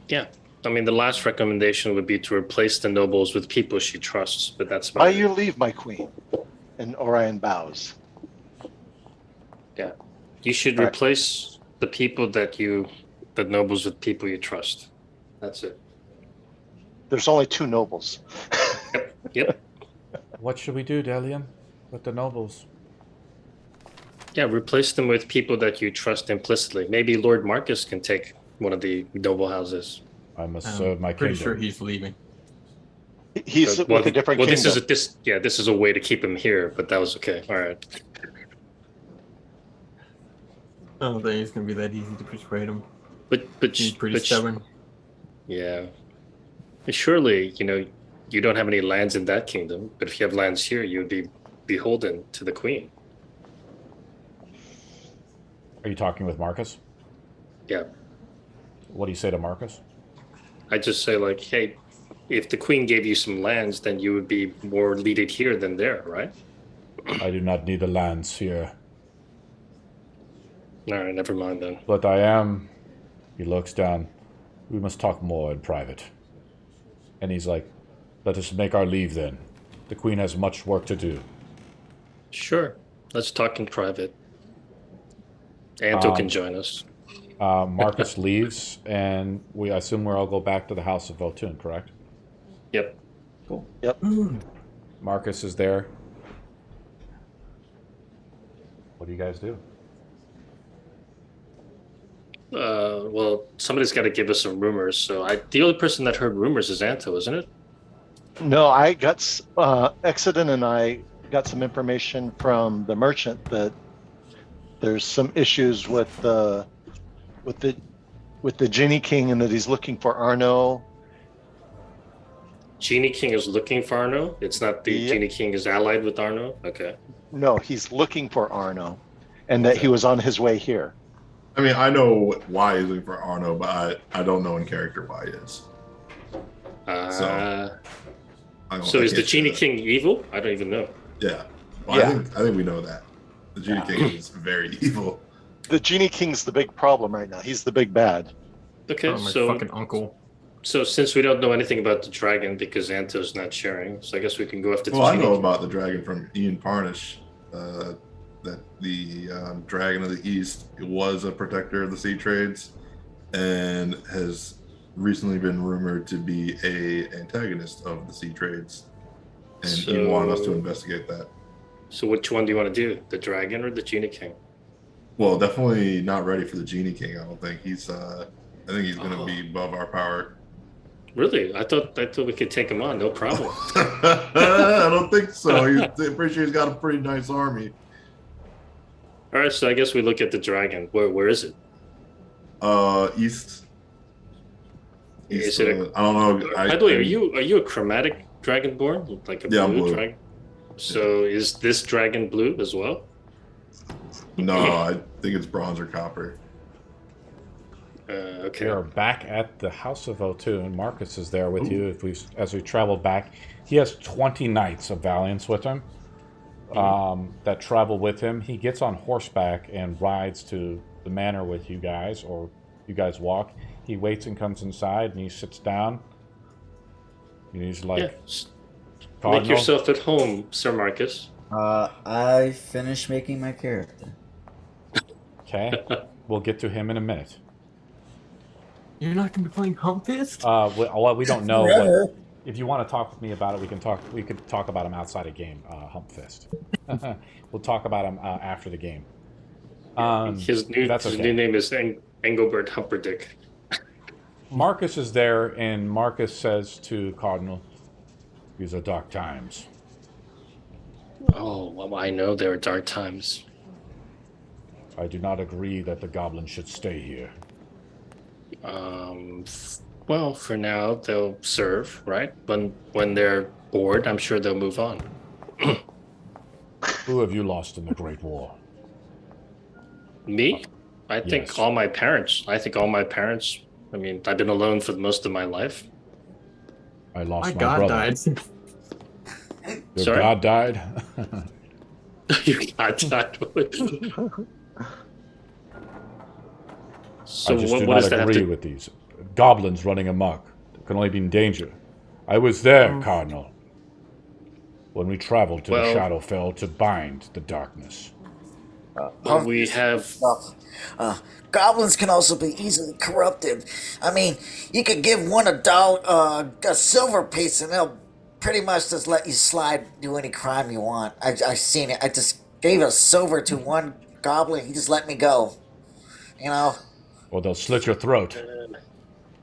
Yeah. I mean, the last recommendation would be to replace the nobles with people she trusts, but that's By your leave, my queen. And Orion bows. Yeah. You should replace the people the nobles with people you trust. That's it. There's only 2 nobles. Yep. What should we do, Delian, with the nobles? Yeah, replace them with people that you trust implicitly. Maybe Lord Marcus can take one of the noble houses. I must serve my pretty kingdom. sure he's leaving. He's with a different kingdom. This is a way to keep him here, but that was okay. All right. I don't think it's gonna be that easy to persuade him. But He's pretty stubborn. Yeah. Surely, you don't have any lands in that kingdom, but if you have lands here, you would be beholden to the queen. Are you talking with Marcus? Yeah. What do you say to Marcus? I just say like, hey, if the queen gave you some lands, then you would be more needed here than there, right? I do not need the lands here. All right, never mind then. But I am... He looks down. We must talk more in private. And he's like, let us make our leave then. The queen has much work to do. Sure. Let's talk in private. Anto can join us. Marcus leaves, and I assume we'll all go back to the House of Votun, correct? Yep. Cool. Yep. Marcus is there. What do you guys do? Well, somebody's got to give us some rumors. So the only person that heard rumors is Anto, isn't it? No, I got Exeden and I got some information from the merchant that there's some issues with the Genie King and that he's looking for Arno. Genie King is looking for Arno? It's not the Genie King is allied with Arno? Okay. No, he's looking for Arno, and that he was on his way here. I mean, I know why he's looking for Arno, but I don't know in character why he is. So is the Genie King evil? I don't even know. Yeah. Well, Yeah. I think we know that. The Genie King is very evil. The Genie King's the big problem right now. He's the big bad. Okay, My fucking uncle. So since we don't know anything about the dragon because Anto's not sharing, so I guess we can go after the Well, I Genie know King. about the dragon from Ian Parnish. That the Dragon of the East was a protector of the sea trades and has recently been rumored to be a antagonist of the sea trades. And he wanted us to investigate that. So which one do you want to do? The dragon or the Genie King? Well, definitely not ready for the Genie King, I don't think. I think he's going to be above our power. Really? I thought we could take him on, no problem. I don't think so. I'm pretty sure he's got a pretty nice army. All right, so I guess we look at the dragon. Where is it? East. Is it I don't know. By the way, are you a chromatic dragonborn? Like a blue dragon? So is this dragon blue as well? No, I think it's bronze or copper. Okay. We are back at the House of Votun. Marcus is there with you. As we travel back, he has 20 knights of valiance with him that travel with him. He gets on horseback and rides to the manor with you guys, or you guys walk. He waits and comes inside, and he sits down. And he's like, make yourself at home, Sir Marcus. I finished making my character. Okay, we'll get to him in a minute. You're not going to be playing Hump Fist? We don't know. If you want to talk with me about it, we can talk. We could talk about him outside a game. Hump Fist. We'll talk about him after the game. His new name is Engelbert Humperdick. Marcus is there, and Marcus says to Cardinal, "These are dark times." Oh, well, I know there are dark times. I do not agree that the goblins should stay here. Well, for now they'll serve, right? When they're bored, I'm sure they'll move on. Who have you lost in the Great War? Me? I think all my parents. I mean, I've been alone for most of my life. I lost my God brother. died. Your Sorry? God died? Your God died. So I just do what not does that have agree to... with these goblins running amok. They can only be in danger. I was there, Cardinal, when we traveled to the Shadowfell to bind the darkness. Well, we have. stuff. Goblins can also be easily corrupted. I mean, you could give one a silver piece, and they'll pretty much just let you slide, do any crime you want. I've seen it. I just gave a silver to one goblin. He just let me go. You know. Or they'll slit your throat.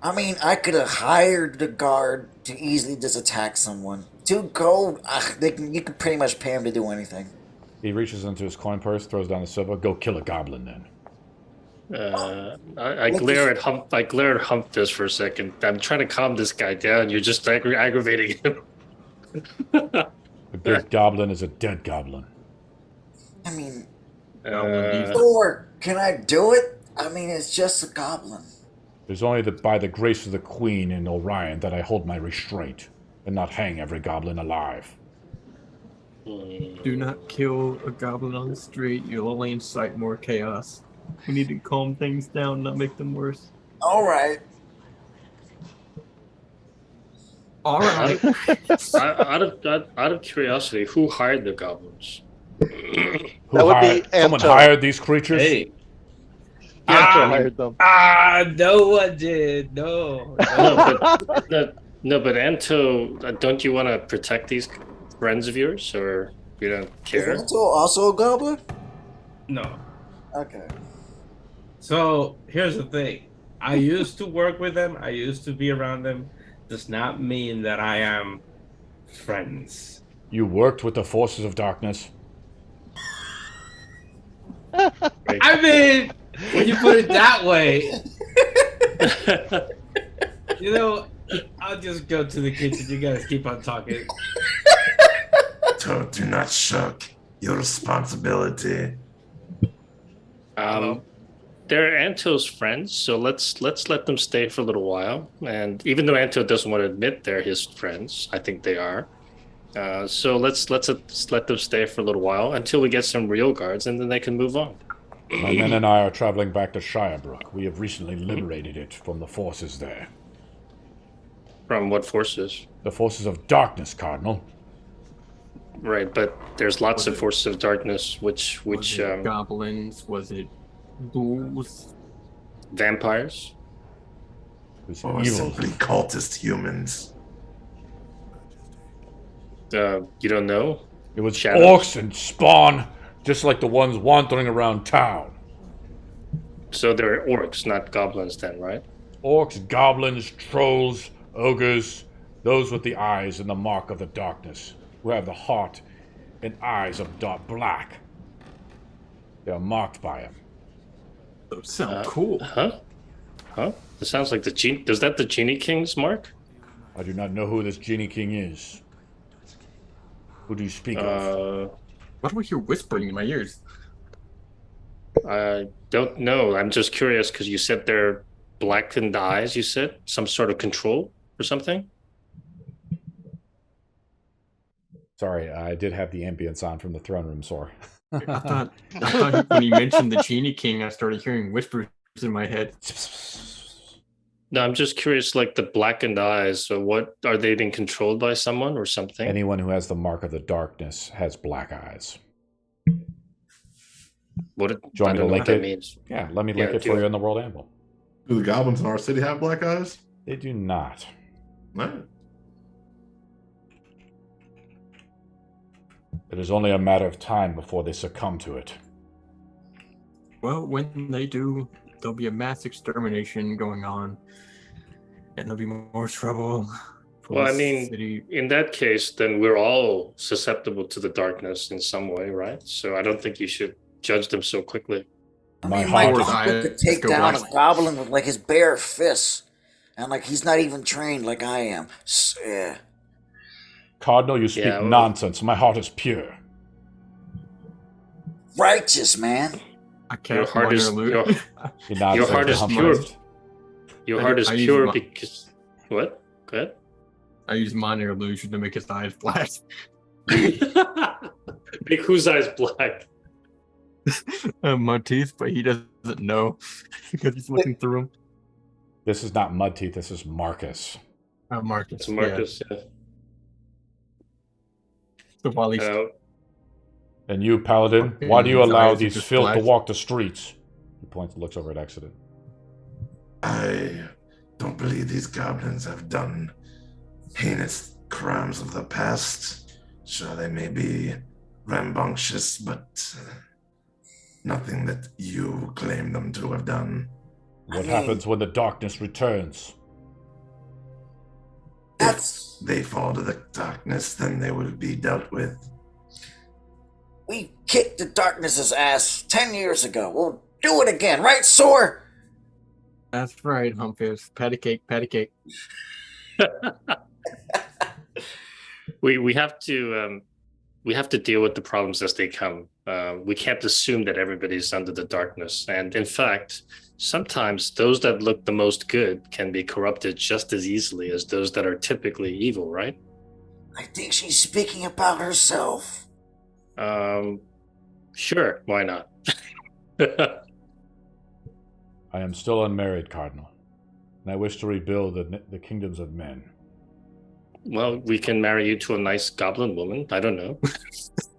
I mean, I could have hired the guard to easily just attack someone. 2 gold, you could pretty much pay him to do anything. He reaches into his coin purse, throws down the silver. Go kill a goblin, then. I glare at Humptus for a second. I'm trying to calm this guy down. You're just aggravating him. A good goblin is a dead goblin. I mean, or can I do it? I mean, it's just a goblin. It is only by the grace of the Queen and Orion that I hold my restraint, and not hang every goblin alive. Do not kill a goblin on the street. You'll only incite more chaos. We need to calm things down, not make them worse. All right. Out of curiosity, who hired the goblins? Someone hired these creatures? Hey. hired them. No one did. No. But Anto, don't you want to protect these friends of yours, or you don't care? Is Anto also a goblin? No. Okay. So here's the thing. I used to work with them. I used to be around them. Does not mean that I am friends. You worked with the forces of darkness? I mean, when you put it that way, you know, I'll just go to the kitchen. You guys keep on talking. Toad, do not shirk your responsibility. They're Anto's friends, so let's let them stay for a little while. And even though Anto doesn't want to admit they're his friends, I think they are. So let's let them stay for a little while until we get some real guards, and then they can move on. My men and I are traveling back to Shirebrook. We have recently liberated it from the forces there. From what forces? The forces of darkness, Cardinal. Right, but there's lots of forces of darkness, which goblins? Was it ghouls? Vampires? Or simply cultist humans? You don't know? It was Shadows. orcs and spawn, just like the ones wandering around town. So they're orcs, not goblins then, right? Orcs, goblins, trolls, ogres, those with the eyes and the mark of the darkness, who have the heart and eyes of dark black. They are marked by him. Those sound cool. Huh? It sounds like Does that the Genie King's mark? I do not know who this Genie King is. Who do you speak of? Why do I hear whispering in my ears? I don't know. I'm just curious because you said they're blackened eyes, you said? Some sort of control or something? Sorry, I did have the ambience on from the throne room, sorry. I thought when you mentioned the Genie King, I started hearing whispers in my head. No, I'm just curious, like the blackened eyes. So what, are they being controlled by someone or something? Anyone who has the mark of the darkness has black eyes. What? Do you want me to link it? Means. Yeah, let me link it for you in the World Anvil. Do the goblins in our city have black eyes? They do not. No. It is only a matter of time before they succumb to it. Well, when they do, there'll be a mass extermination going on, and there'll be more trouble. Well, I mean, in that case, then we're all susceptible to the darkness in some way, right? So I don't think you should judge them so quickly. I mean, my uncle could take down a goblin with like his bare fists, and like he's not even trained like I am. Yeah. Cardinal, you speak nonsense. My heart is pure. Righteous, man. Your heart is pure. Your heart is pure. Your heart is pure because what? Go ahead. I use minor illusion to make his eyes black. Make whose eyes black? My teeth, but he doesn't know because he's looking through them. This is not Mud Teeth. This is Marcus. Marcus. It's Marcus. Yeah. So while he's And you, Paladin, why do you allow these filth to walk the streets? He points, looks over at Exeden. I don't believe these goblins have done heinous crimes of the past. Sure, they may be rambunctious, but nothing that you claim them to have done. What happens when the darkness returns? If they fall to the darkness, then they will be dealt with. We kicked the darkness's ass 10 years ago. We'll do it again, right, Sore? That's right, Humphus. Patty cake, patty cake. We have to deal with the problems as they come. We can't assume that everybody's under the darkness. And in fact, sometimes those that look the most good can be corrupted just as easily as those that are typically evil, right? I think she's speaking about herself. Sure, why not? I am still unmarried, Cardinal, and I wish to rebuild the kingdoms of men. Well, we can marry you to a nice goblin woman. I don't know.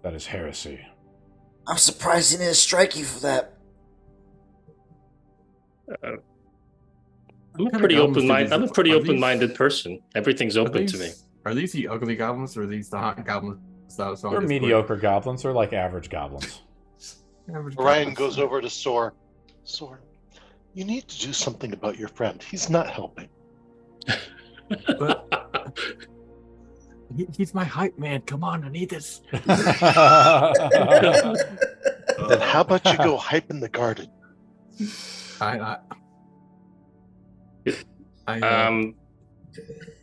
That is heresy. I'm surprised he didn't strike you for that. I'm a pretty open-minded person. Everything's open to me. Are these the ugly goblins or are these the hot goblins? They're mediocre goblins. They're like average goblins. Ryan goes over to Sore. Sore, you need to do something about your friend. He's not helping. But he's my hype man. Come on, I need this. Then how about you go hype in the garden? I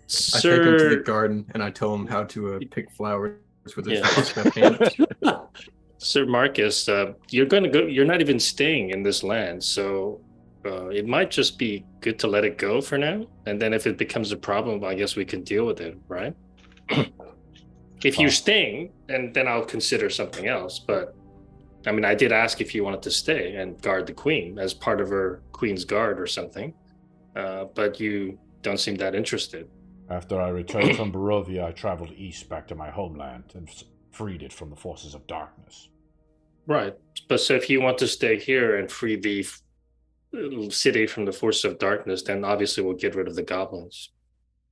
Sir... take him to the garden and I tell him how to pick flowers with his left hand. Sir Marcus, you're going to go. You're not even staying in this land, so it might just be good to let it go for now. And then if it becomes a problem, I guess we can deal with it, right? If you're staying, and then I'll consider something else. But I mean, I did ask if you wanted to stay and guard the queen as part of her queen's guard or something, but you don't seem that interested. After I returned from Barovia, I traveled east back to my homeland and freed it from the forces of darkness. Right. But so if you want to stay here and free the city from the forces of darkness, then obviously we'll get rid of the goblins.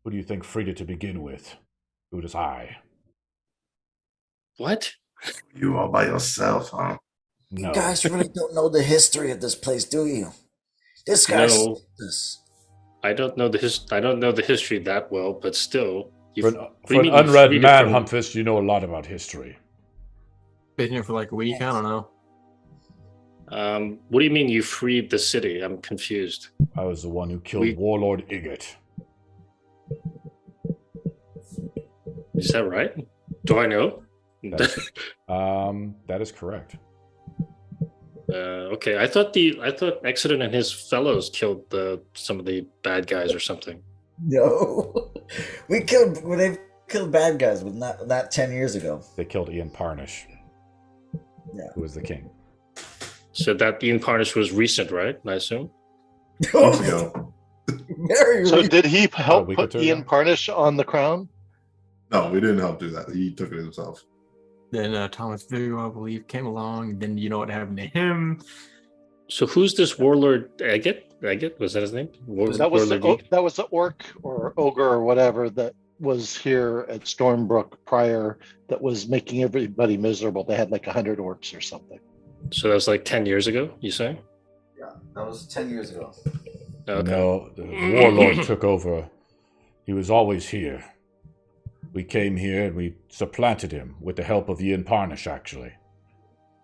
Who do you think freed it to begin with? Who does I? What? You all by yourself, huh? No. You guys really don't know the history of this place, do you? This guy No. this. I don't know the history that well, but still. For an unread man, Humphus, you know a lot about history. Been here for like a week. I don't know. What do you mean you freed the city? I'm confused. I was the one who killed Warlord Igot. Is that right? Do I know? That is correct. Okay, I thought Exeden and his fellows killed some of the bad guys or something. No, they killed bad guys, but not 10 years ago. They killed Ian Parnish, who was the king. So that Ian Parnish was recent, right? I assume. Ago. So did he help put Ian Parnish on the crown? No, we didn't help do that. He took it himself. Then Thomas Vigo, I believe, came along. Then you know what happened to him. So who's this warlord? Egget? Was that his name? That was the orc or ogre or whatever that was here at Stormbrook prior that was making everybody miserable. They had like 100 orcs or something. So that was like 10 years ago, you say? Yeah, that was 10 years ago. Okay. No, the warlord took over. He was always here. We came here and we supplanted him with the help of Ian Parnish, actually.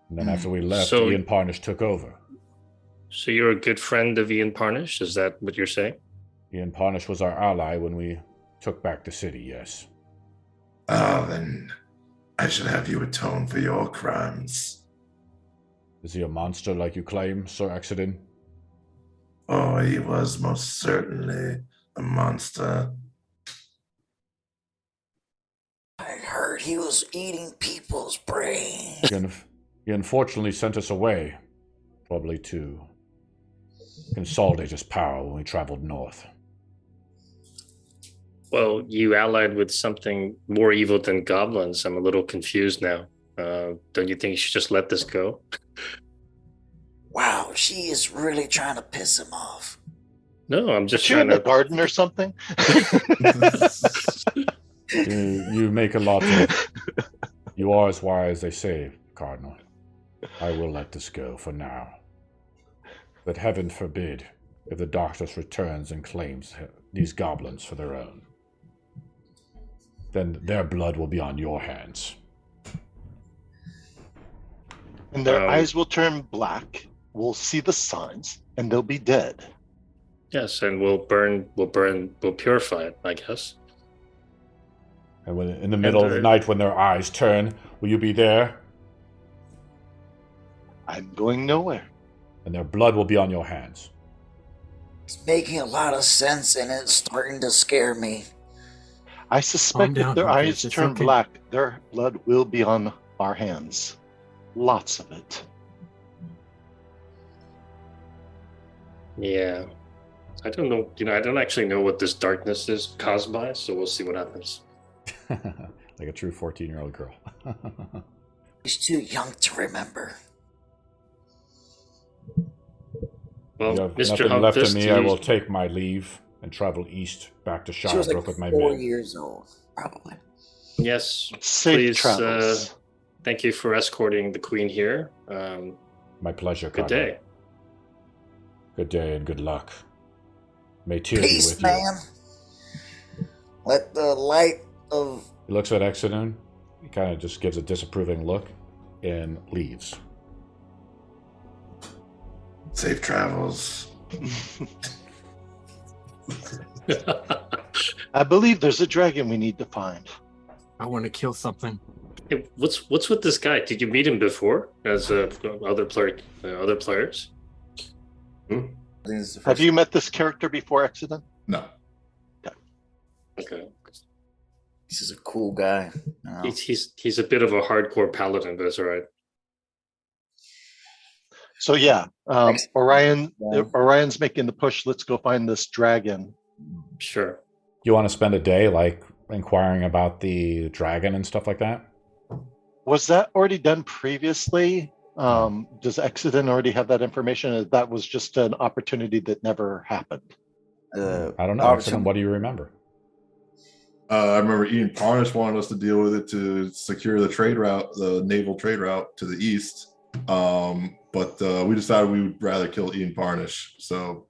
And then after we left, Ian Parnish took over. So you're a good friend of Ian Parnish? Is that what you're saying? Ian Parnish was our ally when we took back the city, yes. Then I should have you atone for your crimes. Is he a monster like you claim, Sir Exeden? Oh, he was most certainly a monster. I heard he was eating people's brains. He unfortunately sent us away, probably to consolidate his power when we traveled north. Well, you allied with something more evil than goblins. I'm a little confused now. Don't you think you should just let this go? Wow, she is really trying to piss him off. No, I'm just Are you in trying the garden or something? You make a lot of... You are as wise as they say, Cardinal. I will let this go for now. But heaven forbid if the Darkness returns and claims these goblins for their own. Then their blood will be on your hands. And their eyes will turn black. We'll see the signs, and they'll be dead. Yes, and we'll purify it, I guess. And when in the middle of the night when their eyes turn, will you be there? I'm going nowhere. And their blood will be on your hands. It's making a lot of sense, and it's starting to scare me. I suspect if their eyes turn black, their blood will be on our hands. Lots of it. Yeah. I don't know. I don't actually know what this darkness is caused by, so we'll see what happens. Like a true 14-year-old girl. He's too young to remember. Well, you have Mr. nothing left of Humpist, me. I will take my leave and travel east back to She was Shirebrook like with my 4 men. years old, probably. Yes. Safe please, travels. Thank you for escorting the queen here. My pleasure, Good Cardinal. day. Good day and good luck. May tears be Peace, with man. Let the light of... He looks at Exeden. He kind of just gives a disapproving look and leaves. Safe travels. I believe there's a dragon we need to find. I want to kill something. Hey, what's with this guy? Did you meet him before as other players? Have you met this character before, Exeden? No. Okay. This is a cool guy. He's a bit of a hardcore paladin, but it's all right. So yeah, Orion's making the push. Let's go find this dragon. Sure. You want to spend a day like inquiring about the dragon and stuff like that? Was that already done previously? Does Exeden already have that information? Or that was just an opportunity that never happened? I don't know. Exeden, what do you remember? I remember Ian Parnish wanted us to deal with it to secure the trade route, the naval trade route to the east. But we decided we would rather kill Ian Parnish. So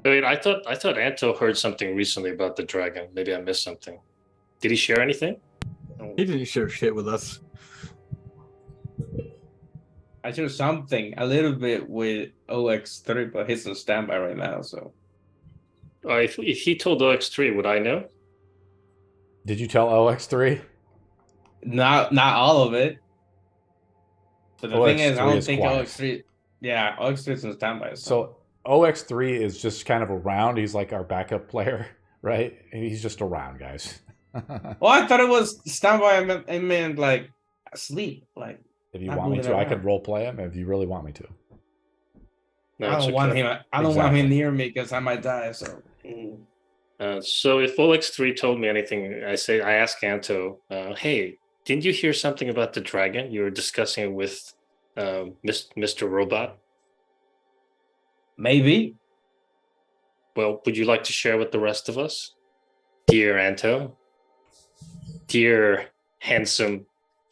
Wait, I thought Anto heard something recently about the dragon. Maybe I missed something. Did he share anything? He didn't share shit with us. I shared something a little bit with OX3, but he's on standby right now, so. If he told OX3, would I know? Did you tell OX3? Not all of it. But the thing is, I don't think quiet. OX3. Yeah, OX3 is on standby. So OX3 is just kind of around. He's like our backup player, right? He's just around, guys. Well, I thought it was standby. I meant like asleep. Like if you want me to, I could role play him. If you really want me to. No, I don't want him. I don't want him near me because I might die. So. So if OX3 told me anything, I ask Anto, hey, didn't you hear something about the dragon? You were discussing it with Mr. Robot? Maybe. Well, would you like to share with the rest of us? Dear Anto? Dear handsome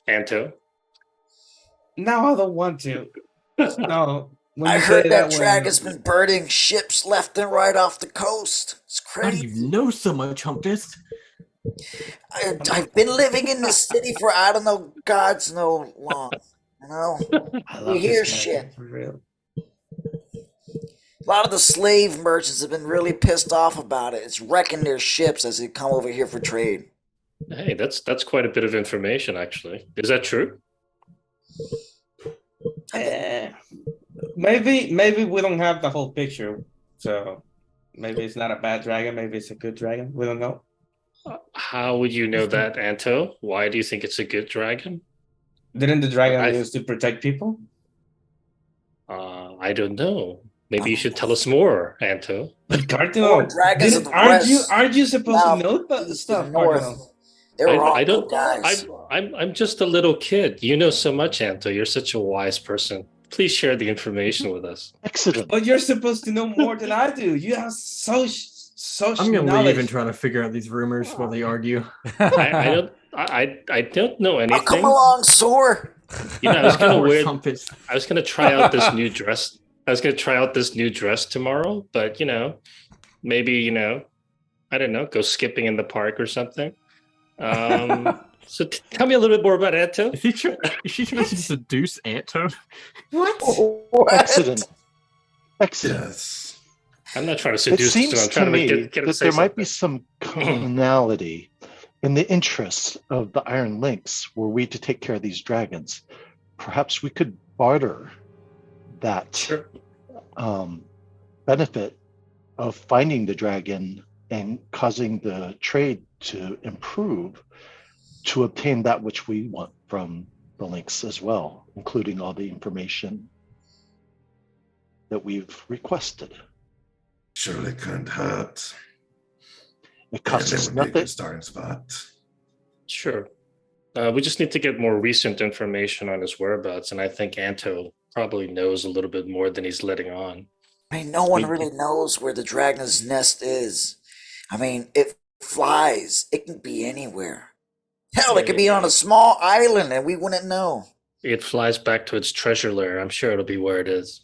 Anto? No, I don't want to. No. I heard that dragon's been burning ships left and right off the coast. It's crazy. How do you know so much, Humpist? I've been living in the city for, I don't know, God's know long. You know? You hear shit. For real. A lot of the slave merchants have been really pissed off about it. It's wrecking their ships as they come over here for trade. Hey, that's quite a bit of information, actually. Is that true? Maybe we don't have the whole picture. So maybe it's not a bad dragon. Maybe it's a good dragon. We don't know. How would you know that, Anto? Why do you think it's a good dragon? Didn't the dragon used to protect people? I don't know. Maybe you should tell us more, Anto. But Cardinal, aren't you supposed to know that stuff, Cardinal? They were all I good don't. guys. I'm just a little kid. You know so much, Anto. You're such a wise person. Please share the information with us. Excellent. But you're supposed to know more than I do. You have social I'm gonna knowledge. leave and try to figure out these rumors while they argue. I don't. I don't know Oh, come anything. along, Sore. You know, I was gonna Or wear. something. I was gonna try out this new dress. I was gonna try out this new dress tomorrow, but maybe I don't know, go skipping in the park or something. So tell me a little bit more about Anto. Is she trying to seduce Anto? What? Excellent. Excellent. Yes. I'm not trying to It seduce. seems I'm to trying me to get him to that say there might be something. some commonality in the interests of the Iron Lynx were we to take care of these dragons. Perhaps we could barter that Sure. benefit of finding the dragon and causing the trade to improve to obtain that which we want from the Lynx as well, including all the information that we've requested. Surely couldn't hurt. It costs That us would be a nothing. good starting spot. Sure. We just need to get more recent information on his whereabouts, and I think Anto probably knows a little bit more than he's letting on. I mean, no one really knows where the dragon's nest is. I mean, it flies. It can be anywhere. Hell, it could be on a small island and we wouldn't know. It flies back to its treasure lair. I'm sure it'll be where it is.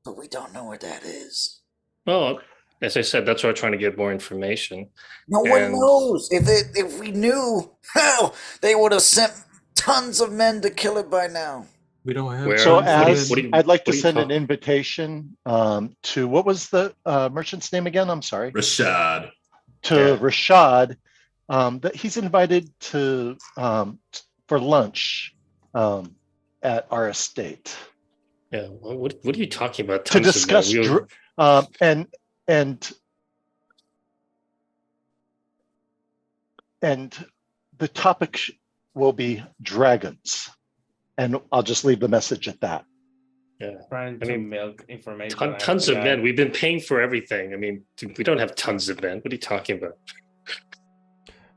But we don't know where that is. Well, as I said, that's why we're trying to get more information. No one knows. If we knew, hell, they would have sent tons of men to kill it by now. We don't have. So What do you- I'd like to what do you send an talk- invitation to, what was the merchant's name again? I'm sorry. Rashad. To Yeah. Rashad, that he's invited to for lunch at our estate Yeah. What are you talking about? to Tons of discuss men? and the topic will be dragons, and I'll just leave the message at that. Yeah. Trying to milk information. Tons of men. We've been paying for everything. I mean, we don't have tons of men. What are you talking about?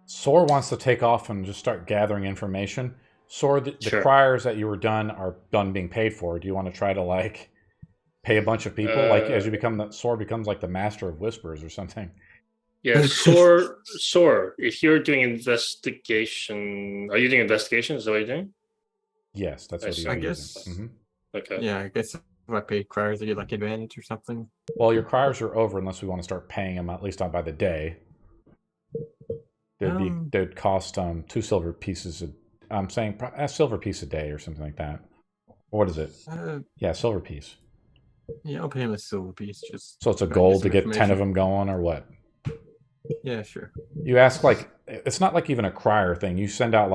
Sor wants to take off and just start gathering information. Sor, the Sure. criers that you were done are done being paid for. Do you want to try to pay a bunch of people? As you become Sor becomes like the master of whispers or something. Yeah, Sor. If you're doing investigation, are you doing investigation? Is that what you're doing? Yes, that's what I you're guess. using. Mhm. Okay. Yeah, I guess if I pay criers, I get advantage or something. Well, your criers are over unless we want to start paying them, at least not by the day. They'd cost 2 silver pieces. I'm saying a silver piece a day or something like that. Or what is it? Yeah, silver piece. Yeah, I'll pay him a silver piece. Just so it's a try gold to some get 10 of them going, or what? Yeah, sure. You ask it's not like even a crier thing. You send out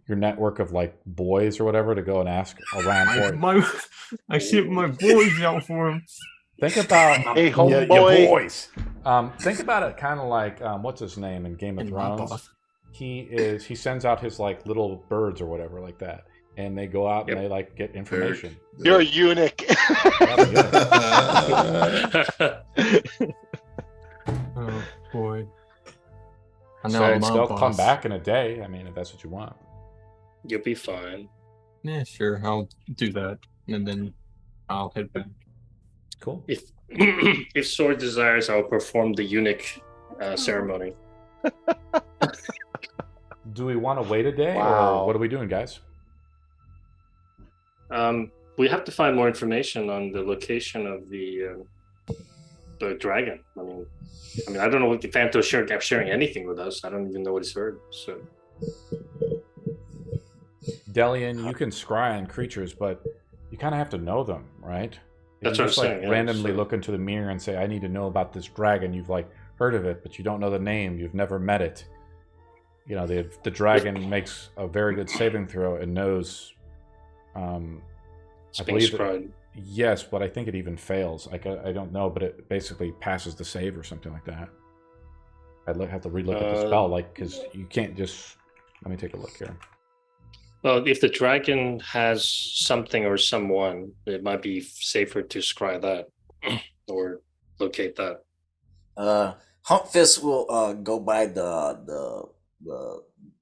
your network of boys or whatever to go and ask around for it. I ship my boys out for him. Think about Hey, your homeboy. boys. Think about it kind of like what's his name in Game of And my Thrones. boss. He sends out his little birds or whatever like that, and they go out and they get information. You're a eunuch. Oh boy. I know So my they'll boss. come back in a day. I mean, if that's what you want. You'll be fine. Yeah, sure. I'll do that, and then I'll head back. Cool. If if Sword desires, I'll perform the eunuch ceremony. Do we want to wait a day, Wow. or what are we doing, guys? We have to find more information on the location of the dragon. I mean, I don't know if Phantom's sharing anything with us. I don't even know what he's heard. So, Delian, you can scry on creatures, but you kind of have to know them, right? You That's can what just I'm saying, yeah, randomly so- look into the mirror and say, "I need to know about this dragon." You've heard of it, but you don't know the name. You've never met it. You know, the dragon makes a very good saving throw and knows. I believe Pride. yes, but I think it even fails. I don't know, but it basically passes the save or something like that. I'd have to relook at the spell, because you can't just. Let me take a look here. Well, if the dragon has something or someone, it might be safer to scry that or locate that. Humpfist will go by the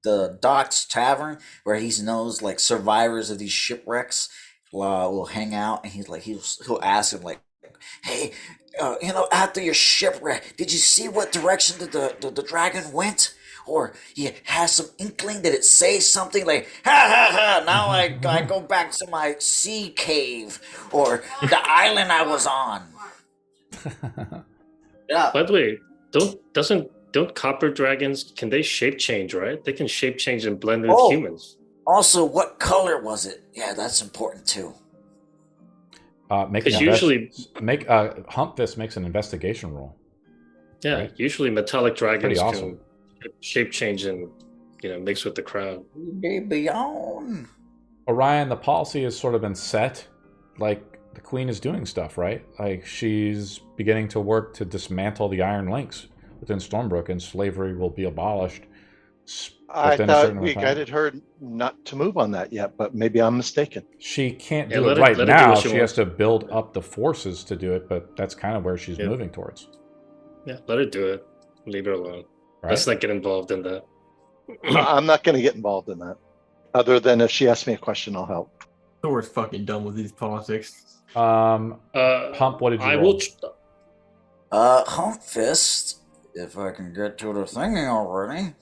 the Docks Tavern, where he knows like survivors of these shipwrecks will hang out, and he'll ask him like, "Hey, after your shipwreck, did you see what direction the dragon went?" Or he has some inkling that it says something like, "Ha ha ha! Now I go back to my sea cave or the island I was on." Yeah. By the way, don't copper dragons, can they shape change, right? They can shape change and blend with humans. Also, what color was it? Yeah, that's important too. Humpfist makes an investigation roll. Yeah, right? Usually metallic dragons awesome. can shape change and mix with the crowd. Beyond. Orion, the policy has sort of been set. Like, the queen is doing stuff, right? Like, she's beginning to work to dismantle the Iron Links within Stormbrook, and slavery will be abolished. I thought we guided her not to move on that yet, but maybe I'm mistaken. She can't do it right now. She has to build up the forces to do it, but that's kind of where she's moving towards. Yeah, let her do it. Leave her alone. Right? Let's not get involved in that. I'm not going to get involved in that. Other than if she asks me a question, I'll help. So we're fucking done with these politics. Hump, what did you roll? Hump Fist, if I can get to the thingy already.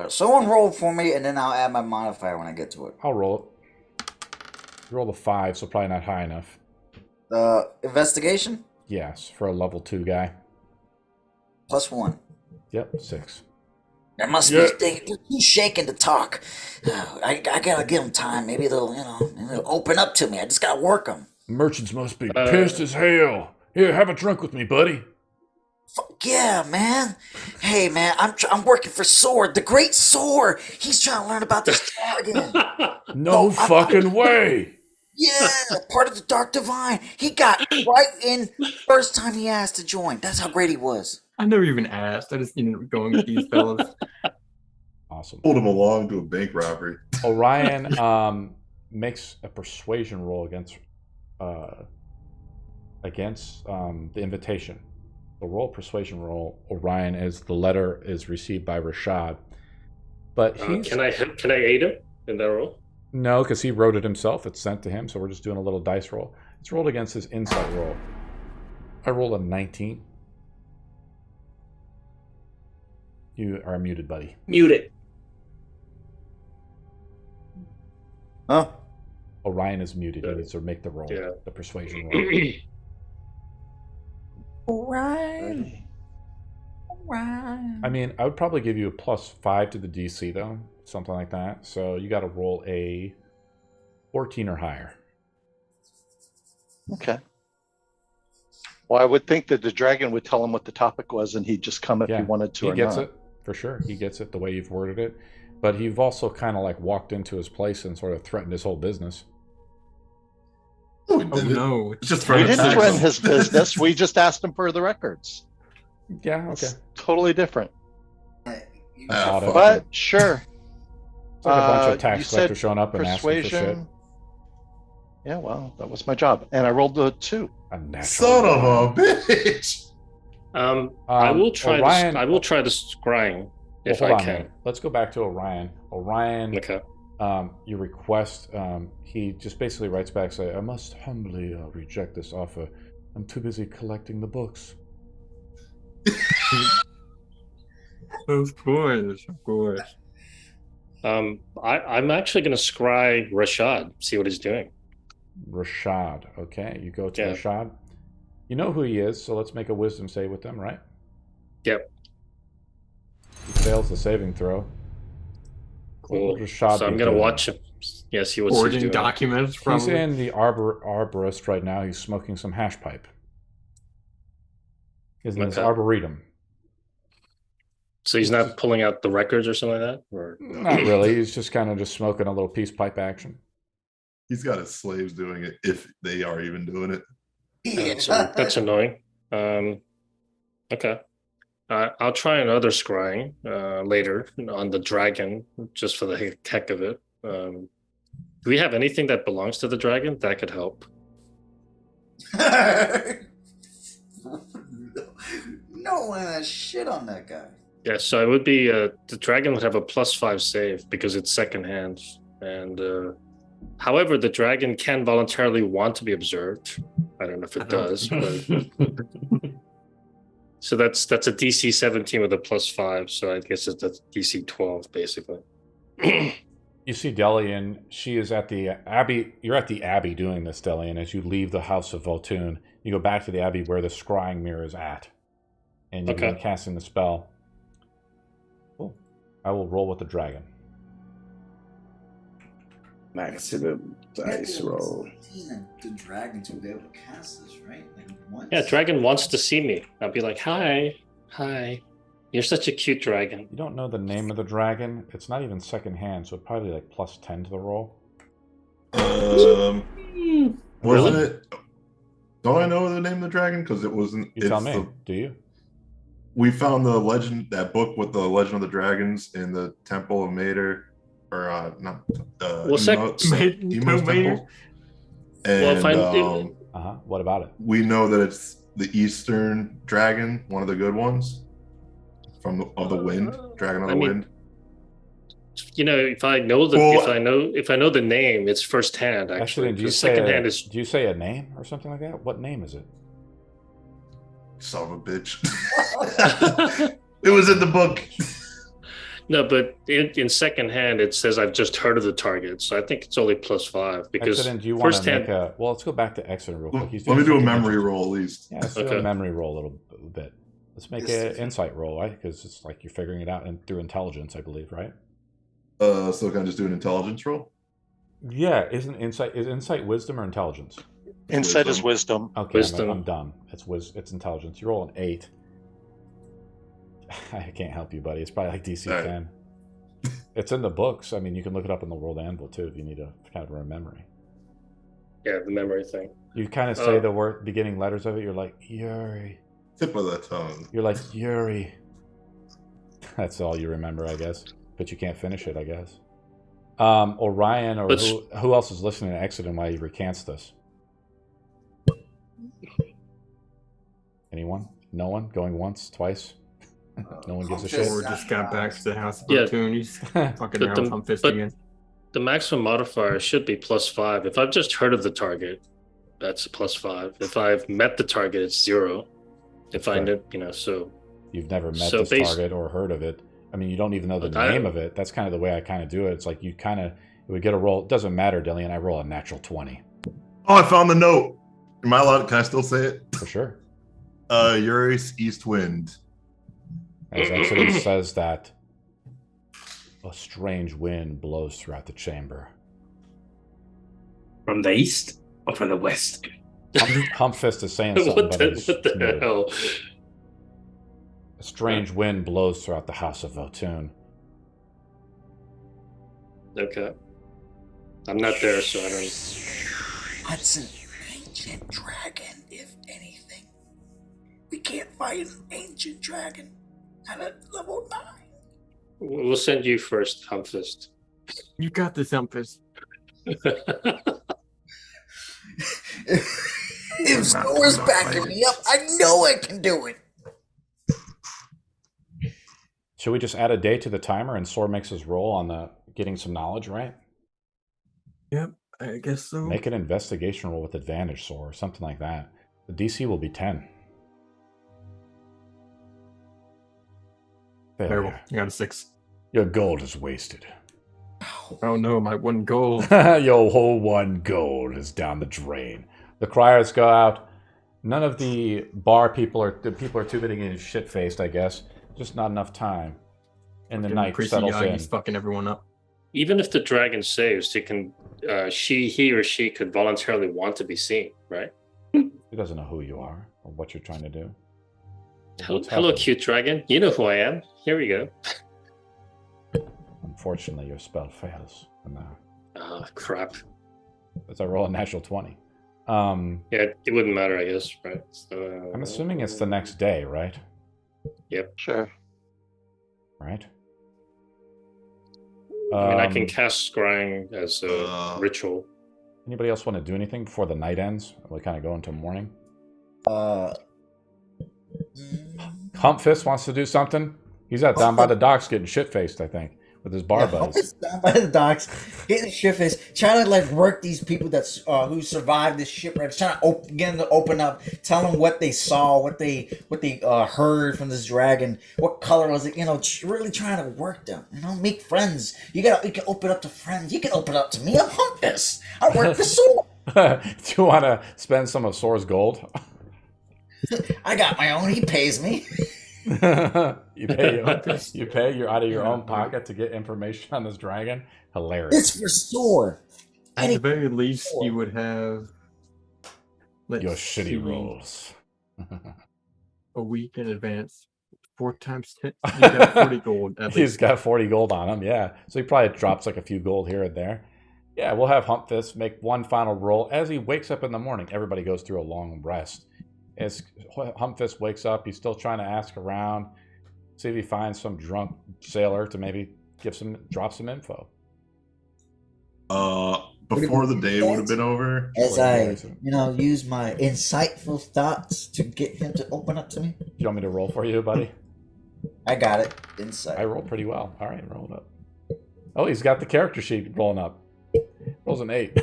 Someone roll for me, and then I'll add my modifier when I get to it. I'll roll it. You rolled a 5, so probably not high enough. Investigation? Yes, for a level 2 guy. +1. Yep, 6. There must be they're too shaken to talk. I gotta give them time. Maybe they'll open up to me. I just gotta work them. Merchants must be pissed as hell. Here, have a drink with me, buddy. Fuck yeah, man. Hey, man, I'm working for Sword, the Great Sword. He's trying to learn about this dragon. No fucking way. Yeah, part of the Dark Divine. He got right in first time he asked to join. That's how great he was. I never even asked. I just going with these fellas. Awesome. Pulled him along to a bank robbery. Orion makes a persuasion roll against the invitation. The roll persuasion roll, Orion, as the letter is received by Rashad. But can I aid him in that roll? No, because he wrote it himself. It's sent to him, so we're just doing a little dice roll. It's rolled against his insight roll. I rolled a 19. You are muted, buddy. Muted. Huh? Orion is muted. He needs to make the roll, the persuasion roll. Orion. I mean, I would probably give you a +5 to the DC, though. Something like that. So you got to roll a 14 or higher. Okay. Well, I would think that the dragon would tell him what the topic was, and he'd just come if he wanted to or not. He gets it, for sure. He gets it the way you've worded it. But you've also kind of like walked into his place and sort of threatened his whole business. Oh, no. We didn't threaten his business. We just asked him for the records. Yeah, okay. It's totally different. But But sure. It's like a bunch of tax collectors showing up and asking for shit. Yeah, well, that was my job. And I rolled a 2. Son of a bitch. I will try Orion, I will try to scrying if I can. Let's go back to Orion. Orion, okay. Your request, he just basically writes back, say, I must humbly reject this offer. I'm too busy collecting the books. Of course. I'm actually going to scry Rashad, see what he's doing. Rashad, okay. You go to Rashad. You know who he is, so let's make a wisdom save with him, right? Yep. He fails the saving throw. Cool. So I'm going to watch him. Yeah, see what's he's doing. Documents, probably. He's in the arborist right now. He's smoking some hash pipe. His name is Arboretum. So he's not pulling out the records or something like that? Or not really. He's just kind of just smoking a little peace pipe action. He's got his slaves doing it, if they are even doing it. So that's annoying. Okay. I'll try another scrying later on the dragon, just for the heck of it. Do we have anything that belongs to the dragon that could help? No one has shit on that guy. Yeah, so it would be the dragon would have a +5 save because it's second hand, and however, the dragon can voluntarily want to be observed. I don't know if it does, but so that's a DC 17 with a +5. So I guess it's a DC 12 basically. You see Delian. She is at the Abbey. You're at the Abbey doing this, Delian. As you leave the House of Voltune, you go back to the Abbey where the scrying mirror is at, and you begin casting the spell. Cool. I will roll with the dragon. Maximum dice roll. The dragons will be able to cast this, right? Like once. Yeah, dragon wants to see me. I'll be like, hi. You're such a cute dragon. You don't know the name of the dragon. It's not even second hand, so probably like +10 to the roll. Wasn't it? Don't I know the name of the dragon? Because it wasn't. You tell me. Do you? We found the legend, that book with the Legend of the Dragons in the Temple of Mater, or not. What's that? Emo's Temple. And what about it? We know that it's the Eastern Dragon, one of the good ones, from the Wind, Dragon of the Wind. You know, if I know the if I know the name, it's first hand. Actually, do you say a name or something like that? What name is it? Son of a bitch! It was in the book. No, but in second hand, it says I've just heard of the target, so I think it's only +5 because Exeden, do you want to make a? Well, let's go back to Exeden real quick. Let me do a memory roll at least. Yeah, let's do a memory roll a little bit. Let's make an insight roll, right? Because it's like you're figuring it out through intelligence, I believe, right? So can I just do an intelligence roll? Yeah, is insight wisdom or intelligence? Insight is wisdom. Okay, I'm done. It's intelligence. You roll an 8. I can't help you, buddy. It's probably like DC 10. It's in the books. I mean, you can look it up in the World Anvil too if you need a kind of a memory. Yeah, the memory thing. You kind of say the word beginning letters of it. You're like Yuri. Tip of the tongue. You're like Yuri. That's all you remember, I guess. But you can't finish it, I guess. Orion or who else is listening to Exeden while he recants this? Anyone? No one? Going once? Twice? No one gives a shit? Or just got back to the House of Platoon. He's fucking around with Humfist again. The maximum modifier should be +5. If I've just heard of the target, that's a +5. If I've met the target, it's 0. If I know, so... You've never met this target or heard of it. I mean, you don't even know the name of it. That's kind of the way I kind of do it. It's like you kind of would get a roll. It doesn't matter, Dillian. I roll a natural 20. Oh, I found the note. Am I allowed? Can I still say it? For sure. Yuri's East Wind. As Exeden says that a strange wind blows throughout the chamber. From the east or from the west? Humfist is saying something. What the hell? A strange wind blows throughout the House of Voltune. Okay. I'm not there, so I don't... That's an ancient dragon, if anything. We can't fight an ancient dragon at a level 9. We'll send you first, Humfist. You got this, Humfist. If Score's backing me up, I know I can do it. Should we just add a day to the timer and Sor makes his roll on the getting some knowledge, right? Yep, I guess so. Make an investigation roll with advantage, Sor, or something like that. The DC will be 10. Terrible. You got a 6. Your gold is wasted. Oh no, my 1 gold. Your whole 1 gold is down the drain. The criers go out. None of the bar people are too busy getting shit-faced, I guess. Just not enough time. And the night settles in. He's fucking everyone up. Even if the dragon saves, he or she could voluntarily want to be seen, right? He doesn't know who you are or what you're trying to do. Hello, cute dragon. You know who I am. Here we go. Unfortunately, your spell fails. Oh, crap. As I roll a natural 20. Yeah, it wouldn't matter, I guess, right? So, I'm assuming it's the next day, right? Yep. Sure. Right? I mean, I can cast scrying as a ritual. Anybody else want to do anything before the night ends? We kind of go into morning. Uh, Humfist wants to do something. He's out down by the docks getting shit-faced, I think, with his bar buddies. Down by the docks, getting shit face, trying to like work these people that's who survived this shipwreck, trying to get them to open up, tell them what they saw, what they heard from this dragon, what color was it, really trying to work them, make friends. You can open up to friends. You can open up to me. I'm Humpus. I work for Soar. Do you want to spend some of Soar's gold? I got my own. He pays me. you pay. You're out of your own pocket to get information on this dragon. Hilarious. It's for Soar. At the very least, you would have your shitty rolls. A week in advance. 4 times 10. You got 40 gold. He's got 40 gold on him. Yeah, so he probably drops like a few gold here and there. Yeah, we'll have Humpfist make one final roll as he wakes up in the morning. Everybody goes through a long rest. As Humpfist wakes up, he's still trying to ask around, see if he finds some drunk sailor to maybe drop some info. Before the day would have been over, as I, use my insightful thoughts to get him to open up to me. Do you want me to roll for you, buddy? I got it. Insight. I rolled pretty well. All right, roll it up. Oh, he's got the character sheet rolling up. Rolls an 8.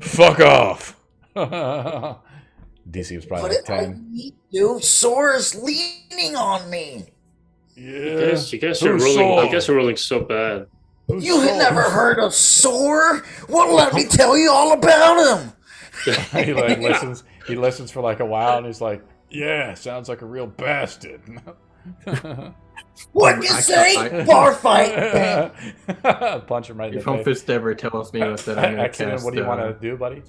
Fuck off. DC was probably like 10. Sora's leaning on me. Yeah. You guys are rolling. I guess you're rolling so bad. You had never heard of Sora? Well, let me tell you all about him. He listens. He listens for like a while, and he's like, "Yeah, sounds like a real bastard." What'd you say? Bar fight. Punch him right in the face. If Humpfist ever tells me that I'm going to cast... What do you want to do, buddy?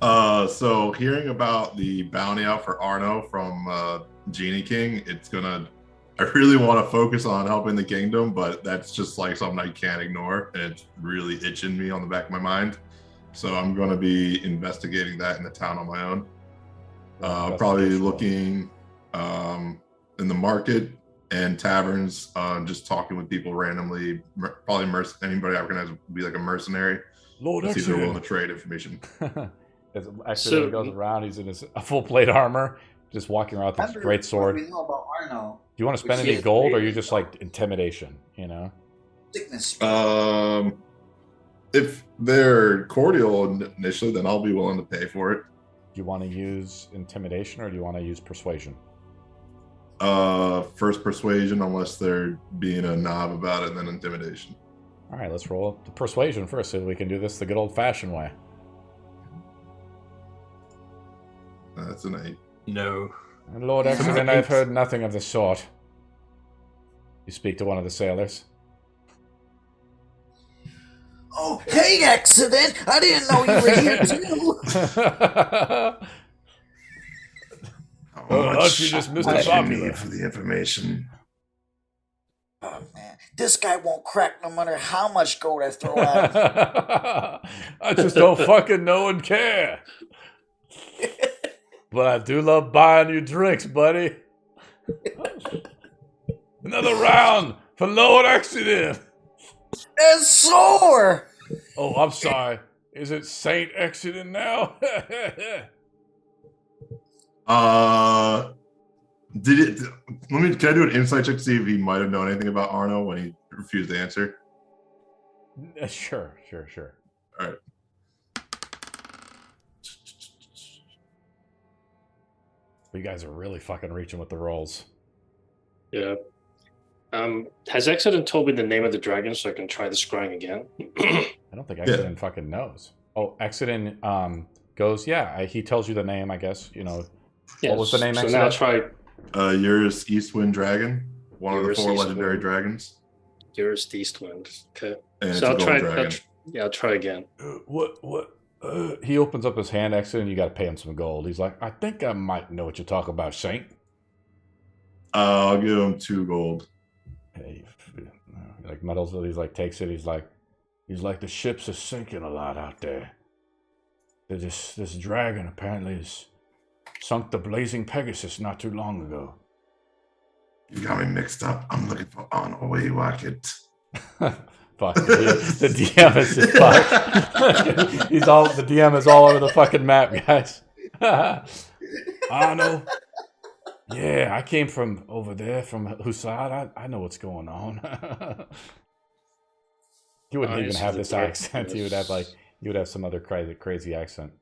So hearing about the bounty out for Arno from Genie King, I really want to focus on helping the kingdom, but that's just like something I can't ignore, and it's really itching me on the back of my mind. So I'm going to be investigating that in the town on my own. Probably looking in the market and taverns, just talking with people randomly. Probably anybody I recognize would be like a mercenary. Lord, see if they're willing to trade information. As Exeden goes around, he's in a full plate armor, just walking around with this great sword. We know about Arno. Do you want to spend any gold, or are you just like intimidation? Sickness. If they're cordial initially, then I'll be willing to pay for it. Do you want to use intimidation, or do you want to use persuasion? First persuasion, unless they're being a knob about it, then intimidation. All right, let's roll the persuasion first, so that we can do this the good old-fashioned way. That's an 8. No. And Lord Exeden, I've heard nothing of the sort. You speak to one of the sailors. Oh, hey, Exeden! I didn't know you were here too. How much you just Mr. Popular need for the information? Oh man, this guy won't crack no matter how much gold I throw at him. I just don't fucking know and care. But I do love buying you drinks, buddy. Another round for Lord Exeden. And Soar. Oh, I'm sorry. Is it Saint Exeden now? Can I do an insight check to see if he might have known anything about Arno when he refused to answer? Sure. All right. You guys are really fucking reaching with the rolls. Yeah. Has Exeden told me the name of the dragon so I can try the scrying again? I don't think Exeden fucking knows. Oh, Exeden goes, yeah, he tells you the name, I guess. What was the name, so Exeden? now try... Yours Eastwind Dragon, one of the 4 legendary dragons. Yours Eastwind. Okay. And so I'll try. I'll try again. What? He opens up his hand, Exeden, and you got to pay him some gold. He's like, I think I might know what you're talking about, Saint. I'll give him 2 gold. Hey, like medals, he's like takes it. He's like the ships are sinking a lot out there. This dragon apparently has sunk the Blazing Pegasus not too long ago. You got me mixed up. I'm looking for Arno Waywacket. Fuck. The DM is just fucked. The DM is all over the fucking map, guys. Arno Yeah, I came from over there, from Husad. I know what's going on. He wouldn't even have this accent. He would have some other crazy accent.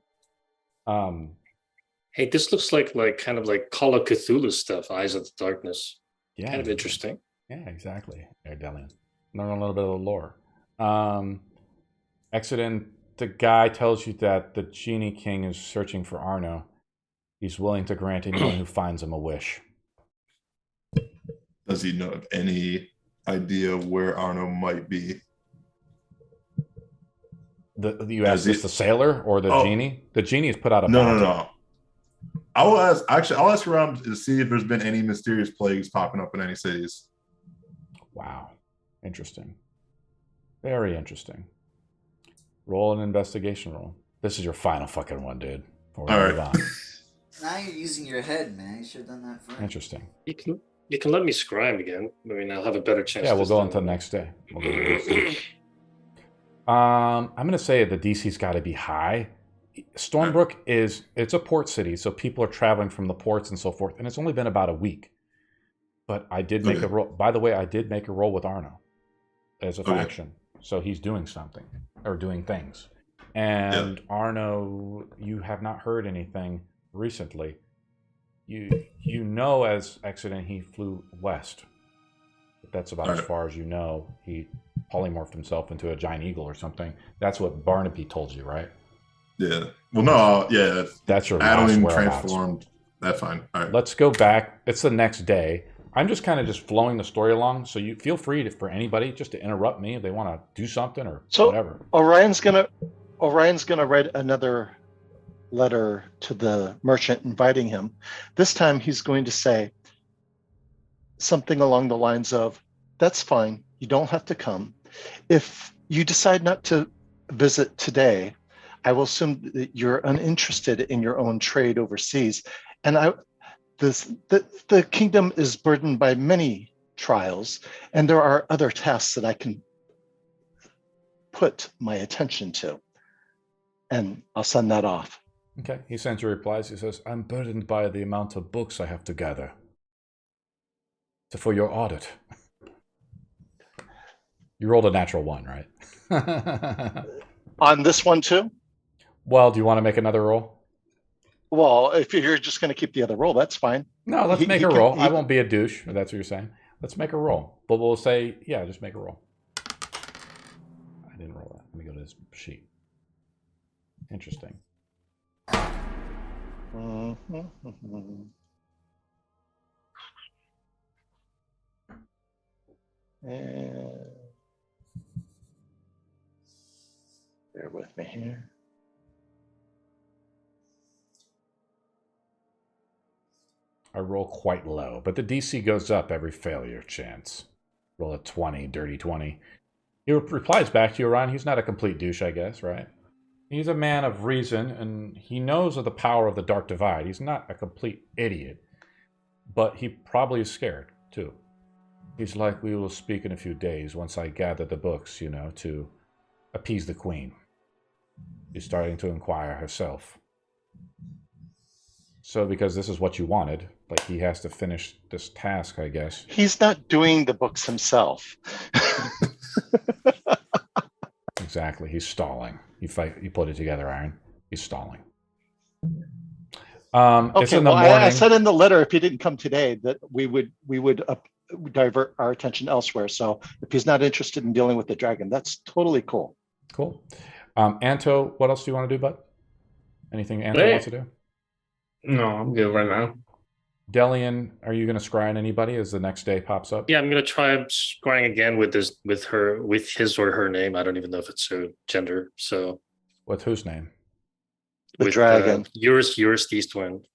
Hey, this looks like kind of like Call of Cthulhu stuff. Eyes of the Darkness. Yeah, kind of interesting. Yeah, exactly. Erdelian. Learn a little bit of the lore. Exeden, the guy tells you that the Genie King is searching for Arno. He's willing to grant anyone who finds him a wish. Does he know of any idea where Arno might be? You asked this the sailor or the genie? The genie has put out a bounty. No. I'll ask around to see if there's been any mysterious plagues popping up in any cities. Wow. Interesting. Very interesting. Roll an investigation roll. This is your final fucking one, dude. All right. Now you're using your head, man. You should have done that first. Interesting. You can let me scrying again. I mean, I'll have a better chance. Yeah, we'll go until next day. We'll go to I'm going to say the DC's got to be high. Stormbrook it's a port city, so people are traveling from the ports and so forth, and it's only been about a week. But I did make a roll. By the way, I did make a roll with Arno as a faction. So he's doing something or doing things. And Arno, you have not heard anything recently. You know, as Exeden, he flew west. But that's about as far as you know. He polymorphed himself into a giant eagle or something. That's what Barnaby told you, right? Yeah. Well, no. Yeah. That's your Adeline last transformed. That's fine. All right. Let's go back. It's the next day. I'm just kind of flowing the story along, so you feel free for anybody just to interrupt me if they want to do something or whatever. Orion's gonna write another letter to the merchant inviting him. This time he's going to say something along the lines of, "That's fine. You don't have to come. If you decide not to visit today, I will assume that you're uninterested in your own trade overseas, and the kingdom is burdened by many trials, and there are other tasks that I can put my attention to." And I'll send that off. Okay. He sends you replies. He says, "I'm burdened by the amount of books I have to gather for your audit." You rolled a natural 1, right? On this one too? Well, do you want to make another roll? Well, if you're just going to keep the other roll, that's fine. No, let's make a roll. I won't be a douche, if that's what you're saying. Let's make a roll. But we'll say, yeah, just make a roll. I didn't roll that. Let me go to this sheet. Interesting. Bear with me here. I roll quite low, but the DC goes up every failure chance. Roll a 20, dirty 20. He replies back to you, Ryan. He's not a complete douche, I guess, right? He's a man of reason, and he knows of the power of the Dark Divide. He's not a complete idiot, but he probably is scared, too. He's like, "We will speak in a few days once I gather the books, to appease the queen." She's starting to inquire herself. So because this is what you wanted, like he has to finish this task, I guess. He's not doing the books himself. Exactly. He's stalling. You put it together, Aaron. He's stalling. It's in the morning. I said in the letter, if he didn't come today, that we would divert our attention elsewhere. So if he's not interested in dealing with the dragon, that's totally cool. Cool. Anto, what else do you want to do, bud? Anything Anto wants to do? No, I'm good right now. Delian, are you going to scry on anybody as the next day pops up? Yeah, I'm going to try scrying again with his or her name. I don't even know if it's a gender. So, with whose name? The dragon. Yours, the Eastwind.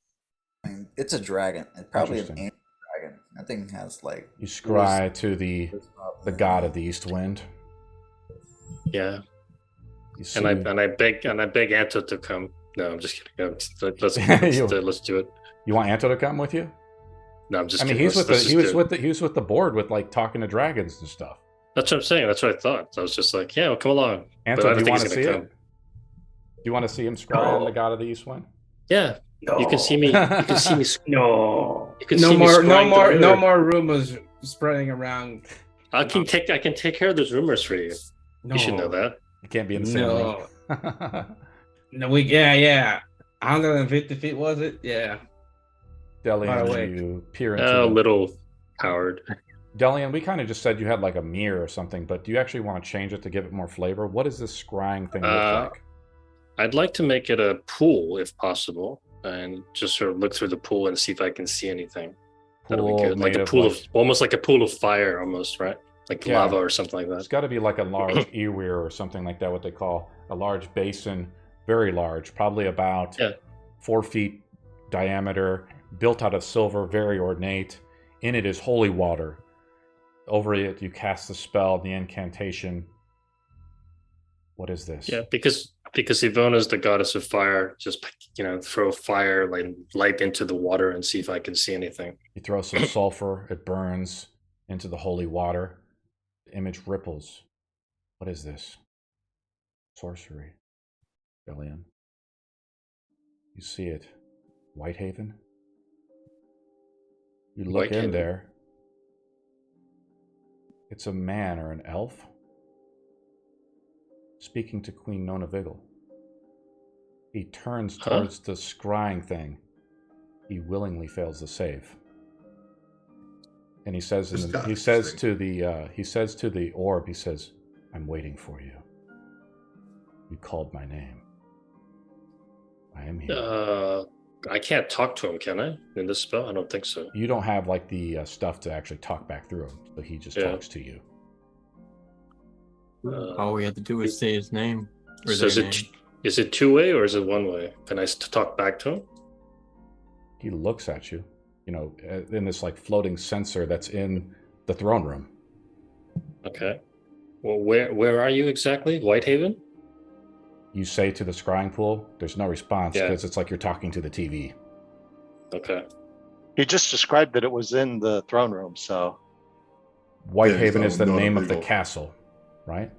I mean, it's a dragon. It's probably an ancient dragon. That thing has like. You scry to the god of the East Wind. Yeah. And I beg Anto to come. No, I'm just kidding. Let's do it. You want Anto to come with you? No, I'm just. I mean, kidding. he was with the board with like talking to dragons and stuff. That's what I'm saying. That's what I thought. I was just like, yeah, well, come along. Anto, do you want to see it? Do you want to see him scry on the god of the East Wind? Yeah. No. You can see me. You can see me. No. You can see me scrying the no mirror. more rumors spreading around. I can take care of those rumors for you. No. You should know that. You can't be in the same room. No, yeah. 150 feet was it? Yeah. Delian, you peer into a little coward. Delian, we kind of just said you had like a mirror or something, but do you actually want to change it to give it more flavor? What does this scrying thing look like? I'd like to make it a pool if possible, and just sort of look through the pool and see if I can see anything. That'll be good. Like a pool of almost like a pool of fire, almost, right? Like lava or something like that. It's got to be like a large eweir or something like that. What they call a large basin, very large, probably about 4 feet diameter, built out of silver, very ornate. In it is holy water. Over it, you cast the spell, the incantation. What is this? Yeah, because Ivona's the goddess of fire. Just throw fire, like light into the water, and see if I can see anything. You throw some sulfur. It burns into the holy water. The image ripples. What is this? Sorcery. Delian. You see it. Whitehaven. You look in there. It's a man or an elf speaking to Queen Nonavigil. He turns towards the scrying thing. He willingly fails the save. And he says to the orb, he says, "I'm waiting for you. You called my name. I am here." I can't talk to him, can I? In this spell? I don't think so. You don't have like the stuff to actually talk back through him, so he just talks to you. All we have to do is say his name. So is it two-way or is it one-way? Can I talk back to him? He looks at you, in this like floating sensor that's in the throne room. Okay. Well, where are you exactly? Whitehaven? You say to the scrying pool, there's no response because it's like you're talking to the TV. Okay. He just described that it was in the throne room, so. Whitehaven is the name of the castle, right?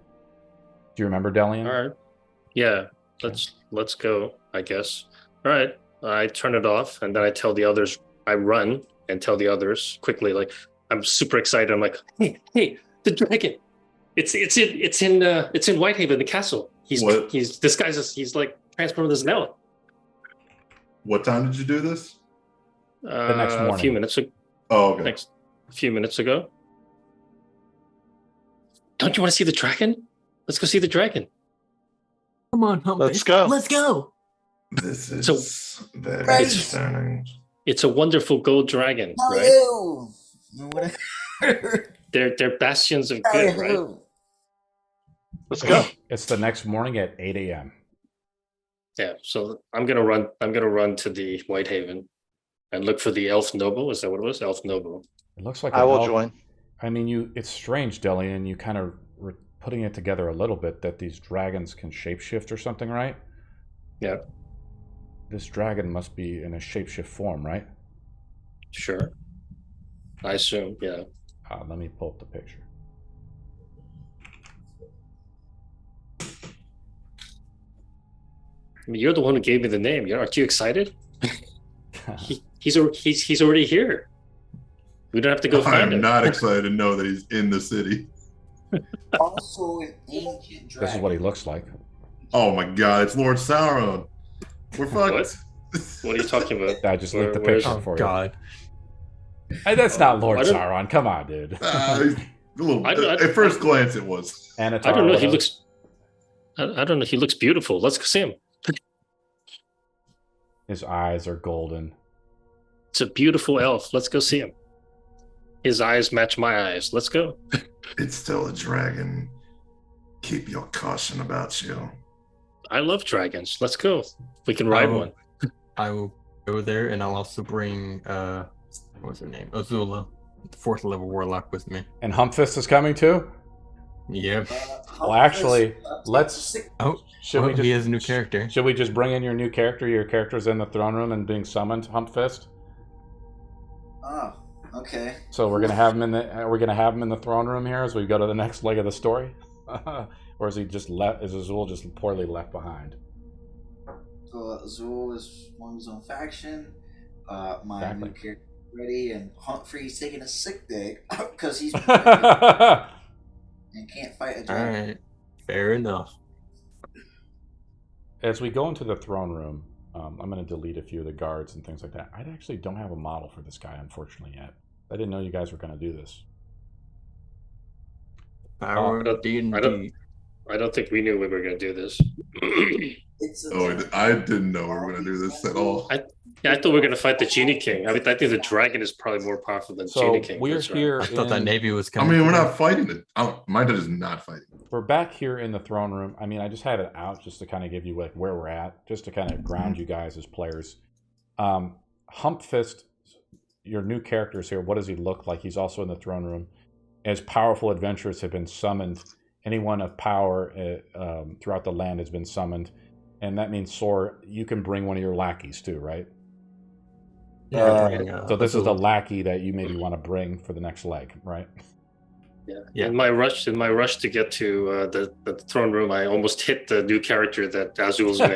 Do you remember, Delian? All right. Yeah, let's go, I guess. All right. I turn it off, and then I tell the others, I run and tell the others quickly, like, I'm super excited. I'm like, hey, the dragon. It's in Whitehaven, the castle. He's disguised. He's like transformed as an elf. What time did you do this? The next morning. A few minutes ago. Oh, okay. A few minutes ago. Don't you want to see the dragon? Let's go see the dragon. Come on, let's go. Let's go. This is very concerning. It's a wonderful gold dragon, right? They're bastions of good, right? Let's go. It's the next morning at 8 a.m. Yeah, so I'm gonna run to the Whitehaven and look for the elf noble. Is that what it was? Elf noble. It looks like I will join. I mean, it's strange, Delian. You kind of were putting it together a little bit that these dragons can shapeshift or something, right? Yeah. This dragon must be in a shapeshift form, right? Sure. I assume, yeah. Let me pull up the picture. I mean, you're the one who gave me the name. Aren't you excited? He's already here. We don't have to go find him. I'm not excited to know that he's in the city. Also, an ancient dragon. This is what he looks like. Oh my God! It's Lord Sauron. We're fucked. What are you talking about? I just looked the picture for you. God. Hey, that's not Lord Sauron. Come on, dude. At first glance, it was. I don't know. He looks. I don't know. He looks beautiful. Let's go see him. His eyes are golden. It's a beautiful elf. Let's go see him. His eyes match my eyes. Let's go. It's still a dragon. Keep your caution about you. I love dragons. Let's go. We can ride one. I will go there, and I'll also bring what's her name? Azula, the 4th level warlock, with me. And Humpfist is coming too? Yep. Well, actually, let's. He has a new character. Should we just bring in your new character? Your character's in the throne room and being summoned, Humpfist. Oh, okay. So we're gonna have him in the throne room here as we go to the next leg of the story, or is he just left? Is Azul just poorly left behind? So Azul is one of his own faction. My new character ready, and Humphrey's taking a sick day because he's and can't fight a dragon. All right, fair enough. As we go into the throne room, I'm going to delete a few of the guards and things like that. I actually don't have a model for this guy, unfortunately, yet. I didn't know you guys were going to do this. I don't think we knew we were going to do this. I didn't know we were going to do this at all. I thought we were going to fight the Genie King. I mean, I think the dragon is probably more powerful than Genie King. We're here. I thought that Navy was coming. I mean, we're not fighting it. My dad is not fighting. We're back here in the throne room. I mean, I just had it out just to kind of give you like where we're at, just to kind of ground you guys as players. Humpfist, your new character is here. What does he look like? He's also in the throne room. As powerful adventurers have been summoned, anyone of power throughout the land has been summoned. And that means, Sor, you can bring one of your lackeys too, right? So this is the lackey that you maybe want to bring for the next leg, right? Yeah. In my rush to get to the throne room, I almost hit the new character that Azul's made.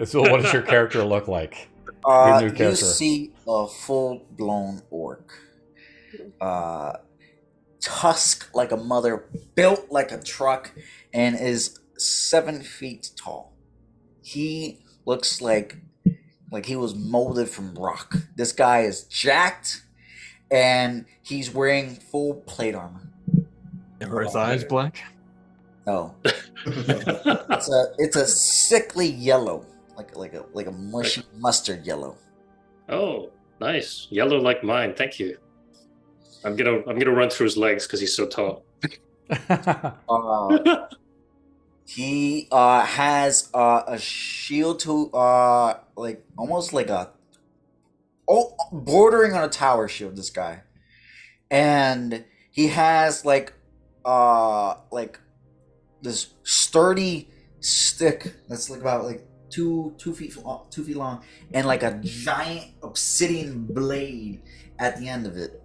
So what does your character look like? Your new character. You see a full-blown orc. Tusk like a mother, built like a truck, and is 7 feet tall. He looks like he was molded from rock. This guy is jacked, and he's wearing full plate armor. Are his eyes black? No, it's a sickly yellow, like a mushy mustard yellow. Oh, nice, yellow like mine. Thank you. I'm gonna run through his legs because he's so tall. He has a shield to almost like bordering on a tower shield. This guy, and he has like this sturdy stick that's like about like two feet long, and like a giant obsidian blade at the end of it.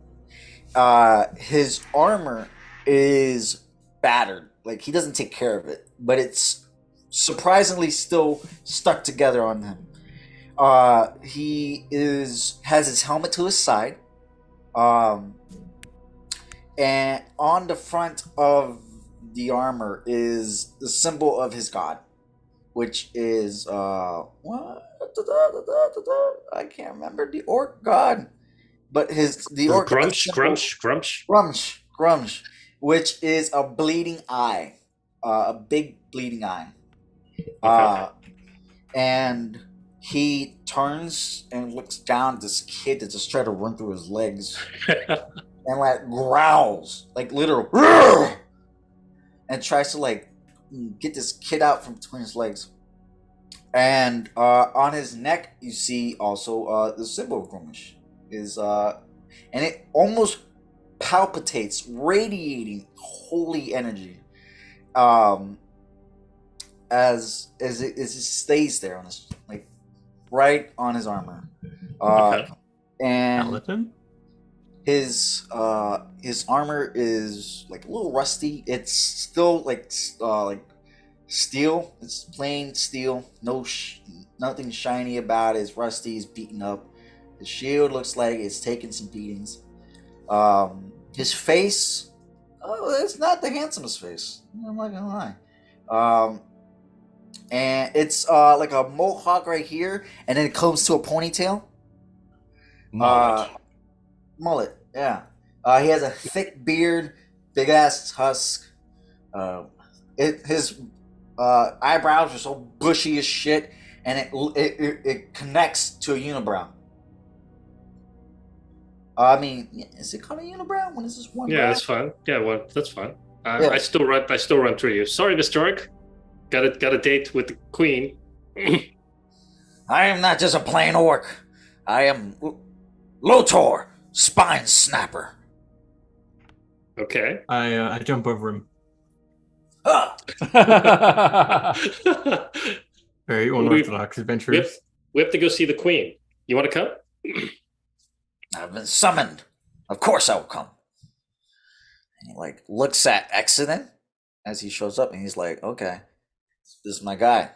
His armor is battered. Like, he doesn't take care of it, but it's surprisingly still stuck together on him. He has his helmet to his side, and on the front of the armor is the symbol of his god, which is I can't remember the orc god, but the orc Grumsh, which is a bleeding eye, a big bleeding eye. Okay. And he turns and looks down at this kid that just tried to run through his legs and like growls, like literal, and tries to like get this kid out from between his legs. And on his neck, you see also the symbol of Grumsh is, and it almost palpitates, radiating holy energy, as it stays there on his, like, right on his armor. Okay. And Paladin? his armor is like a little rusty. It's still like steel. It's plain steel. Nothing shiny about it. It's rusty. It's beaten up. The shield looks like it's taken some beatings. His face, it's not the handsomest face. I'm not gonna lie. And it's like a mohawk right here, and then it comes to a ponytail. Mullet, yeah. He has a thick beard, big ass tusk. His eyebrows are so bushy as shit, and it connects to a unibrow. I mean, is it called a unibrow? When is this one? Yeah, brow? that's fine. Yeah, well, that's fine. Yeah. I still run through you. Sorry, Mr. Orc. Got a date with the queen. I am not just a plain orc. I am Lotor, Spine Snapper. Okay. I jump over him. Very unorthodox adventurers. We have to go see the queen. You want to come? I've been summoned. Of course I will come. And he like looks at Exeden as he shows up, and he's like, okay, this is my guy,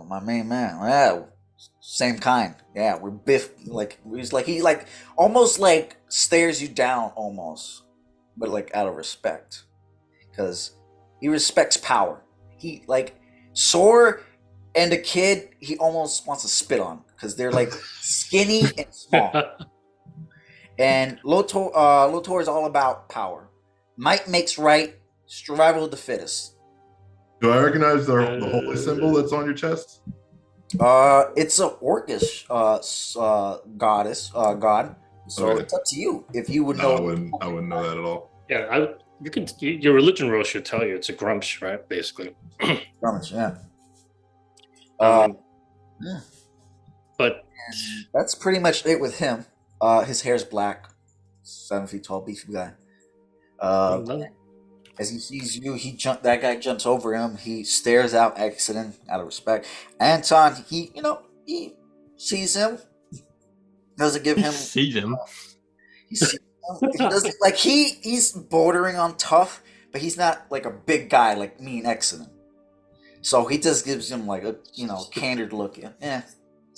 my main man. Yeah, Same kind. Yeah, we're Biff. Like he almost like stares you down almost, but like out of respect, because he respects power. He like Sor and the kid. He almost wants to spit on because they're like skinny and small. And Lotor is all about power. Might makes right. Survival of the fittest. Do I recognize the holy symbol that's on your chest? It's a orcish goddess, god. So Okay. it's up to you if you would No, know. I wouldn't know that at all. Yeah, your religion roll should tell you it's a grumsh, right? Basically. Grumsh, yeah. Yeah. But And that's pretty much it with him. His hair's black, 7 feet tall, beefy guy. As he sees you, that guy jumps over him. He stares out Exeden out of respect. Anton, he sees him. Doesn't give him. Sees him. He sees him. He doesn't like he's bordering on tough, but he's not like a big guy like me and Exeden. So he just gives him like a candid look. Yeah.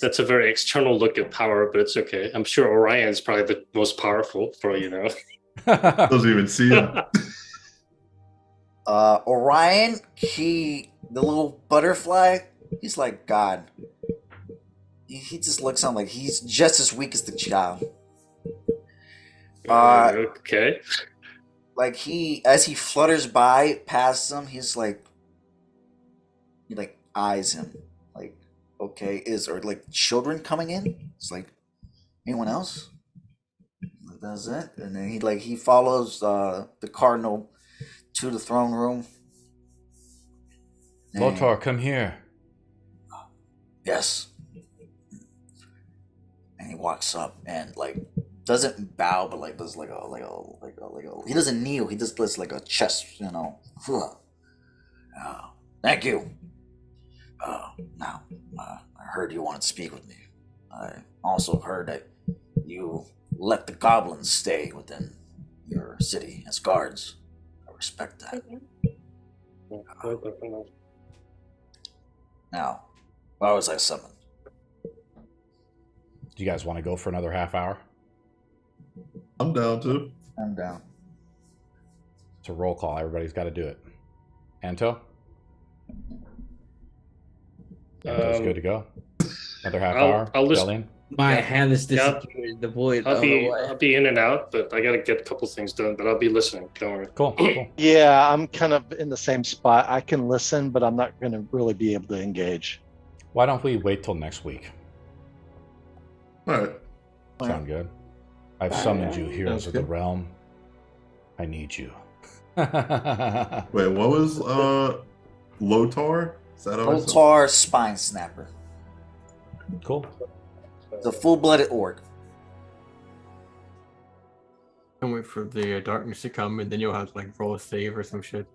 that's a very external look at power, but it's okay. I'm sure Orion's probably the most powerful for Doesn't even see him. Orion, the little butterfly, he's like God. He just looks on like he's just as weak as the child. Okay. Like as he flutters by past him, he eyes him like, okay, are like children coming in? It's like, anyone else? That's it. And then he follows the cardinal to the throne room. Lotar, come here. Yes. And he walks up and doesn't bow, but does he doesn't kneel. He just does like a chest, thank you. Now, I heard you wanted to speak with me. I also heard that you let the goblins stay within your city as guards. I respect that. Now, why was I summoned? Do you guys want to go for another half hour? I'm down too. I'm down. It's a roll call. Everybody's got to do it. Anto? Anto's good to go. Another half hour. I'll listen. Delene? My hand is disappearing. The void. I'll be in and out, but I gotta get a couple things done. But I'll be listening. Don't worry. Cool. Yeah, I'm kind of in the same spot. I can listen, but I'm not going to really be able to engage. Why don't we wait till next week? All right. Sound good? I've summoned you, heroes of the realm. I need you. Wait, what was Lotar? Is that how it's Lotar Spine Snapper. Cool. The full-blooded orc. And wait for the darkness to come, and then you'll have to roll a save or some shit.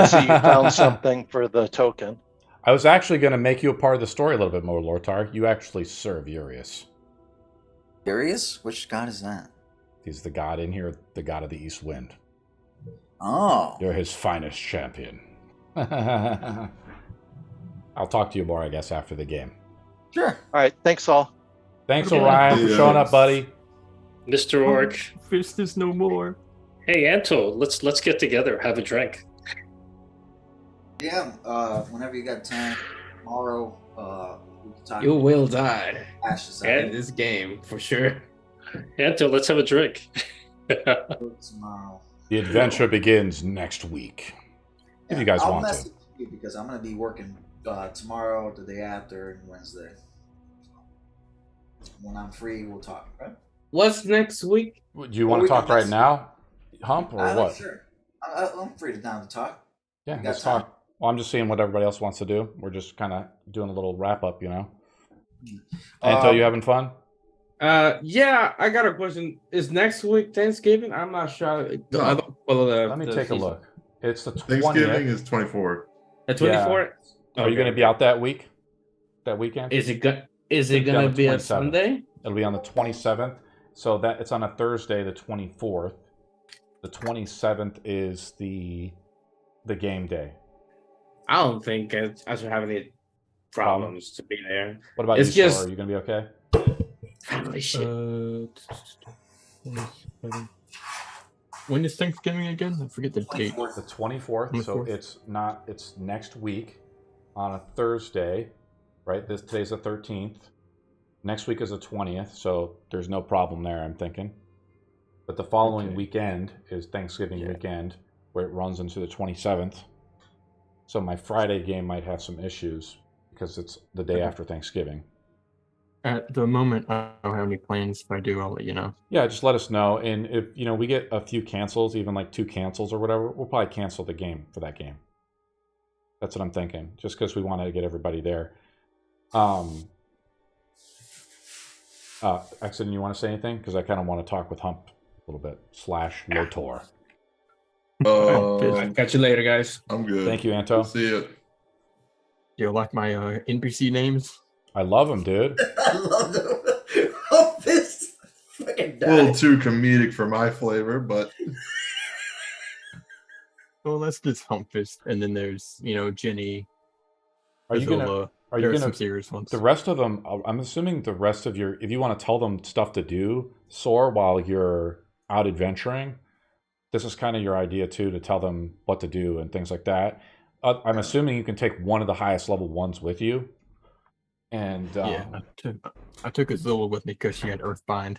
So you found something for the token. I was actually going to make you a part of the story a little bit more, Lortar. You actually serve Urius. Urius? Which god is that? He's the god in here, the god of the East Wind. Oh. You're his finest champion. I'll talk to you more, I guess, after the game. Sure. All right. Thanks, all. Thanks, Orion, for showing up, buddy. Mr. Orc. Fist is no more. Hey, Anto, let's get together, have a drink. Yeah. Whenever you got time, tomorrow. We can talk. You will die Ashes in this game for sure. Anto, let's have a drink. Tomorrow. The adventure begins next week. If you guys I'll want message to. you because I'm going to be working tomorrow, the day after, and Wednesday. When I'm free, we'll talk. Right? What's next week? Do you want to talk right now, Hump, or what? Sure. I'm free now to talk. Yeah, let's talk. Well, I'm just seeing what everybody else wants to do. We're just kind of doing a little wrap up, Anto, you having fun? Yeah, I got a question. Is next week Thanksgiving? I'm not sure. I don't follow Let me take a look. It's the 20th. Thanksgiving is 24. The 24th? Yeah. Are you going to be out that week? That weekend? Is it going to be a Sunday? It'll be on the 27th. So that it's on a Thursday, the 24th. The 27th is the game day. I don't think I should have any problems to be there. What about It's you, just Sora? Are you gonna be okay? family shit. When is Thanksgiving again? I forget the date. The 24th. So it's next week on a Thursday, right? Today's the 13th. Next week is the 20th, so there's no problem there, I'm thinking. But the following weekend is Thanksgiving weekend, where it runs into the 27th. So my Friday game might have some issues because it's the day after Thanksgiving. At the moment, I don't have any plans. If I do, I'll let you know. Yeah, just let us know. And if we get a few cancels, even like 2 cancels or whatever, we'll probably cancel the game for that game. That's what I'm thinking, just because we want to get everybody there. Exeden, you want to say anything? Because I kind of want to talk with Hump a little bit, /Lotor. I'll catch you later, guys. I'm good. Thank you, Anto. See you. Do you like my NPC names? I love them, dude. I love them. Oh, this fucking A little too comedic for my flavor, but well, that's just Humpfist, and then there's Jenny. Are you gonna some serious ones? The rest of them, I'm assuming the rest of if you want to tell them stuff to do, Soar, while you're out adventuring, this is kind of your idea too, to tell them what to do and things like that. I'm assuming you can take one of the highest level ones with you. And yeah, I took Azula with me because she had Earthbind.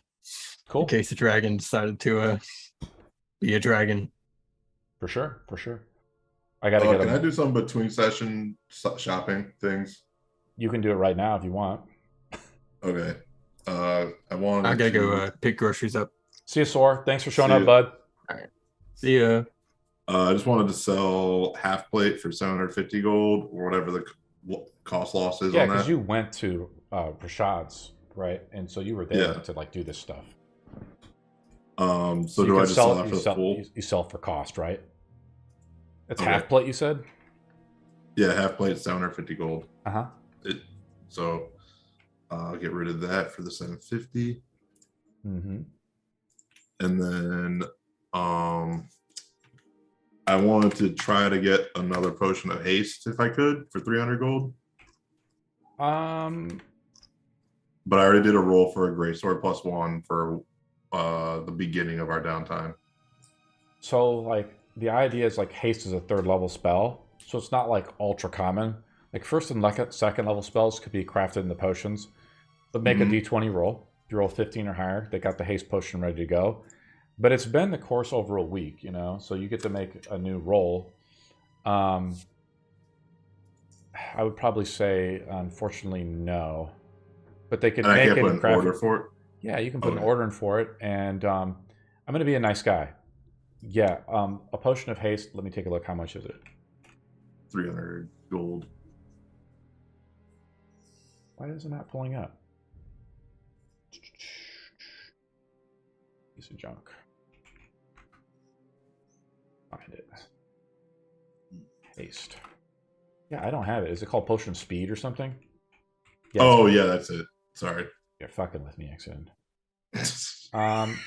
Cool. In case the dragon decided to be a dragon. For sure. I gotta get. Can I do some between session shopping things? You can do it right now if you want. Okay. I gotta go pick groceries up. See you, Soar. Thanks for showing up, bud. All right. See ya. I just wanted to sell half plate for 750 gold or whatever the cost loss is on that. Yeah, because you went to Rashad's, right? And so you were there to like do this stuff. So do I just sell it for the full? You sell for cost, right? It's half plate, you said? Yeah, half plate, 750 gold. Uh-huh. So I'll get rid of that for the 750. Mm-hmm. And then I wanted to try to get another potion of haste if I could for 300 gold. But I already did a roll for a great sword +1 for the beginning of our downtime. So like the idea is like haste is a 3rd level spell, so it's not like ultra common. Like 1st and 2nd level spells could be crafted into potions, but make a d20 roll. If you roll 15 or higher, they got the haste potion ready to go. But it's been the course over a week, so you get to make a new roll. I would probably say, unfortunately, no. But they could make it and put an order for it? Yeah, you can put an order in for it. And I'm going to be a nice guy. Yeah, a potion of haste. Let me take a look. How much is it? 300 gold. Why is it not pulling up? Piece of junk. Find it. Haste. Yeah, I don't have it. Is it called potion speed or something? Yeah, yeah, that's it. Sorry. You're fucking with me, Exeden.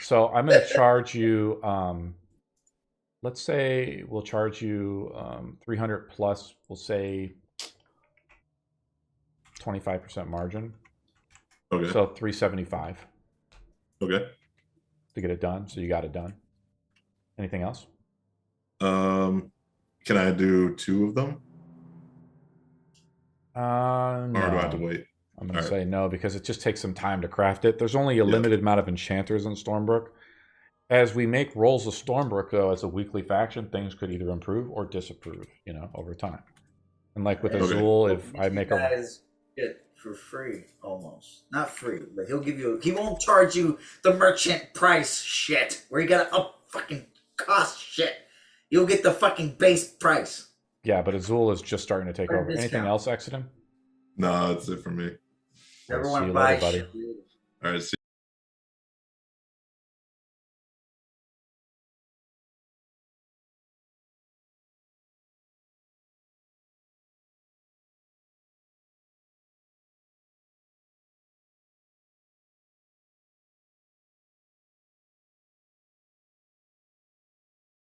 So I'm going to charge you. Let's say we'll charge you 300 plus. We'll say 25% margin. Okay. So 375. Okay. To get it done. So you got it done. Anything else? Can I do 2 of them? No. Or do I have to wait? I'm going to say no because it just takes some time to craft it. There's only a limited amount of enchanters in Stormbrook. As we make rolls of Stormbrook, though, as a weekly faction, things could either improve or disapprove, over time. And like with Azul, if I make a... guys get for free, almost. Not free, but he won't charge you the merchant price shit, where you gotta up fucking cost shit. You'll get the fucking base price. Yeah, but Azul is just starting to take over. Anything else, Exeden? No, that's it for me. Everyone buy buddy. shit. All right, see